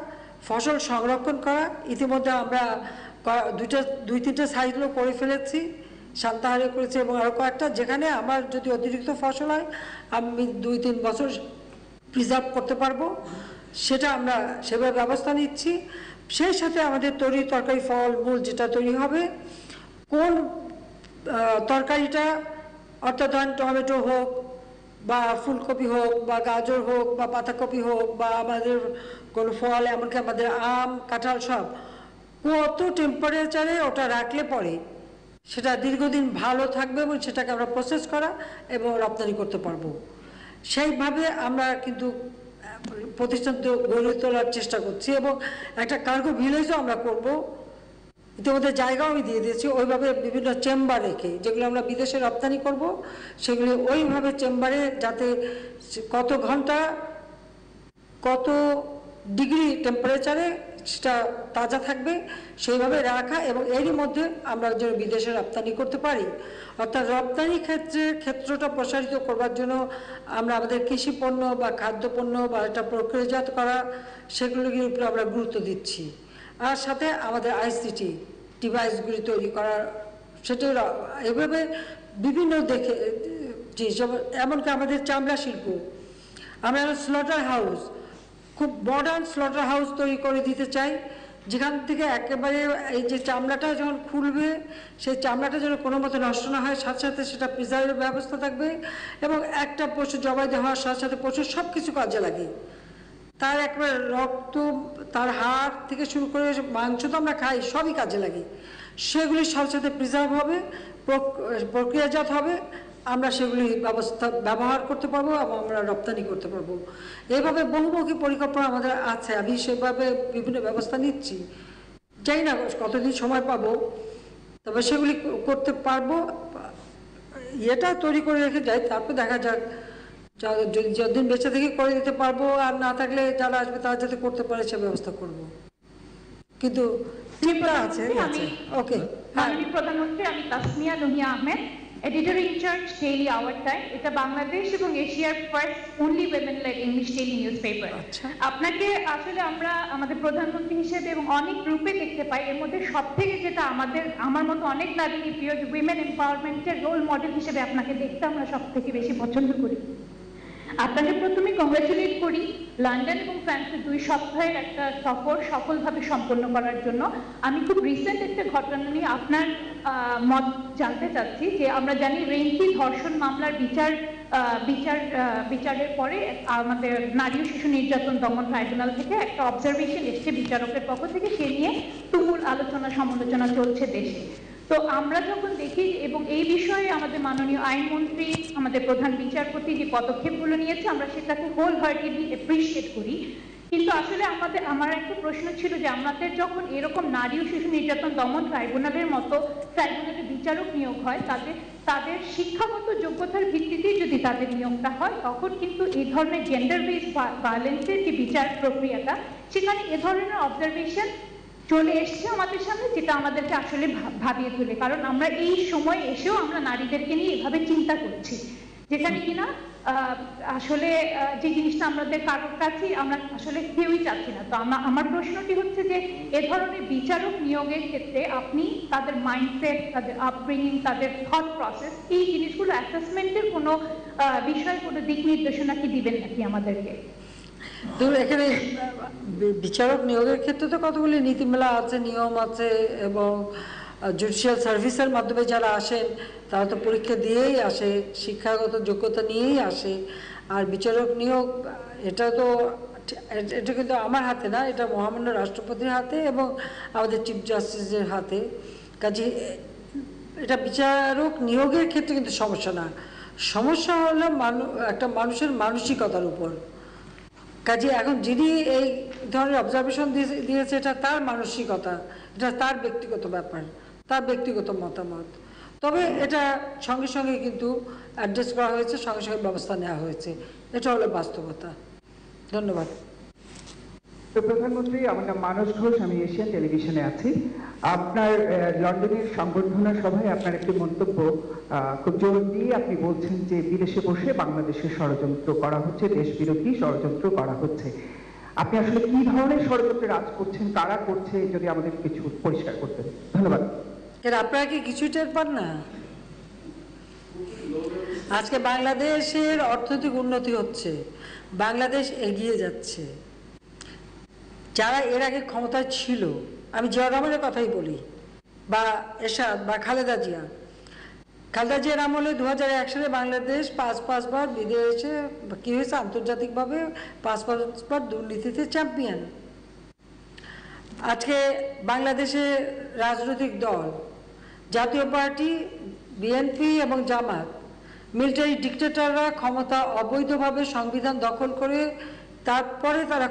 ফসল সংরক্ষণ করা। ইতিমধ্যে আমরা 2-3টা সাইটগুলো করে ফেলেছি, সান্তাহারে করেছি এবং আরও কয়েকটা, যেখানে আমার যদি অতিরিক্ত ফসল হয় আমি 2-3 বছর প্রিজার্ভ করতে পারবো, সেটা আমরা সেভাবে ব্যবস্থা নিচ্ছি। সেই সাথে আমাদের তৈরি তরকারি, ফল মূল যেটা তৈরি হবে, কোন তরকারিটা অর্থাৎ টমেটো হোক বা ফুলকপি হোক বা গাজর হোক বা পাতাকপি হোক বা আমাদের কোনো ফল, এমনকি আমাদের আম, কাঁঠাল, সব কত টেম্পারেচারে ওটা রাখলে পরে সেটা দীর্ঘদিন ভালো থাকবে এবং সেটাকে আমরা প্রসেস করা এবং রপ্তানি করতে পারবো। সেইভাবে আমরা কিন্তু প্রতিষ্ঠান গড়ে তোলার চেষ্টা করছি এবং একটা কার্গো ভিলেজও আমরা করব। ইতিমধ্যে জায়গাও আমি দিয়ে দিয়েছি, ওইভাবে বিভিন্ন চেম্বার রেখে যেগুলো আমরা বিদেশে রপ্তানি করব সেগুলি ওইভাবে চেম্বারে, যাতে কত ঘন্টা কত ডিগ্রি টেম্পারেচারে সেটা তাজা থাকবে সেইভাবে রাখা এবং এরই মধ্যে আমরা যেন বিদেশে রপ্তানি করতে পারি। অর্থাৎ রপ্তানি ক্ষেত্রটা প্রসারিত করবার জন্য আমরা আমাদের কৃষি পণ্য বা খাদ্যপণ্য বা এটা প্রক্রিয়াজাত করা সেগুলির উপরে আমরা গুরুত্ব দিচ্ছি। আর সাথে আমাদের আইসিটি ডিভাইসগুলি তৈরি করা, সেটা এভাবে বিভিন্ন দেখে যেমন এমনকি আমাদের চামড়া শিল্প, আমরা স্লটার হাউস, খুব মডার্ন স্লটার হাউস তৈরি করে দিতে চাই, যেখান থেকে একেবারে এই যে চামড়াটা যখন খুলবে সেই চামড়াটা যেন কোনো মতে নষ্ট না হয়, সাথে সাথে সেটা প্রিজার্ভের ব্যবস্থা থাকবে এবং একটা পশু জবাই দেওয়ার সাথে সাথে পশুর সব কিছু কাজে লাগে। তার একবার রক্ত, তার হাড় থেকে শুরু করে মাংস তো আমরা খাই, সবই কাজে লাগে। সেগুলির সাথে সাথে প্রিজার্ভ হবে, প্রক্রিয়াজাত হবে, আমরা সেগুলি ব্যবহার করতে পারবো এবং আমরা রপ্তানি করতে পারবো। এইভাবে বহুমুখী পরিকল্পনা আমাদের আছে, আমি সেভাবে বিভিন্ন ব্যবস্থা নিচ্ছি। জানি না কতদিন সময় পাবো, তবে সেগুলি করতে পারবো। এটা তৈরি করে রেখে যাই, তারপর দেখা যাক যদি যতদিন বেঁচে থেকে করে দিতে পারবো, আর না থাকলে যারা আসবে তারা যাতে করতে পারে সে ব্যবস্থা করব। কিন্তু টিমটা আছে। ওকে, মাননীয় প্রধানমন্ত্রী, আমি Tasmia Nuhiya Ahmed, editor in charge daily our time. এটা বাংলাদেশ এবং এশিয়ার first only women led English daily newspaper. আপনাকে আসলে আমরা আমাদের প্রধানমন্ত্রী হিসেবে এবং অনেক গ্রুপে দেখতে পাই, এর মধ্যে সব থেকে যেটা আমার মতো অনেক নারীর প্রিয়, উইমেন এম্পাওয়ারমেন্টের রোল মডেল হিসেবে আপনাকে দেখতে আমরা সব থেকে বেশি পছন্দ করি। আপনাকে প্রথমে কংগ্রেচুলেট করি লন্ডন এবং ফ্রান্সে 2 সপ্তাহের একটা সফর সফলভাবে সম্পন্ন করার জন্য। আমি খুব রিসেন্ট একটা ঘটনা নিয়ে আপনার মত জানতে চাচ্ছি যে আমরা জানি রেঞ্জি ধর্ষণ মামলার বিচারের পরে আমাদের নারী ও শিশু নির্যাতন দমন ট্রাইব্যুনাল থেকে একটা অবজারভেশন এসছে বিচারকের পক্ষ থেকে, সে নিয়ে তুমুল আলোচনা সমালোচনা চলছে দেশে। তো আমরা যখন দেখি এবং এই বিষয়ে আমাদের মাননীয় আইনমন্ত্রী আমাদের প্রধান বিচারপতি যে পদক্ষেপগুলো নিয়েছে আমরা সেটাকে হোল হার্টেডলি অ্যাপ্রিশিয়েট করি, কিন্তু আসলে আমার একটা প্রশ্ন ছিল যে আমাদের যখন এরকম নারী ও শিশু নির্যাতন দমন ট্রাইব্যুনালের মতো ট্রাইব্যুনালে বিচারক নিয়োগ হয়, তাদের শিক্ষাগত যোগ্যতার ভিত্তিতে যদি তাদের নিয়োগটা হয়, তখন কিন্তু এই ধরনের জেন্ডার বেসড ভায়োলেন্সের যে বিচার প্রক্রিয়াটা, সেখানে এ ধরনের অবজারভেশন চলে এসছে আমাদের সামনে, যেটা আমাদেরকে আসলে ভাবিয়ে তোলে। কারণ আমরা এই সময় এসেও আমরা নারীদেরকে নিয়ে এভাবে চিন্তা করছি, যেখানে কিনা আসলে যে জিনিসটা আমাদের কারোর কাছেই আমরা আসলে কেউই চাচ্ছি না। তো আমার প্রশ্নটি হচ্ছে যে এ ধরনের বিচারক নিয়োগের ক্ষেত্রে আপনি তাদের মাইন্ডসেট, তাদের আপব্রিঙ্গিং, তাদের থট প্রসেস, এই জিনিসগুলো অ্যাসেসমেন্টের কোনো বিষয়ে কোনো দিক নির্দেশনা কি দিবেন নাকি আমাদেরকে? ধরুন এখানে বিচারক নিয়োগের ক্ষেত্রে তো কতগুলি নীতিমালা আছে, নিয়ম আছে, এবং জুডিশিয়াল সার্ভিসের মাধ্যমে যারা আসেন তারা তো পরীক্ষা দিয়েই আসে, শিক্ষাগত যোগ্যতা নিয়েই আসে। আর বিচারক নিয়োগ এটা কিন্তু আমার হাতে না, এটা মহামান্য রাষ্ট্রপতির হাতে এবং আমাদের চিফ জাস্টিসের হাতে। কাজে এটা বিচারক নিয়োগের ক্ষেত্রে কিন্তু সমস্যা না, সমস্যা হলো একটা মানুষের মানসিকতার উপর। কাজে এখন যিনি এই ধরনের অবজারভেশন দিয়েছে এটা তার মানসিকতা, এটা তার ব্যক্তিগত ব্যাপার, তার ব্যক্তিগত মতামত। তবে এটা সঙ্গে সঙ্গে কিন্তু অ্যাড্রেস করা হয়েছে, সঙ্গে সঙ্গে ব্যবস্থা নেওয়া হয়েছে, এটা হলো বাস্তবতা। ধন্যবাদ। তো প্রধানমন্ত্রী, আমার নাম মানস ঘোষ, আমি এশিয়ান টেলিভিশনে আছি। আপনার লন্ডনের সংবর্ধনা সভায় আপনার একটি মন্তব্য খুব জোর দিয়ে আপনি বলছেন যে বিদেশে বসে বাংলাদেশে ষড়যন্ত্র করা হচ্ছে, দেশ বিরোধী ষড়যন্ত্র করা হচ্ছে। আপনি আসলে কি ধরনের ষড়যন্ত্রে রাজ করছেন, কারা করছে, যদি আমাদের কিছু পরিষ্কার করতেন। ধন্যবাদ। আপনারা কি কিছুই টের পান না? আজকে বাংলাদেশের অর্থনৈতিক উন্নতি হচ্ছে, বাংলাদেশ এগিয়ে যাচ্ছে। যারা এর আগে ক্ষমতায় ছিল, আমি জিয়া রহমানের কথাই বলি, বা এরশাদ বা খালেদা জিয়ার আমলে 2001 সালে বাংলাদেশ 5বার বিদেশে কি হয়েছে, আন্তর্জাতিকভাবে 5বার দুর্নীতিতে চ্যাম্পিয়ন। আজকে বাংলাদেশে রাজনৈতিক দল, জাতীয় পার্টি, বিএনপি এবং জামাত, মিলিটারি ডিক্টেটররা ক্ষমতা অবৈধভাবে সংবিধান দখল করে তারপরে তারা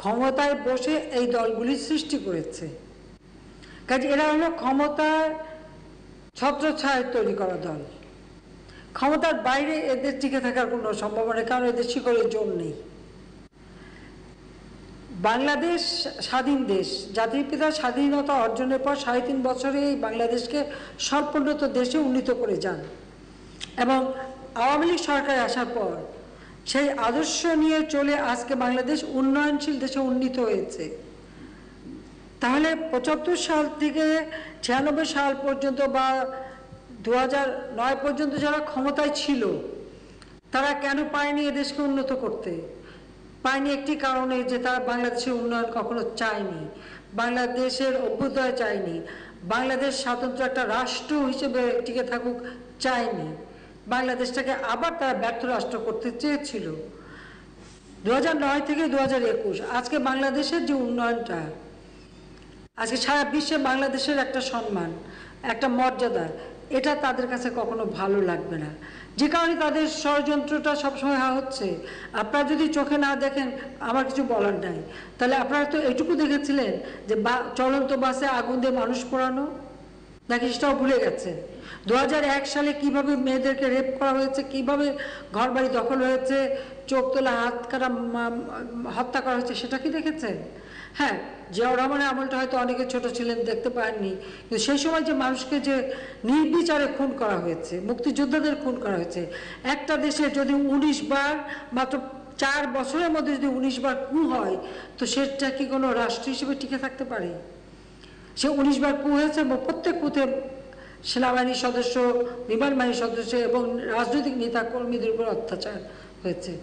ক্ষমতায় বসে এই দলগুলি সৃষ্টি করেছে। কাজে এরা হলো ক্ষমতার ছত্রছায়া তৈরি করা দল। ক্ষমতার বাইরে এদের টিকে থাকার কোনো সম্ভাবনা নেই, কারণ এদের শিকড়ের জোর নেই। বাংলাদেশ স্বাধীন দেশ, জাতির পিতা স্বাধীনতা অর্জনের পর 3.5 বছরে এই বাংলাদেশকে স্বল্পোন্নত দেশে উন্নীত করে যান, এবং আওয়ামী লীগ সরকার আসার পর সেই আদর্শ নিয়ে চলে আজকে বাংলাদেশ উন্নয়নশীল দেশে উন্নীত হয়েছে। তাহলে 75 সাল থেকে 96 সাল পর্যন্ত বা 2009 পর্যন্ত যারা ক্ষমতায় ছিল তারা কেন পায়নি এদেশকে উন্নত করতে? পায়নি একটি কারণে, যে তারা বাংলাদেশের উন্নয়ন কখনো চায়নি, বাংলাদেশের অভ্যুদয় চায়নি, বাংলাদেশ স্বতন্ত্র একটা রাষ্ট্র হিসেবে টিকে থাকুক চায়নি, বাংলাদেশটাকে আবার তারা ব্যর্থ রাষ্ট্র করতে চেয়েছিল। 2009 থেকে 2021 আজকে বাংলাদেশের যে উন্নয়নটা, আজকে সারা বিশ্বে বাংলাদেশের একটা সম্মান, একটা মর্যাদা, এটা তাদের কাছে কখনো ভালো লাগবে না, যে কারণে তাদের ষড়যন্ত্রটা সবসময় হচ্ছে। আপনারা যদি চোখে না দেখেন আমার কিছু বলার নাই, তাহলে আপনারা তো এটুকু দেখেছিলেন যে চলন্ত বাসে আগুন দিয়ে মানুষ পোড়ানো, নাকি সেটাও ভুলে গেছে? 2001 সালে কিভাবে মেয়েদেরকে রেপ করা হয়েছে, কিভাবে ঘরবাড়ি দখল হয়েছে, চোখ তোলা হাত কাটা হত্যা করা হয়েছে, সেটা কি দেখেছেন? হ্যাঁ, জিয়াউর রহমানের আমলটা হয়তো অনেকে ছোট ছিলেন, দেখতে পাননি, কিন্তু সেই সময় যে মানুষকে যে নির্বিচারে খুন করা হয়েছে, মুক্তিযোদ্ধাদের খুন করা হয়েছে, একটা দেশে যদি 19 বার, মাত্র 4 বছরের মধ্যে যদি 19 বার কু হয়, তো সেটা কি কোনো রাষ্ট্র হিসেবে টিকে থাকতে পারে? সে 19 বার কু হয়েছে এবং প্রত্যেক কুতে সেনাবাহিনীর সদস্য, বিমান বাহিনীর সদস্য এবং রাজনৈতিক নেতা কর্মীদের উপর অত্যাচার হয়েছে।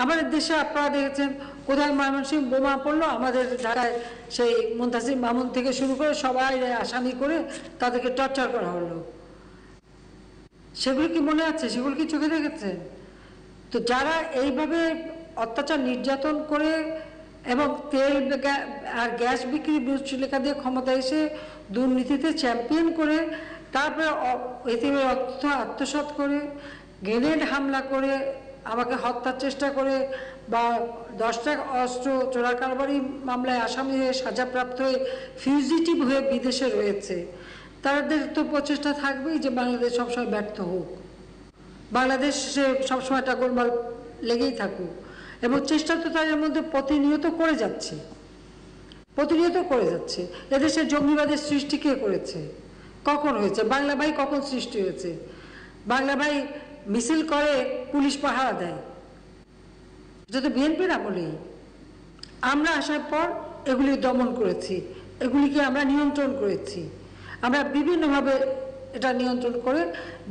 আমাদের দেশে আপনারা দেখেছেন কোথায় ময়মনসিংহ বোমা পড়লো, আমাদের ঢাকায় সেই মুনতাসির মামুন থেকে শুরু করে সবাই আসামি করে তাদেরকে টর্চার করা হলো। সেগুলো কি মনে আছে? সেগুলো কি চোখে দেখেছেন? তো যারা এইভাবে অত্যাচার নির্যাতন করে এবং তেল আর গ্যাস বিক্রি বিশৃঙ্খলা দিয়ে ক্ষমতা এসে দুর্নীতিতে চ্যাম্পিয়ন করে, তারপরে এতিমের অর্থ আত্মসাৎ করে, গ্রেনেড হামলা করে, আমাকে হত্যার চেষ্টা করে, বা 10টা অস্ত্র চোরাকারবারি মামলায় আসামি হয়ে সাজাপ্রাপ্ত হয়ে ফিউজিটিভ হয়ে বিদেশে রয়েছে, তাদের তো প্রচেষ্টা থাকবেই যে বাংলাদেশ সবসময় ব্যর্থ হোক, বাংলাদেশ সবসময় একটা গোলমাল লেগেই থাকুক, এবং চেষ্টা তো তাদের মধ্যে প্রতিনিয়ত করে যাচ্ছে, প্রতিনিয়ত করে যাচ্ছে। এদেশে জঙ্গিবাদের সৃষ্টি কে করেছে? কখন হয়েছে? বাংলা ভাই কখন সৃষ্টি হয়েছে? বাংলা ভাই মিছিল করে, পুলিশ পাহারা দেয়, এটা তো বিএনপির আমলেই। আমরা আসার পর এগুলি দমন করেছি, এগুলিকে আমরা নিয়ন্ত্রণ করেছি, আমরা বিভিন্নভাবে এটা নিয়ন্ত্রণ করে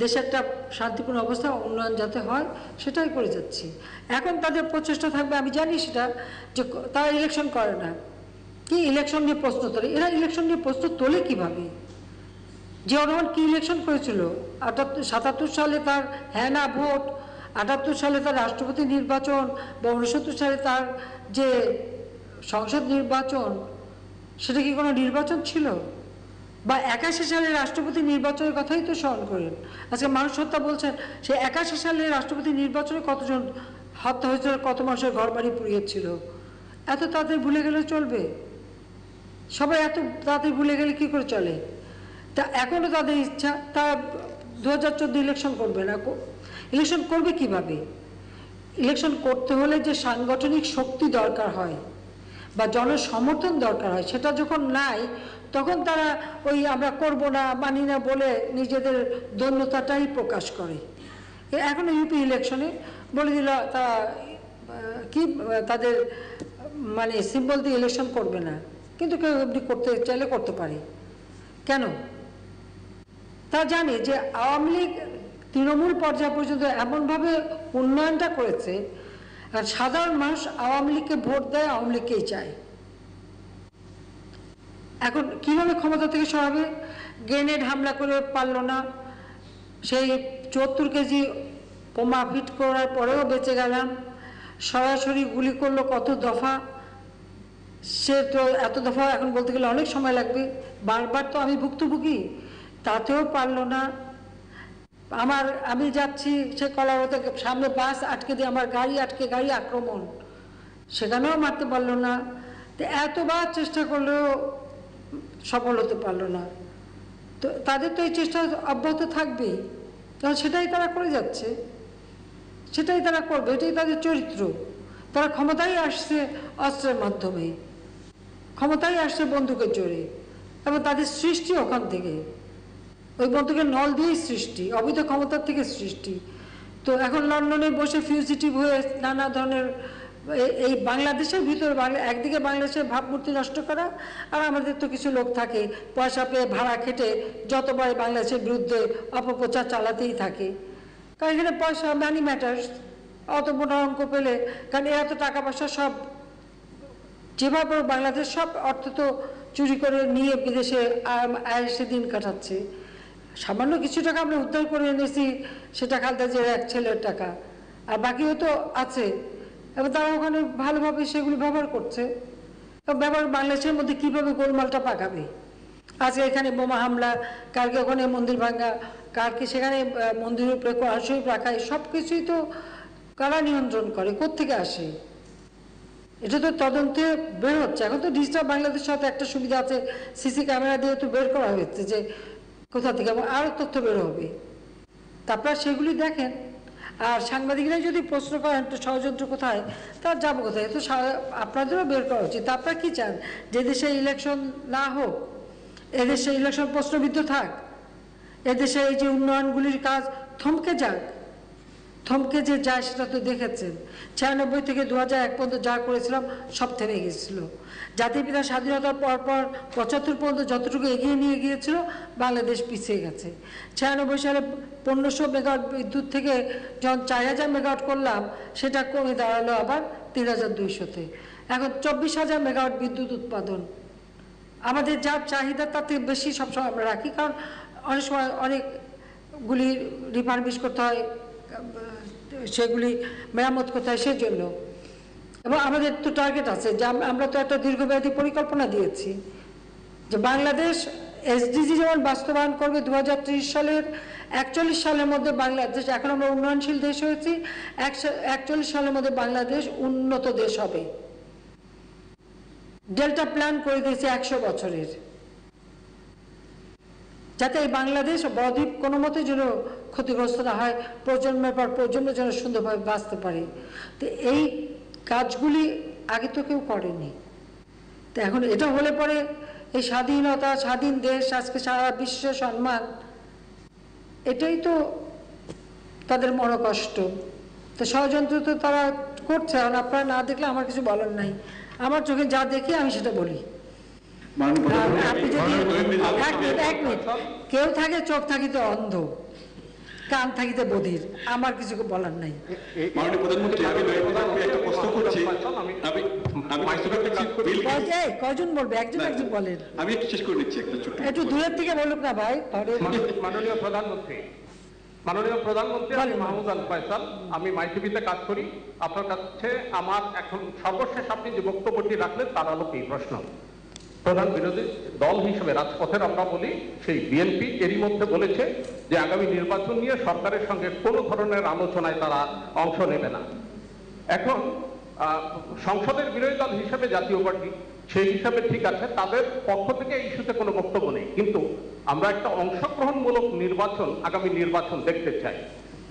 দেশে একটা শান্তিপূর্ণ অবস্থা, উন্নয়ন যাতে হয় সেটাই করে যাচ্ছি। এখন তাদের প্রচেষ্টা থাকবে, আমি জানি সেটা, যে তারা ইলেকশন করে না, কি ইলেকশন নিয়ে প্রশ্ন তোলে। এরা ইলেকশন নিয়ে প্রশ্ন তোলে কিভাবে? জিয়াউর রহমান কি ইলেকশন করেছিল? 77 সালে তার হ্যাঁ না ভোট, 78 সালে তার রাষ্ট্রপতি নির্বাচন, বা 69 সালে তার যে সংসদ নির্বাচন, সেটা কি কোনো নির্বাচন ছিল? বা 81 সালে রাষ্ট্রপতি নির্বাচনের কথাই তো স্মরণ করেন। আজকে মানুষ হত্যা বলছেন, সেই 81 সালে রাষ্ট্রপতি নির্বাচনে কতজন হত্যা হয়েছিল, কত মানুষের ঘর বাড়ি পুড়িয়েছিল, এত তাড়াতাড়ি ভুলে গেলে চলবে? সবাই এত তাড়াতাড়ি ভুলে গেলে কি করে চলে? তা এখনও তাদের ইচ্ছা, তারা 2014 ইলেকশন করবে না। ইলেকশন করবে কিভাবে? ইলেকশন করতে হলে যে সাংগঠনিক শক্তি দরকার হয় বা জনসমর্থন দরকার হয়, সেটা যখন নাই, তখন তারা ওই আমরা করব না, মানি না বলে নিজেদের দৈন্যতাটাই প্রকাশ করে। এখনো ইউপি ইলেকশনে বলে দিল তা কি তাদের মানে সিম্বল দিয়ে ইলেকশন করবে না, কিন্তু কেউ এমনি করতে চাইলে করতে পারে। কেন? তা জানে যে আওয়ামী লীগ তৃণমূল পর্যায় পর্যন্ত এমনভাবে উন্নয়নটা করেছে, আর সাধারণ মানুষ আওয়ামী লীগকে ভোট দেয়, আওয়ামী লীগকেই চায়। এখন কিভাবে ক্ষমতা থেকে সরাবে? গ্রেনেড হামলা করে পারল না, সেই 74 কেজি বোমা ফিট করার পরেও বেঁচে গেলাম, সরাসরি গুলি করলো কত দফা, সে তো এত দফা এখন বলতে গেলে অনেক সময় লাগবে, বারবার তো আমি ভুক্তভোগী, তাতেও পারলো না। আমি যাচ্ছি সে কলাবতে, সামনে বাস আটকে দিয়ে আমার গাড়ি আটকে, গাড়ি আক্রমণ, সেখানেও মারতে পারলো না। তো এতবার চেষ্টা করলেও সফল হতে পারলো না। তো তাদের তো এই চেষ্টা অব্যাহত থাকবেই, কারণ সেটাই তারা করে যাচ্ছে, সেটাই তারা করবে, এটাই তাদের চরিত্র। তারা ক্ষমতায় আসছে অস্ত্রের মাধ্যমে, ক্ষমতায় আসছে বন্দুকের জোরে, এবং তাদের সৃষ্টি ওখান থেকে, ওই বন্দুকের নল দিয়েই সৃষ্টি, অবৈধ ক্ষমতার থেকে সৃষ্টি। তো এখন লন্ডনে বসে ফিউজিটিভ হয়ে নানা ধরনের এই বাংলাদেশের ভিতরে, একদিকে বাংলাদেশের ভাবমূর্তি নষ্ট করা, আর আমাদের তো কিছু লোক থাকে পয়সা পেয়ে ভাড়া খেটে যতবার বাংলাদেশের বিরুদ্ধে অপপ্রচার চালাতেই থাকে, কারণ এখানে পয়সা মানি ম্যাটার্স, অত বড় অঙ্ক পেলে, কারণ এরা তো টাকা পয়সা সব যেভাবে বাংলাদেশ সব অর্থ তো চুরি করে নিয়ে বিদেশে আয়েসে দিন কাটাচ্ছে। সামান্য কিছু টাকা আমরা উদ্ধার করে এনেছি, সেটা খালদা জিয়ার এক ছেলের টাকা, আর বাকিও তো আছে, এবং তারা ওখানে ভালোভাবে সেগুলি ব্যবহার করছে। ব্যবহার বাংলাদেশের মধ্যে কীভাবে গোলমালটা পাকাবে? আজকে এখানে বোমা হামলা, কালকে ওখানে মন্দির ভাঙা, কালকে সেখানে মন্দিরের উপরে কোরআন শরীফ রাখা, সব কিছুই তো কারা নিয়ন্ত্রণ করে, কোত্থেকে আসে? এটা তো তদন্তে বের হচ্ছে। এখন তো ডিজিটাল বাংলাদেশ সাথে একটা সুবিধা আছে, সিসি ক্যামেরা দিয়ে তো বের করা হয়েছে যে কোথা থেকে, এবং আরও তথ্য বের হবে। তারপর সেগুলি দেখেন। আর সাংবাদিকরা যদি প্রশ্ন করেন তো ষড়যন্ত্র কোথায়, তার যাবো কোথায়? তো আপনাদেরও বের করা উচিত। আপনারা কি চান, যে দেশে ইলেকশন না হোক, এদেশে ইলেকশন প্রশ্নবিদ্ধ থাক, এদেশে এই যে উন্নয়নগুলির কাজ থমকে যাক? থমকে যে যায় সেটা তো দেখেছেন। 96 থেকে 2001 পর্যন্ত যা করেছিলাম সব থেমে গিয়েছিল। জাতির পিতা স্বাধীনতার পর 75 পর্যন্ত যতটুকু এগিয়ে নিয়ে গিয়েছিল, বাংলাদেশ পিছিয়ে গেছে। 96 সালে 1500 মেগাওয়াট বিদ্যুৎ থেকে যখন 4000 মেগাওয়াট করলাম, সেটা কমে দাঁড়ালো আবার 3200-তে। এখন 24,000 মেগাওয়াট বিদ্যুৎ উৎপাদন। আমাদের যা চাহিদা তার থেকে বেশি সবসময় আমরা রাখি, কারণ অনেক সময় অনেকগুলি রিফার্বিশ করতে হয়, সেগুলি মেরামত করতে হয়, সেজন্য। এবং আমাদের তো টার্গেট আছে যে আমরা তো একটা দীর্ঘমেয়াদী পরিকল্পনা দিয়েছি যে বাংলাদেশ এসডিজি যেমন বাস্তবায়ন করবে 2030 সালের 41 সালের মধ্যে বাংলাদেশ, এখন আমরা উন্নয়নশীল দেশ হয়েছি, 41 সালের মধ্যে বাংলাদেশ উন্নত দেশ হবে। ডেল্টা প্ল্যান করে দিয়েছে 100 বছরের, যাতে এই বাংলাদেশ বদ্বীপ কোনো মতে যেন ক্ষতিগ্রস্ত না হয়, প্রজন্মের পর প্রজন্ম যেন সুন্দরভাবে বাঁচতে পারে। তো এই কাজগুলি আগে তো কেউ করেনি। তো এখন এটা হলে পরে এই স্বাধীনতা, স্বাধীন দেশ, আজকে সারা বিশ্বে সম্মান, এটাই তো তাদের মনোকষ্ট। তো ষড়যন্ত্র তো তারা করছে। এখন আপনারা না দেখলে আমার কিছু বলার নাই। আমার চোখে যা দেখি আমি সেটা বলি। আপনি যদি এক মিনিট, কেউ থাকে চোখ থাকিতে অন্ধ, কান থাকিতে বধির, আমার কিছু বলার নাই। মাননীয় প্রধানমন্ত্রী, আমি একটা প্রশ্ন করছি। কয়জন বলবে? একজন একজন বলেন। আমি একটু শেষ করে নিচ্ছি, একটু দূরের থেকে বলুক না ভাই। মাননীয় প্রধানমন্ত্রী, আমি মাহমুদ আল ফয়সাল, আমি মাইটিভিতে কাজ করি। আপনার কাছে আমার এখন সর্বশেষ আপনি যে বক্তব্যটি রাখলেন তার আলোকেই প্রশ্ন। প্রধান বিরোধী দল হিসেবে রাজপথের আমরা বলি, সেই বিএনপি এরই মধ্যে বলেছে যে আগামী নির্বাচন নিয়ে সরকারের সঙ্গে কোনো ধরনের আলোচনায় তারা অংশ নেবে না। এখন সংসদের বিরোধী দল হিসেবে জাতীয় পার্টি, সেই হিসাবে ঠিক আছে, তাদের পক্ষ থেকে এই ইস্যুতে কোনো বক্তব্য নেই, কিন্তু আমরা একটা অংশগ্রহণমূলক নির্বাচন, আগামী নির্বাচন দেখতে চাই।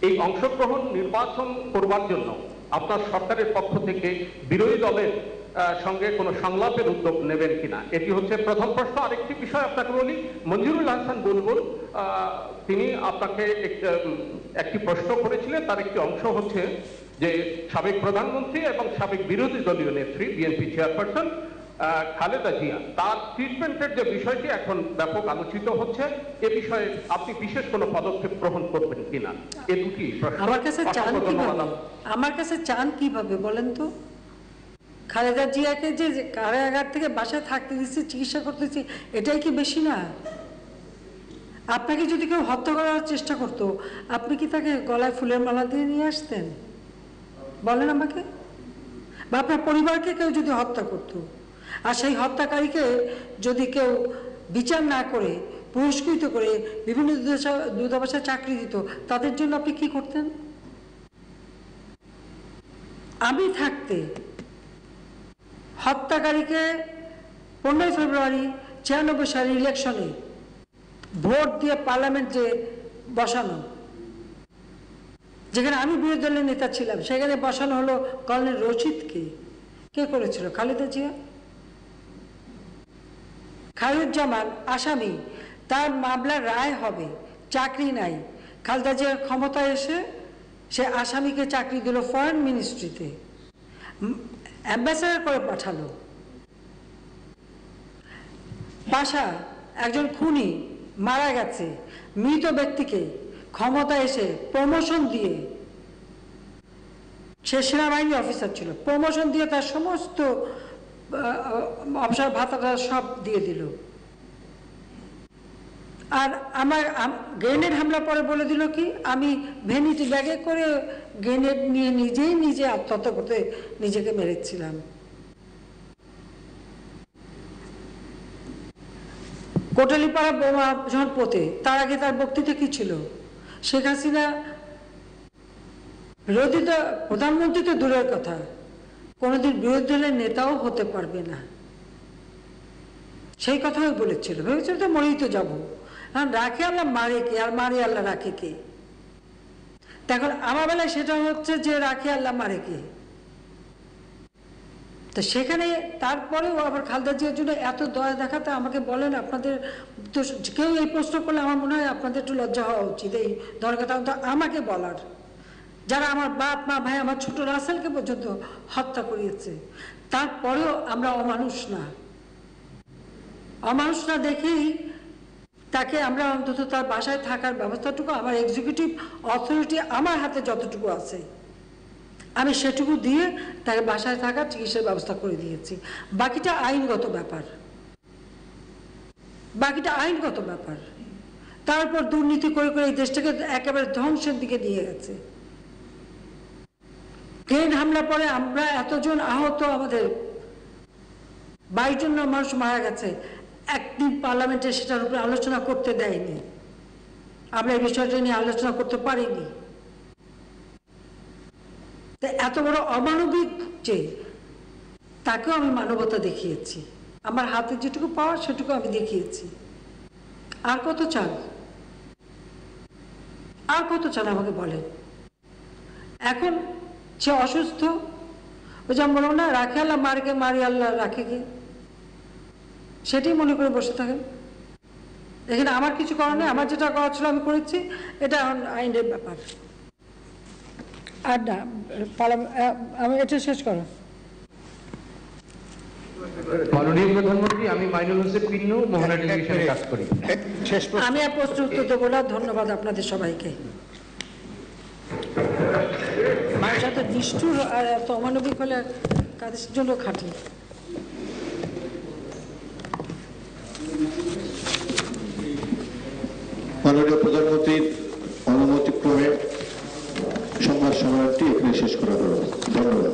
এই অংশগ্রহণ নির্বাচন করবার জন্য আপনার সরকারের পক্ষ থেকে বিরোধী দলের সঙ্গে কোনো সংলাপের উদ্যোগ নেবেন কিনা, এটি হচ্ছে প্রথম প্রশ্ন। আরেকটি বিষয় আপনাকে বলি, মঞ্জুরুল হাসান বুলবুল তিনি আপনাকে একটি প্রশ্ন করেছিলেন, তার একটি অংশ হচ্ছে যে সাবেক প্রধানমন্ত্রী এবং সাবেক বিরোধী দলীয় নেত্রী বিএনপি চেয়ারপারসন খালেদা জিয়া, তার ট্রিটমেন্টের যে বিষয়টি এখন ব্যাপক আলোচিত হচ্ছে, এ বিষয়ে আপনি বিশেষ কোনো পদক্ষেপ গ্রহণ করবেন কিনা, এ দুটি প্রশ্ন। আমার কাছে চান কিভাবে বলেন তো? খালেদা জিয়াকে যে কারাগার থেকে বাসায় থাকতে দিচ্ছি, চিকিৎসা করতেছি, এটাই কি বেশি না? আপনাকে যদি কেউ হত্যা করার চেষ্টা করতো, আপনি কি তাকে গলায় ফুলের মালা দিয়ে নিয়ে আসতেন? বলেন আমাকে। বা আপনার পরিবারকে কেউ যদি হত্যা করতো, আর সেই হত্যাকারীকে যদি কেউ বিচার না করে, পুরস্কৃত করে বিভিন্ন দূতাবাসে চাকরি দিত, তাদের জন্য আপনি কি করতেন? আমি থাকতে হত্যাকারীকে 15 ফেব্রুয়ারি 96 সালের ইলেকশনে ভোট দিয়ে পার্লামেন্টে বসানো, যেখানে আমি বিরোধী দলের নেতা ছিলাম, সেখানে বসানো হলো কর্নেল রশিদকে। কে করেছিল? খালেদা জিয়া। খায়রুজ্জামান আসামি, তার মামলার রায় হবে, চাকরি নাই। খালেদা জিয়ার ক্ষমতায় এসে সে আসামিকে চাকরি দিল ফরেন মিনিস্ট্রিতে, অ্যাম্বাসেডর করে পাঠালো। পাশা একজন খুনি মারা গেছে, মৃত ব্যক্তিকে ক্ষমতা এসে প্রমোশন দিয়ে, সে সেনাবাহিনী অফিসার ছিল, প্রমোশন দিয়ে তার সমস্ত অবসর ভাতাটা সব দিয়ে দিল। আর আমার গ্রেনেড হামলা পরে বলে দিল কি, আমি ভ্যানিটি ব্যাগে করে গ্রেনেড নিয়ে নিজে আত্মহত্যা করতে নিজেকে মেরেছিলাম। কোটালীপাড়া বোমা যখন পোতে, তার আগে তার বক্তৃতা কি ছিল? শেখ হাসিনা বিরোধী প্রধানমন্ত্রী তো দূরের কথা, কোনোদিন বিরোধী দলের নেতাও হতে পারবে না, সেই কথাই বলেছিল। ভেবেছিল তো মরেই তো যাবো, রাখে আল্লাহ মারে কে, আর মারে আল্লাহ রাখে কে। এখন আমার বেলায় সেটা হচ্ছে যে রাখি আল্লাহ মারে কে, তো সেখানে তারপরেও আবার খালেদা জিয়ার জন্য এত দয়া দেখাতে আমাকে বলেন, আপনাদের তো কেউ এই প্রশ্ন করলে আমার মনে হয় আপনাদের একটু লজ্জা হওয়া উচিত এই ধরনের কথা আমাকে বলার, যারা আমার বাপ মা ভাই আমার ছোট রাসেলকে পর্যন্ত হত্যা করিয়েছে, তারপরেও আমরা অমানুষ না দেখেই তাকে আমরা অন্তত তার বাসায় থাকার ব্যবস্থাটুকু আমার এক্সিকিউটিভ অথরিটি আমার হাতে যতটুকু আছে আমি সেটুকু দিয়ে তাকে বাসায় থাকার চিকিৎসার ব্যবস্থা করে দিয়েছি। বাকিটা আইনগত ব্যাপার। তারপর দুর্নীতি করে করে এই দেশটাকে একেবারে ধ্বংসের দিকে নিয়ে গেছে। প্লেন হামলা পরে আমরা এতজন আহত, আমাদের 22 জন মানুষ মারা গেছে, একদিন পার্লামেন্টে সেটার উপরে আলোচনা করতে দেয়নি, আমরা এই বিষয়টা নিয়ে আলোচনা করতে পারিনি। এত বড় অমানবিক যে তাকেও আমি মানবতা দেখিয়েছি, আমার হাতে যেটুকু পাওয়ার সেটুকু আমি দেখিয়েছি। আর কত চান আমাকে বলেন। এখন সে অসুস্থ, ওই যেমন বলবো না রাখে আল্লাহ মারকে মারি আল্লাহ রাখে কে, সেটাই মনে করে বসে থাকেন। এখানে আমার কিছু করার নেই, আমার যেটা করা ছিল আমি করেছি, এটা আইনের ব্যাপার। আর না আমি এটা শেষ করো। মাননীয় প্রধানমন্ত্রী, আমি মাইনুল হোসেন পিন্নু, মোহনা টেলিভিশনে কাজ করি। আমি আর প্রশ্ন উত্তর দেবো না, ধন্যবাদ আপনাদের সবাইকে। মানুষ এত নিষ্ঠুর আর এত অমানবিক হলে কাদের জন্য খাটি। মাননীয় প্রধানমন্ত্রীর অনুমতিক্রমে সংবাদ সম্মেলনটি এখানে শেষ করা হলো। ধন্যবাদ।